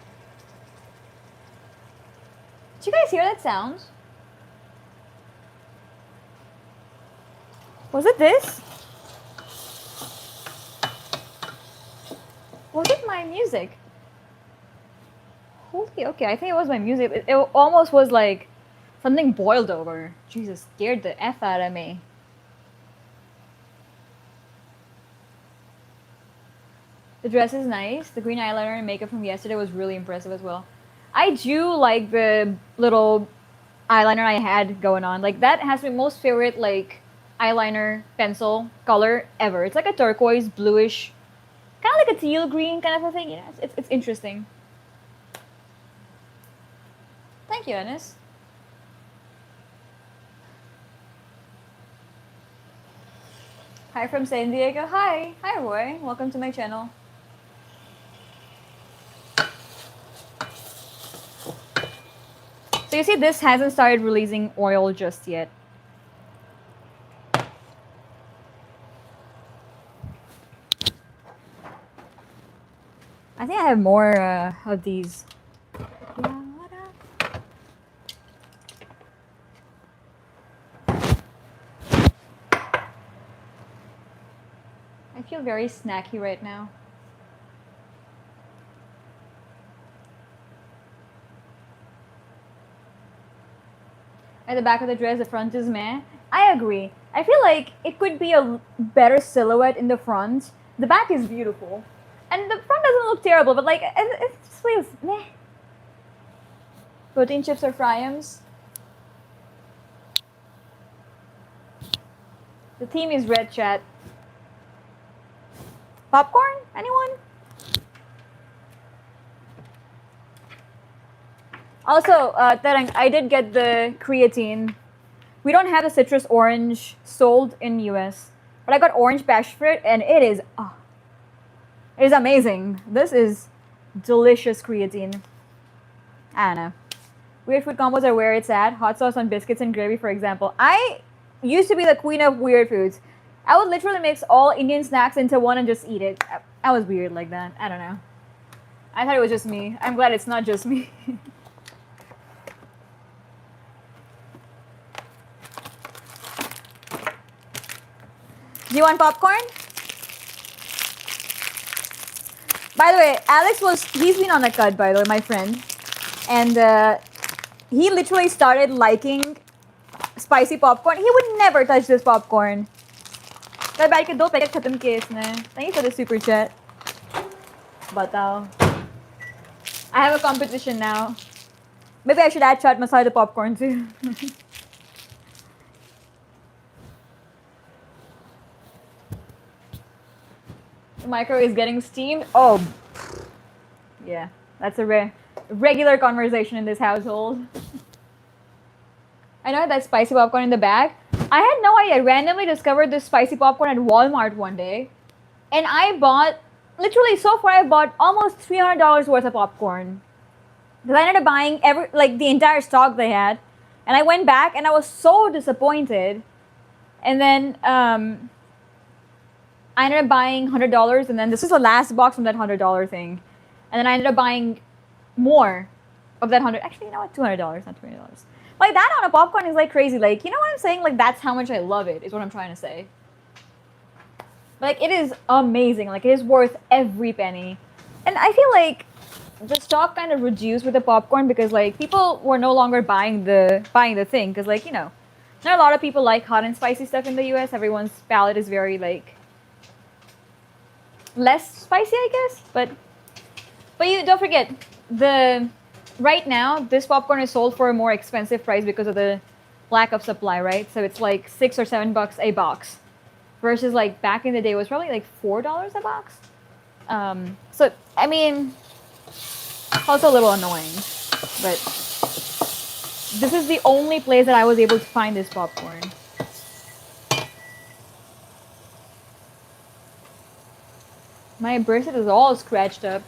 Did you guys hear that sound? Was it this? Was it my music? Holy, okay, I think it was my music. It almost was like something boiled over. Jesus, scared the F out of me. The dress is nice. The green eyeliner and makeup from yesterday was really impressive as well. I do like the little eyeliner I had going on. Like, that has my most favorite, like, eyeliner pencil color ever. It's like a turquoise, bluish, kind of like a teal green kind of a thing. Yeah, it's interesting. Thank you, Ennis. Hi from San Diego. Hi. Hi, Roy. Welcome to my channel. So you see, this hasn't started releasing oil just yet. I think I have more of these. I feel very snacky right now. At the back of the dress, the front is meh. I agree. I feel like it could be a better silhouette in the front. The back is beautiful. And the front doesn't look terrible, but like, it just feels meh. Protein chips or fry-ums? The theme is red, chat. Popcorn? Anyone? Also, Terang, I did get the creatine. We don't have the citrus orange sold in US, but I got orange passion fruit, and it is amazing. This is delicious creatine. I don't know. Weird food combos are where it's at. Hot sauce on biscuits and gravy, for example. I used to be the queen of weird foods. I would literally mix all Indian snacks into one and just eat it. I was weird like that. I don't know. I thought it was just me. I'm glad it's not just me. Do you want popcorn? By the way, he's been on a cut, by the way, my friend. And he literally started liking spicy popcorn. He would never touch this popcorn. Thank you for the super chat. Batao. I have a competition now. Maybe I should add chat masala to popcorn too. The micro is getting steamed. Oh, yeah. That's a regular conversation in this household. I know that spicy popcorn in the bag. I had no idea. I randomly discovered this spicy popcorn at Walmart one day. And I bought, literally so far I bought almost $300 worth of popcorn. Because I ended up buying the entire stock they had. And I went back and I was so disappointed. And then I ended up buying $100, and then this is the last box from that $100 thing. And then I ended up buying more of that $100. Actually, you know what? $200, not $20. Like, that on a popcorn is like crazy. Like, you know what I'm saying? Like, that's how much I love it, is what I'm trying to say. Like, it is amazing. Like, it is worth every penny. And I feel like the stock kind of reduced with the popcorn because like people were no longer buying the thing because like you know, not a lot of people like hot and spicy stuff in the U.S. Everyone's palate is very like less spicy, I guess. But you don't forget the right now this popcorn is sold for a more expensive price because of the lack of supply, right? So it's like $6 or $7 a box, versus like back in the day it was probably like $4 a box. So I mean, also a little annoying, but this is the only place that I was able to find this popcorn. My bracelet is all scratched up.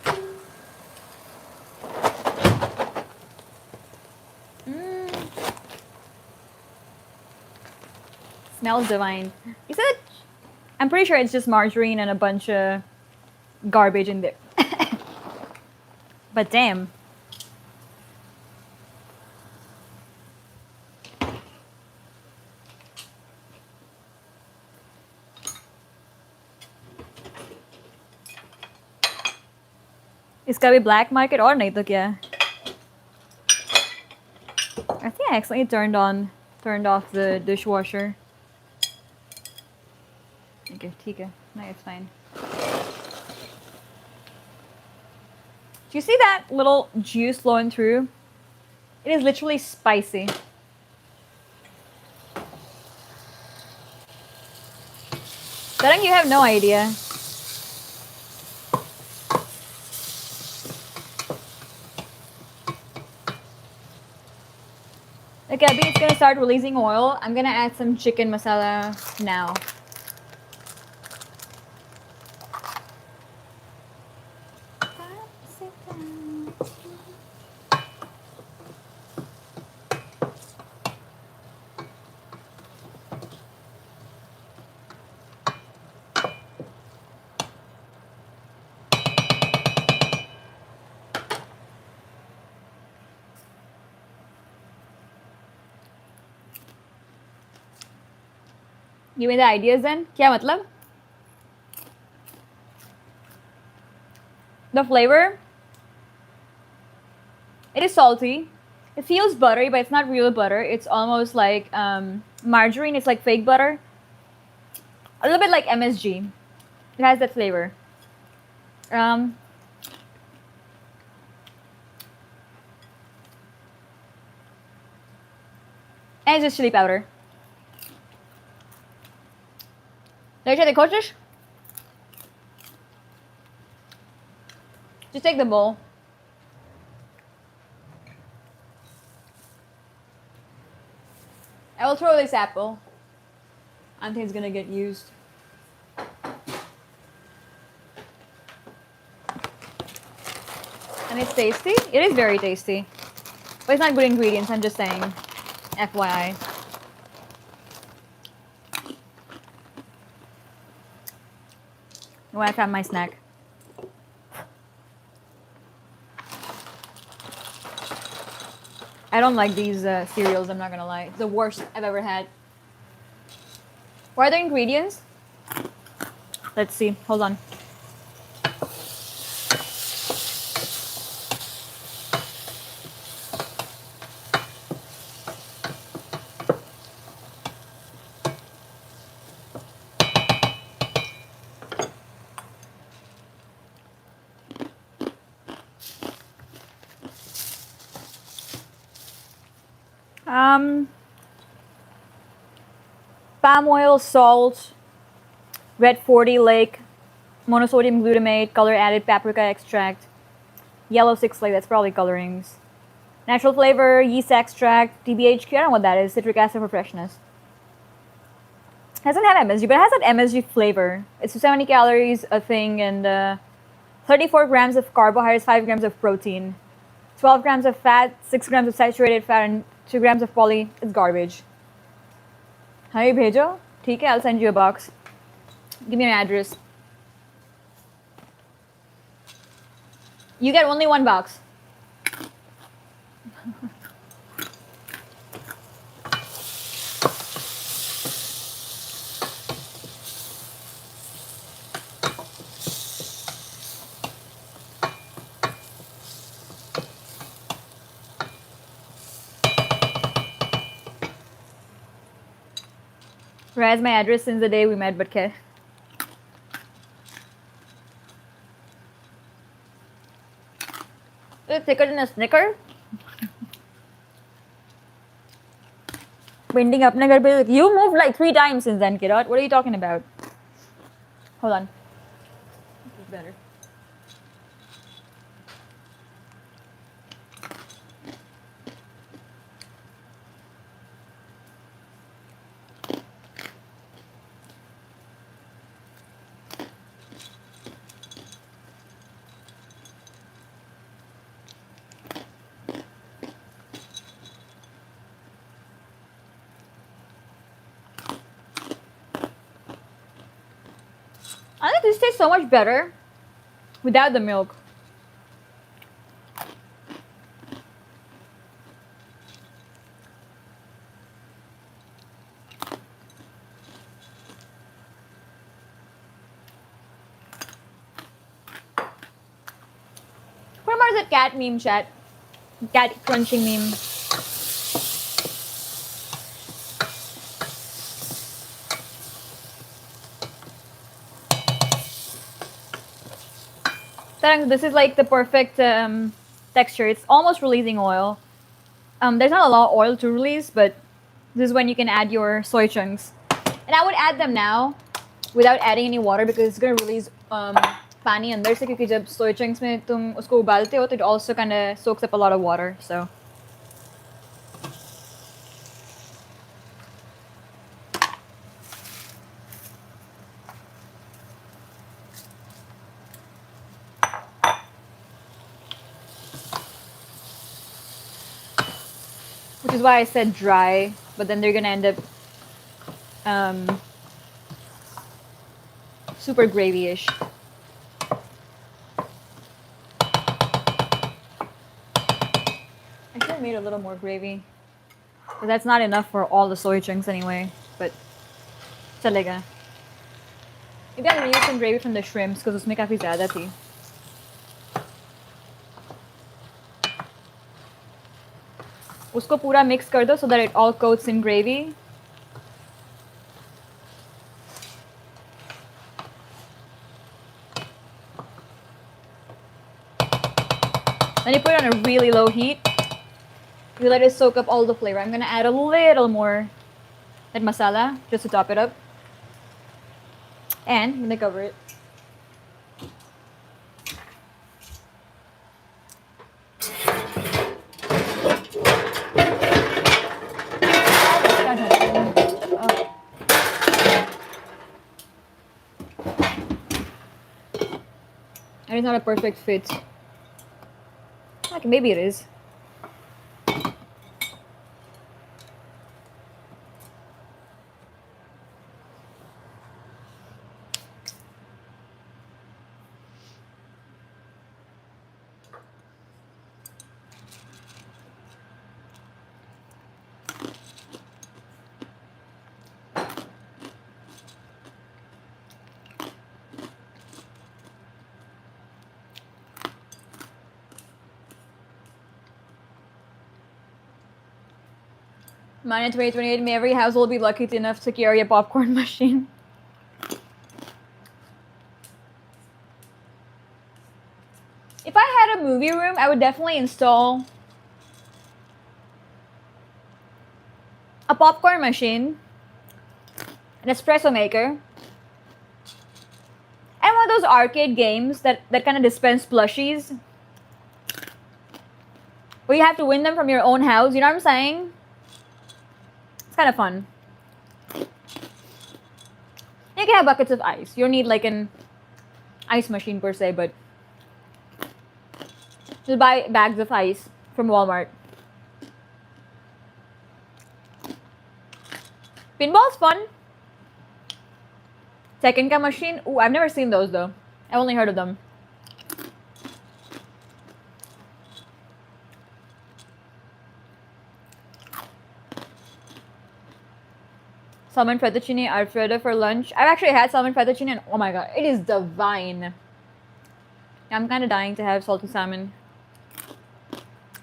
Smells divine. Is it? I'm pretty sure it's just margarine and a bunch of garbage in there. But damn. इसका भी black market और नहीं तो क्या? I think I accidentally turned off the dishwasher. Okay, ठीक है. No, it's fine. Do you see that little juice flowing through? It is literally spicy. Darang, you have no idea. Okay, Abhi, it's gonna start releasing oil. I'm gonna add some chicken masala now. Give me the ideas then. क्या मतलब? The flavor, it is salty. It feels buttery, but it's not real butter. It's almost like margarine. It's like fake butter. A little bit like MSG. It has that flavor. And it's just chili powder. Leche de coches? Just take the bowl. I will throw this apple. I think it's gonna get used. And it's tasty. It is very tasty. But it's not good ingredients, I'm just saying. FYI. I have my snack. I don't like these cereals, I'm not gonna lie. It's the worst I've ever had. What are the ingredients? Let's see. Hold on. Palm oil, salt, red 40 lake, monosodium glutamate, color added paprika extract, yellow 6 lake, that's probably colorings. Natural flavor, yeast extract, TBHQ, I don't know what that is, citric acid for freshness. It doesn't have MSG, but it has that MSG flavor. It's 270 calories a thing and 34 grams of carbohydrates, 5 grams of protein, 12 grams of fat, 6 grams of saturated fat, and 2 grams of poly. It's garbage. हाँ ये भेजो ठीक है I'll send you a box. Give me an address. You get only one box. Has my address since the day we met, but okay. Is it thicker than a Snicker? Bending up, you moved like 3 times since then, kidot. What are you talking about? Hold on. This is better. I think this tastes so much better without the milk. What about that cat meme, chat? Cat crunching meme. This is like the perfect texture. It's almost releasing oil. There's not a lot of oil to release, but this is when you can add your soy chunks. And I would add them now without adding any water because it's going to release pani andar se, क्योंकि जब soy chunks में तुम उसको उबालते हो, it also kind of soaks up a lot of water. So which is why I said dry, but then they're gonna end up super gravy-ish. I should have made a little more gravy, but that's not enough for all the soy chunks anyway. But chalega. Maybe I'll reuse some gravy from the shrimps because उसमें काफी ज़्यादा थी. उसको पूरा mix कर दो so that it all coats in gravy. Then you put it on a really low heat. You let it soak up all the flavor. I'm gonna add a little more that masala just to top it up. And I'm gonna cover it. And it's not a perfect fit. Okay, maybe it is. Manya 2028, may every household be lucky enough to carry a popcorn machine. If I had a movie room, I would definitely install a popcorn machine, an espresso maker, and one of those arcade games that kind of dispense plushies. Where you have to win them from your own house, you know what I'm saying? It's kind of fun. You can have buckets of ice. You don't need like an ice machine per se, but just buy bags of ice from Walmart. Pinball's fun. Second ka machine. Ooh, I've never seen those though. I've only heard of them. Salmon fettuccine Alfredo for lunch. I've actually had salmon fettuccine and oh my god, it is divine. I'm kind of dying to have salted salmon.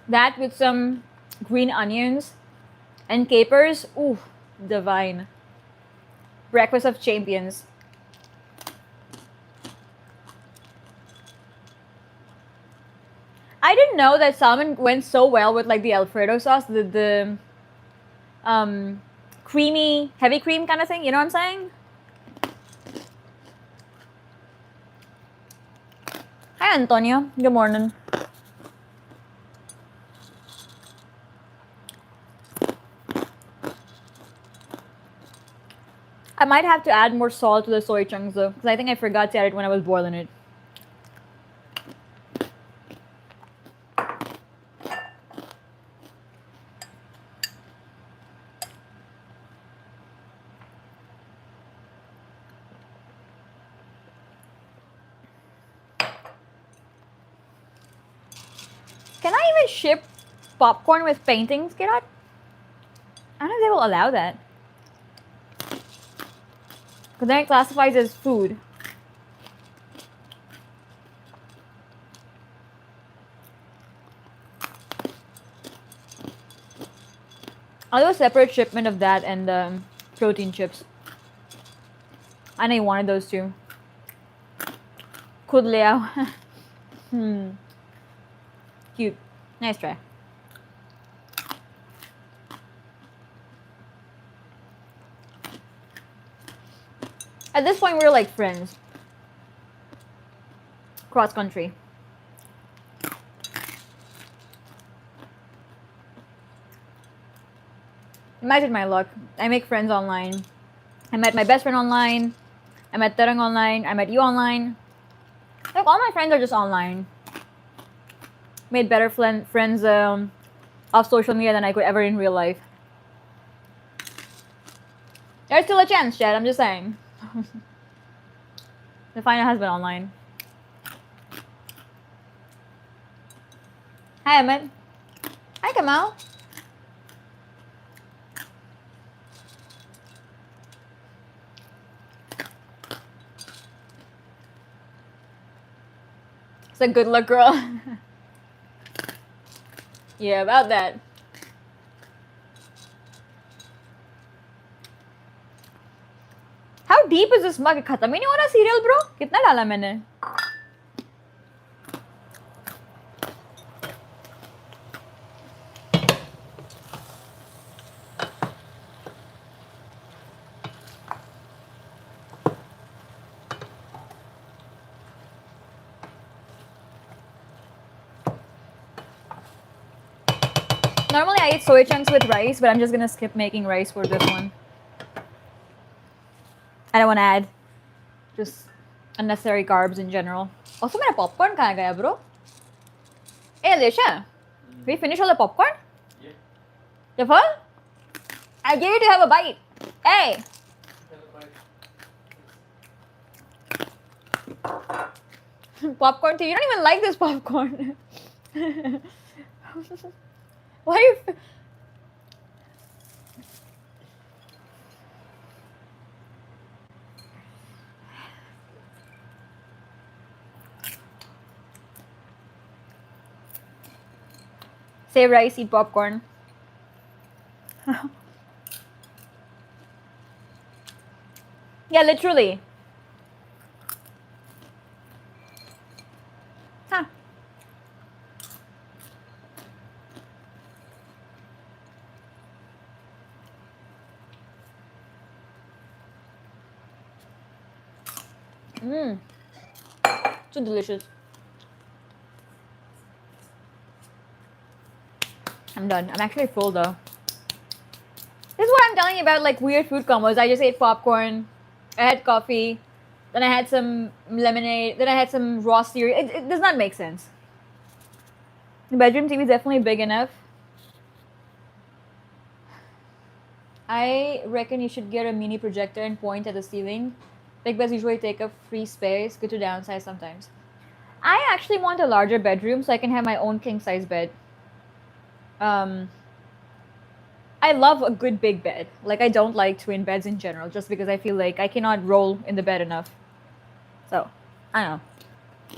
That with some green onions and capers. Ooh, divine. Breakfast of Champions. I didn't know that salmon went so well with like the Alfredo sauce, the creamy, heavy cream kind of thing. You know what I'm saying? Hi, Antonio. Good morning. I might have to add more salt to the soy chunks though, because I think I forgot to add it when I was boiling it. Can I even ship popcorn with paintings, Kirat? I don't know if they will allow that. Because then it classifies as food. I'll do a separate shipment of that and protein chips. I know you wanted those too. Kud liao. Cute. Nice try. At this point, we're like friends. Cross country. Imagine my luck. I make friends online. I met my best friend online. I met Terang online. I met you online. Like, all my friends are just online. Made better friends off social media than I could ever in real life. There's still a chance, Chad. I'm just saying. To find a husband online. Hi, Emmett. Hi, Kamal. It's a good luck, girl. Yeah, about that. How deep is this mug? खत्म ही नहीं हो रहा cereal, bro. कितना डाला मैंने? Normally I eat soy chunks with rice, but I'm just gonna skip making rice for this one. I don't want to add just unnecessary carbs in general. Also, my popcorn कहाँ गया, bro? Hey, Alicia, we finish all the popcorn? Yeah. The full? I gave you to have a bite. Hey. Popcorn tea. You don't even like this popcorn. Why are you? Say rice, eat popcorn. Yeah, literally. Huh. Mmm. So delicious. I'm done. I'm actually full though. This is what I'm telling you about, like, weird food combos. I just ate popcorn, I had coffee, then I had some lemonade, then I had some raw cereal. It does not make sense. The bedroom TV is definitely big enough. I reckon you should get a mini projector and point at the ceiling. Big beds usually take up free space. Good to downsize sometimes. I actually want a larger bedroom so I can have my own king size bed. I love a good big bed. Like, I don't like twin beds in general, just because I feel like I cannot roll in the bed enough. So, I don't know.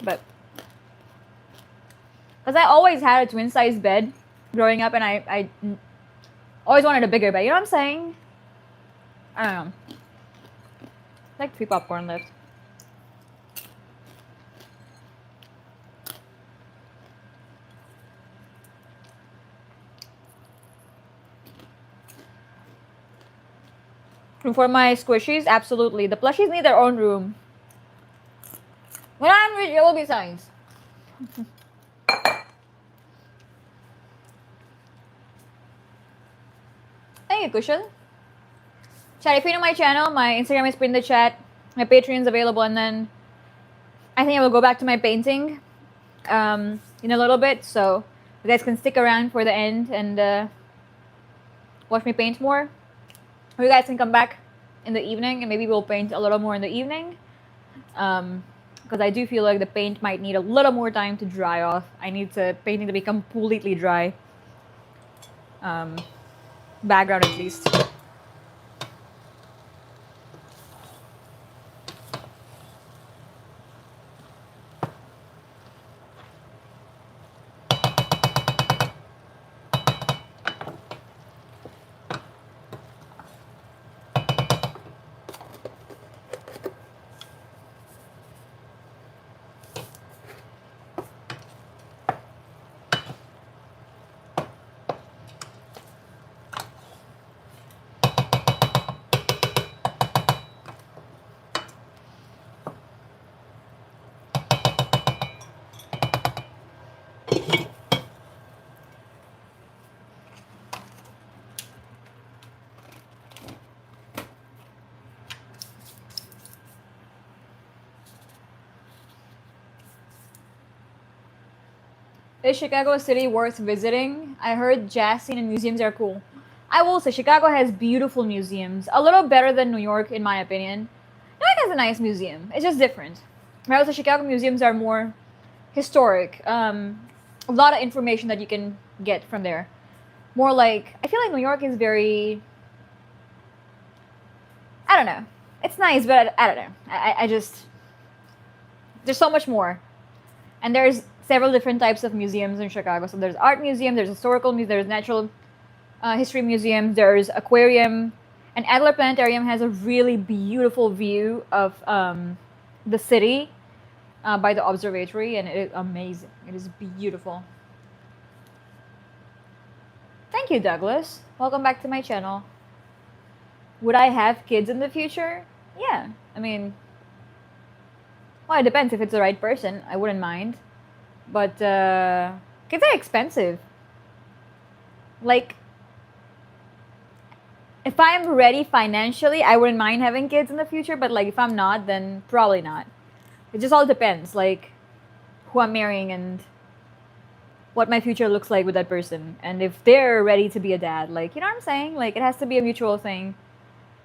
But, because I always had a twin size bed growing up, and I always wanted a bigger bed. You know what I'm saying? I don't know. Like 3 popcorn left. And for my squishies, absolutely. The plushies need their own room. When I'm rich, it will be science. Thank you, Cushion. Chat, if you know my channel, my Instagram is pinned in the chat. My Patreon is available, and then I think I will go back to my painting in a little bit, so you guys can stick around for the end and watch me paint more. Or you guys can come back in the evening, and maybe we'll paint a little more in the evening. Because I do feel like the paint might need a little more time to dry off. I need the painting to be completely dry. Background at least. Is Chicago a city worth visiting? I heard jazz scene and museums are cool. I will say Chicago has beautiful museums. A little better than New York, in my opinion. New York has a nice museum. It's just different. Whereas the Chicago museums are more historic. A lot of information that you can get from there. More like, I feel like New York is very... I don't know. It's nice, but I don't know. I just... There's so much more. And there's several different types of museums in Chicago. So there's art museum, there's historical museum, there's natural history museum, there's aquarium. And Adler Planetarium has a really beautiful view of the city by the observatory, and it is amazing. It is beautiful. Thank you, Douglas. Welcome back to my channel. Would I have kids in the future? Yeah. I mean, well, it depends if it's the right person. I wouldn't mind. But kids are expensive. Like, if I'm ready financially, I wouldn't mind having kids in the future. But like, if I'm not, then probably not. It just all depends, like, who I'm marrying and what my future looks like with that person. And if they're ready to be a dad, like, you know what I'm saying? Like, it has to be a mutual thing.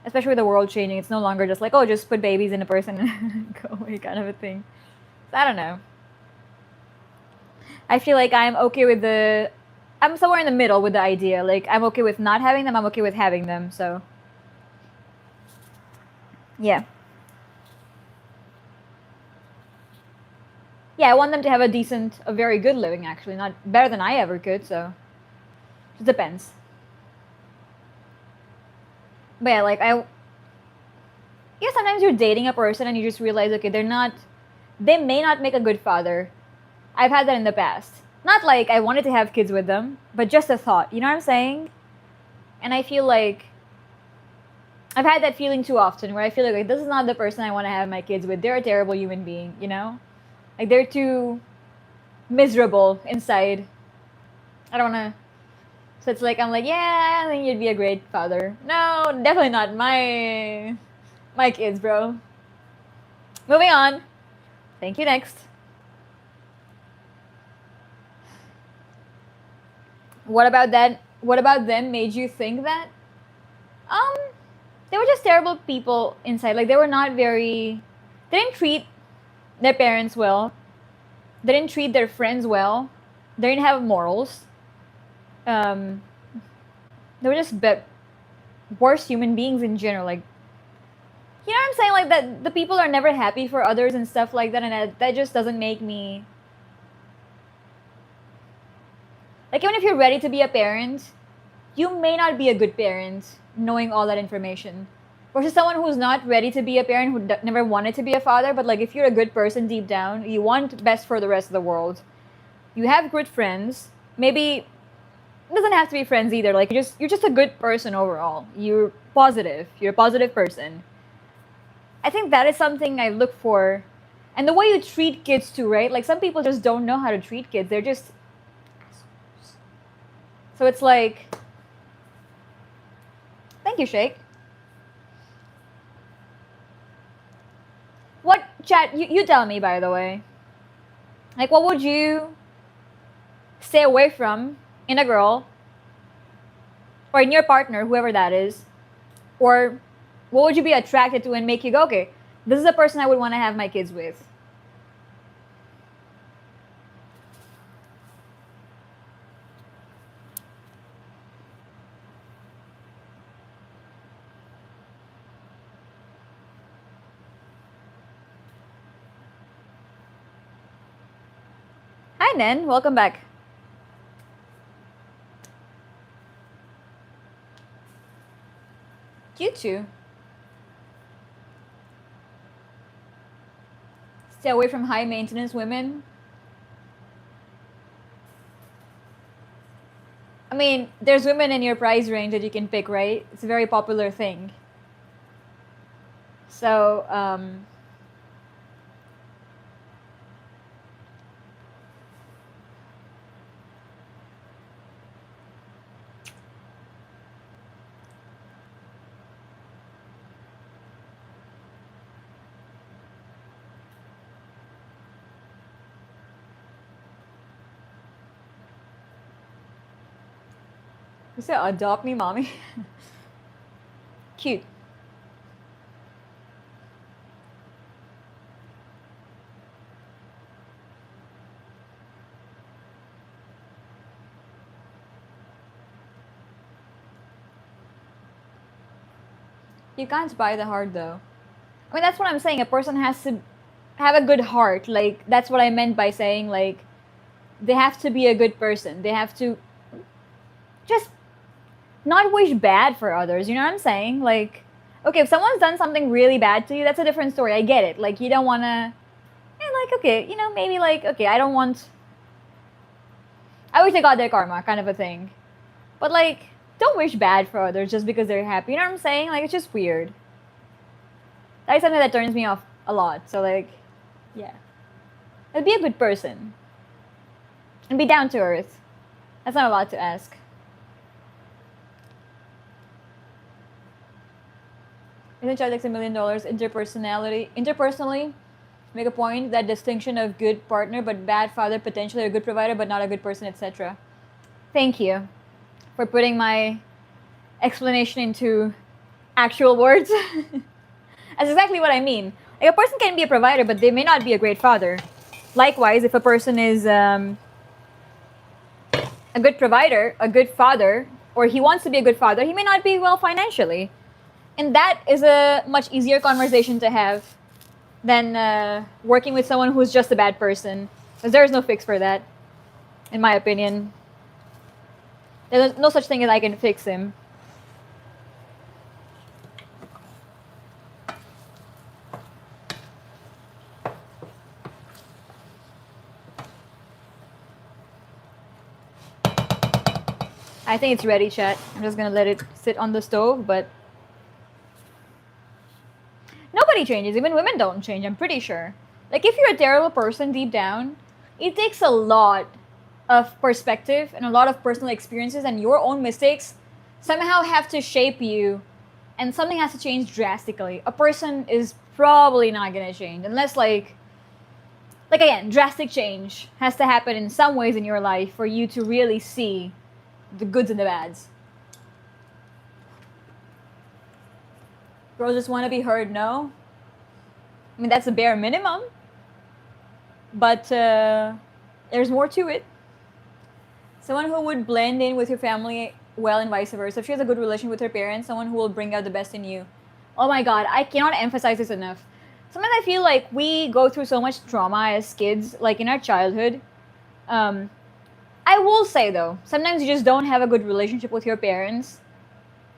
Especially with the world changing. It's no longer just like, oh, just put babies in a person and go away kind of a thing. So I don't know. I feel like I'm okay with I'm somewhere in the middle with the idea. Like, I'm okay with not having them, I'm okay with having them, so. Yeah. Yeah, I want them to have a very good living, actually. Not better than I ever could, so. It depends. But yeah, like, yeah, sometimes you're dating a person and you just realize, okay, they may not make a good father. I've had that in the past. Not like I wanted to have kids with them, but just a thought. You know what I'm saying? And I feel like I've had that feeling too often where I feel like this is not the person I want to have my kids with. They're a terrible human being, you know? Like, they're too miserable inside. I don't want to... So it's like, I'm like, yeah, I think you'd be a great father. No, definitely not my kids, bro. Moving on. Thank you, next. What about that? What about them made you think that? They were just terrible people inside. Like, they were not very... They didn't treat their parents well. They didn't treat their friends well. They didn't have morals. They were just worse human beings in general. Like, you know what I'm saying? Like, that the people are never happy for others and stuff like that, and that just doesn't make me... Like, even if you're ready to be a parent, you may not be a good parent knowing all that information. versus someone who's not ready to be a parent, who never wanted to be a father. But like, if you're a good person deep down, you want best for the rest of the world. You have good friends. Maybe it doesn't have to be friends either. Like, you're just a good person overall. You're positive. You're a positive person. I think that is something I look for. And the way you treat kids too, right? Like, some people just don't know how to treat kids. They're just, so it's like, thank you, Shake. What, chat, you tell me, by the way. Like, what would you stay away from in a girl or in your partner, whoever that is? Or what would you be attracted to and make you go, okay, this is a person I would want to have my kids with? Hi, Nen. Welcome back. You too. Stay away from high maintenance women. I mean, there's women in your price range that you can pick, right? It's a very popular thing. So, you say adopt me, mommy? Cute. You can't buy the heart though. I mean, that's what I'm saying. A person has to have a good heart. Like, that's what I meant by saying, like, they have to be a good person. They have to just not wish bad for others. You know what I'm saying? Like, okay, if someone's done something really bad to you, that's a different story. I get it. Like, you don't want to, like, okay, you know, maybe like, okay, I wish they got their karma, kind of a thing. But like, don't wish bad for others just because they're happy. You know what I'm saying? Like, it's just weird. That is something that turns me off a lot. So like, yeah. And be a good person. And be down to earth. That's not a lot to ask. Isn't child takes $1 million interpersonally? Make a point, that distinction of good partner but bad father, potentially a good provider but not a good person, etc. Thank you for putting my explanation into actual words. That's exactly what I mean. Like, a person can be a provider, but they may not be a great father. Likewise, if a person is a good provider, a good father, or he wants to be a good father, he may not be well financially. And that is a much easier conversation to have than working with someone who's just a bad person. Because there is no fix for that, in my opinion. There's no such thing as I can fix him. I think it's ready, chat. I'm just gonna let it sit on the stove, but nobody changes. Even women don't change, I'm pretty sure. Like, if you're a terrible person deep down, it takes a lot of perspective and a lot of personal experiences, and your own mistakes somehow have to shape you, and something has to change drastically. A person is probably not gonna change unless like again, drastic change has to happen in some ways in your life for you to really see the goods and the bads. Girls just want to be heard, no? I mean, that's the bare minimum. But there's more to it. Someone who would blend in with your family well and vice versa. If she has a good relation with her parents, someone who will bring out the best in you. Oh my god, I cannot emphasize this enough. Sometimes I feel like we go through so much trauma as kids, like in our childhood. I will say though, sometimes you just don't have a good relationship with your parents.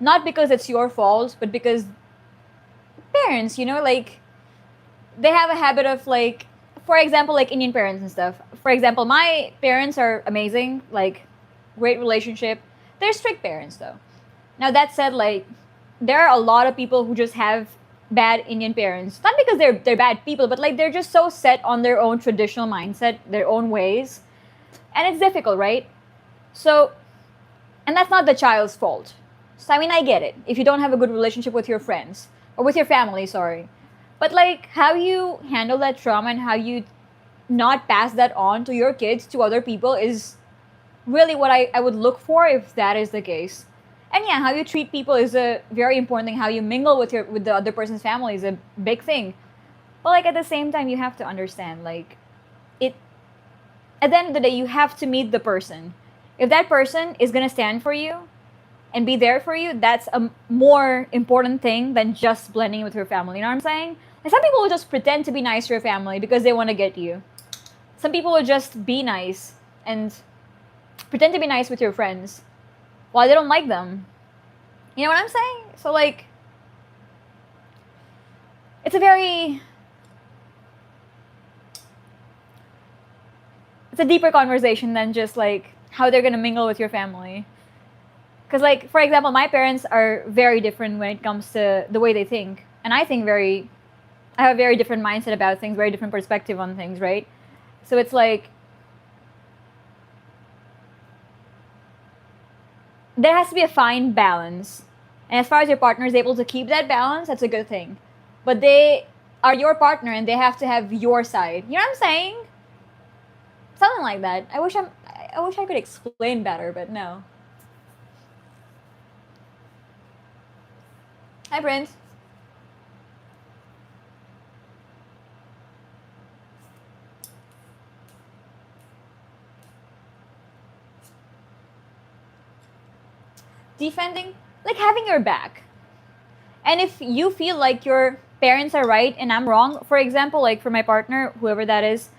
Not because it's your fault, but because parents, you know, like they have a habit of like, for example, like Indian parents and stuff. For example, my parents are amazing, like great relationship. They're strict parents though. Now that said, like there are a lot of people who just have bad Indian parents. Not because they're bad people, but like they're just so set on their own traditional mindset, their own ways. And it's difficult, right? So, and that's not the child's fault. So I mean, I get it. If you don't have a good relationship with your friends or with your family, sorry. But like how you handle that trauma and how you not pass that on to your kids, to other people is really what I would look for if that is the case. And yeah, how you treat people is a very important thing. How you mingle with the other person's family is a big thing. But like at the same time, you have to understand, like it. At the end of the day, you have to meet the person. If that person is gonna stand for you and be there for you, that's a more important thing than just blending with your family. You know what I'm saying? And some people will just pretend to be nice to your family because they want to get you. Some people will just be nice and pretend to be nice with your friends while they don't like them. You know what I'm saying? So like, it's a deeper conversation than just like how they're gonna mingle with your family. Because like, for example, my parents are very different when it comes to the way they think. And I have a very different mindset about things, very different perspective on things, right? So it's like, there has to be a fine balance. And as far as your partner is able to keep that balance, that's a good thing. But they are your partner and they have to have your side. You know what I'm saying? Something like that. I wish I could explain better, but no. Hi, Prince. Defending, like having your back. And if you feel like your parents are right and I'm wrong, for example, like for my partner, whoever that is,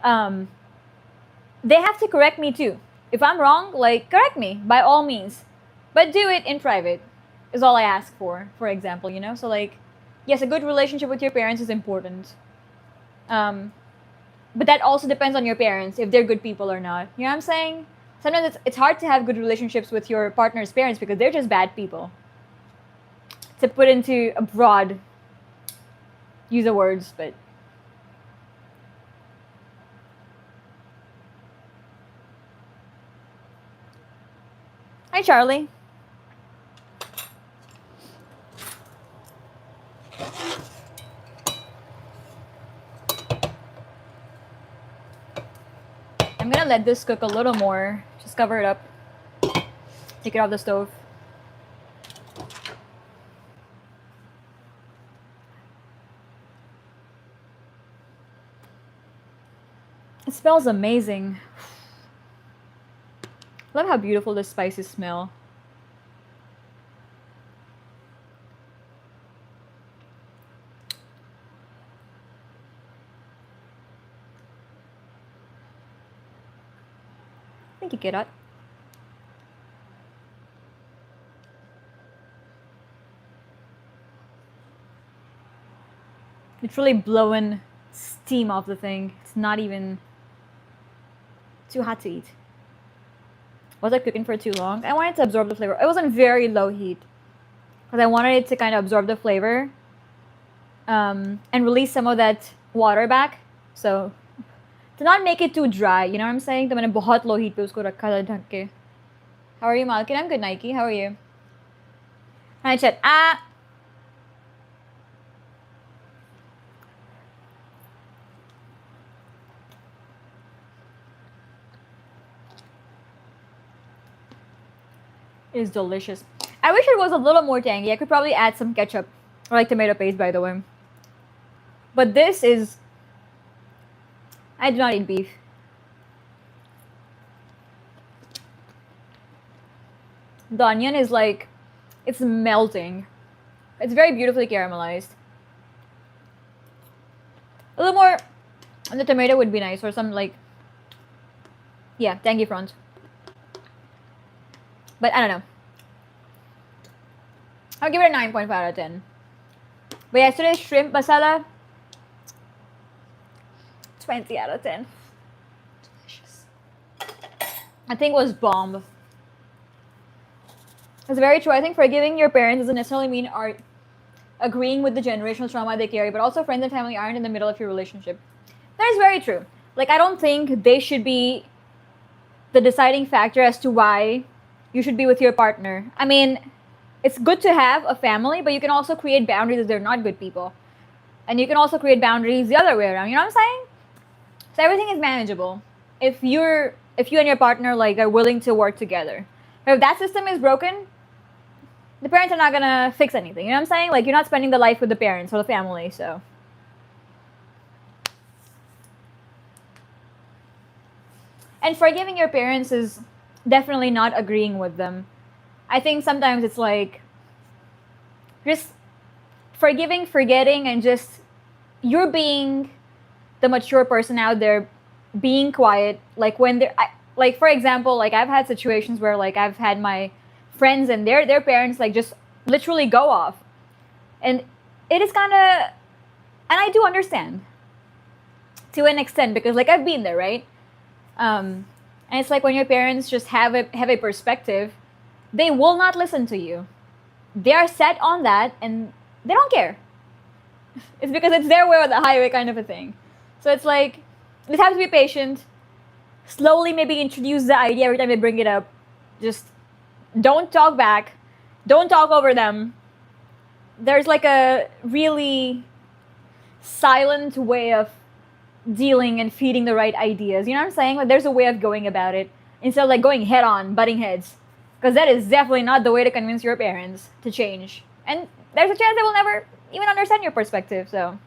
they have to correct me too. If I'm wrong, like correct me by all means, but do it in private is all I ask for example, you know? So like, yes, a good relationship with your parents is important. But that also depends on your parents, if they're good people or not. You know what I'm saying? Sometimes it's hard to have good relationships with your partner's parents because they're just bad people. To put into a broad use of words, but hi, Charlie. I'm gonna let this cook a little more. Just cover it up. Take it off the stove. It smells amazing. Love how beautiful the spices smell. Thank you, Kirat. It's really blowing steam off the thing. It's not even too hot to eat. Was I cooking for too long? I wanted to absorb the flavor. It was on very low heat because I wanted it to kind of absorb the flavor and release some of that water back. So to not make it too dry, you know what I'm saying? तो मैंने बहुत low heat पे उसको रखा था ढक के. How are you, Malkin? I'm good, Nike. How are you? Hi, chat. It is delicious. I wish it was a little more tangy. I could probably add some ketchup or like tomato paste, by the way. But this is... I do not eat beef. The onion is like... It's melting. It's very beautifully caramelized. A little more... And the tomato would be nice, or some like... Yeah, tangy front. But I don't know. I'll give it a 9.5 out of 10. But yesterday's shrimp masala, 20 out of 10. Delicious. I think it was bomb. It's very true. I think forgiving your parents doesn't necessarily mean agreeing with the generational trauma they carry, but also friends and family aren't in the middle of your relationship. That is very true. Like, I don't think they should be the deciding factor as to why you should be with your partner. I mean, it's good to have a family, but you can also create boundaries if they're not good people. And you can also create boundaries the other way around. You know what I'm saying? So everything is manageable if you and your partner like are willing to work together. But if that system is broken, the parents are not gonna fix anything. You know what I'm saying? Like, you're not spending the life with the parents or the family, so. And forgiving your parents is definitely not agreeing with them. I think sometimes it's like just forgiving, forgetting, and just you're being the mature person out there, being quiet. Like when they're, like for example, like I've had situations where like I've had my friends and their parents like just literally go off, and it is kind of, and I do understand to an extent because like I've been there, right? And it's like when your parents just have a perspective, they will not listen to you. They are set on that and they don't care. It's because it's their way or the highway kind of a thing. So it's like, you have to be patient. Slowly maybe introduce the idea every time they bring it up. Just don't talk back. Don't talk over them. There's like a really silent way of dealing and feeding the right ideas. You know what I'm saying? Like there's a way of going about it instead of like going head on, butting heads. Because that is definitely not the way to convince your parents to change. And there's a chance they will never even understand your perspective, so.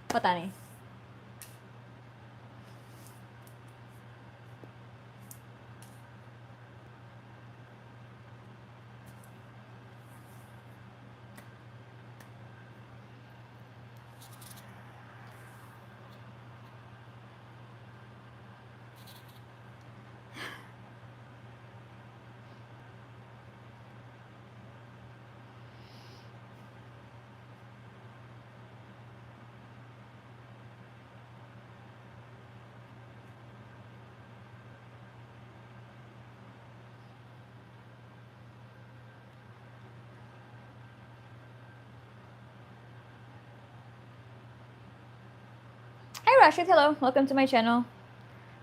Patani. Hi Rashid, hello. Welcome to my channel.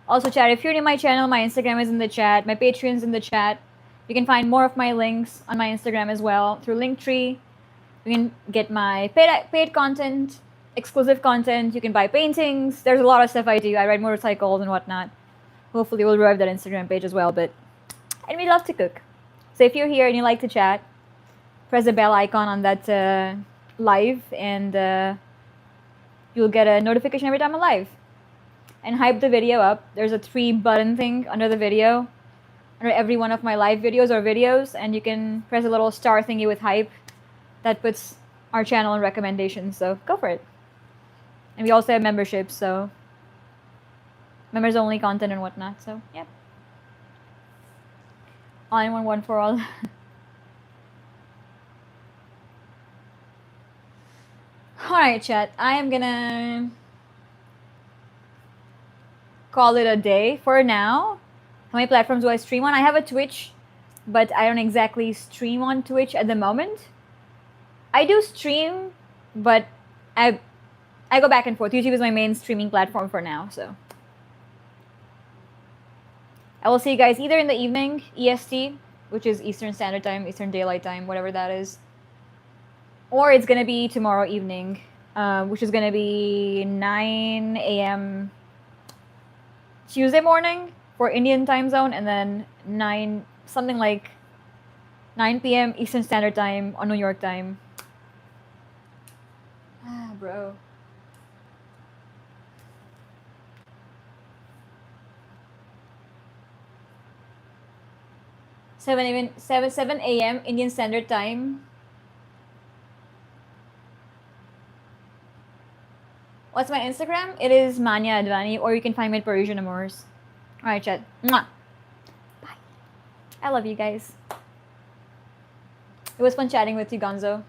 Also chat, if you're new to my channel, my Instagram is in the chat. My Patreon's in the chat. You can find more of my links on my Instagram as well through Linktree. You can get my paid content, exclusive content. You can buy paintings. There's a lot of stuff I do. I ride motorcycles and whatnot. Hopefully we'll revive that Instagram page as well. And we love to cook. So if you're here and you like to chat, press the bell icon on that live and you'll get a notification every time I'm live. And hype the video up. There's a 3-button thing under the video, under every one of my live videos or videos, and you can press a little star thingy with hype. That puts our channel in recommendations, so go for it. And we also have memberships, so members only content and whatnot, so yeah. All in one for all. Alright, chat. I am gonna call it a day for now. How many platforms do I stream on? I have a Twitch, but I don't exactly stream on Twitch at the moment. I do stream, but I go back and forth. YouTube is my main streaming platform for now, so. I will see you guys either in the evening, EST, which is Eastern Standard Time, Eastern Daylight Time, whatever that is. Or it's going to be tomorrow evening, which is going to be 9 a.m. Tuesday morning for Indian time zone, and then something like 9 p.m. Eastern Standard Time on New York time. Ah, bro. Seven a.m. Indian Standard Time. What's my Instagram? It is Manya ADV, or you can find me at Parisian Amours. Alright, chat. Mwah. Bye. I love you guys. It was fun chatting with you, Gonzo.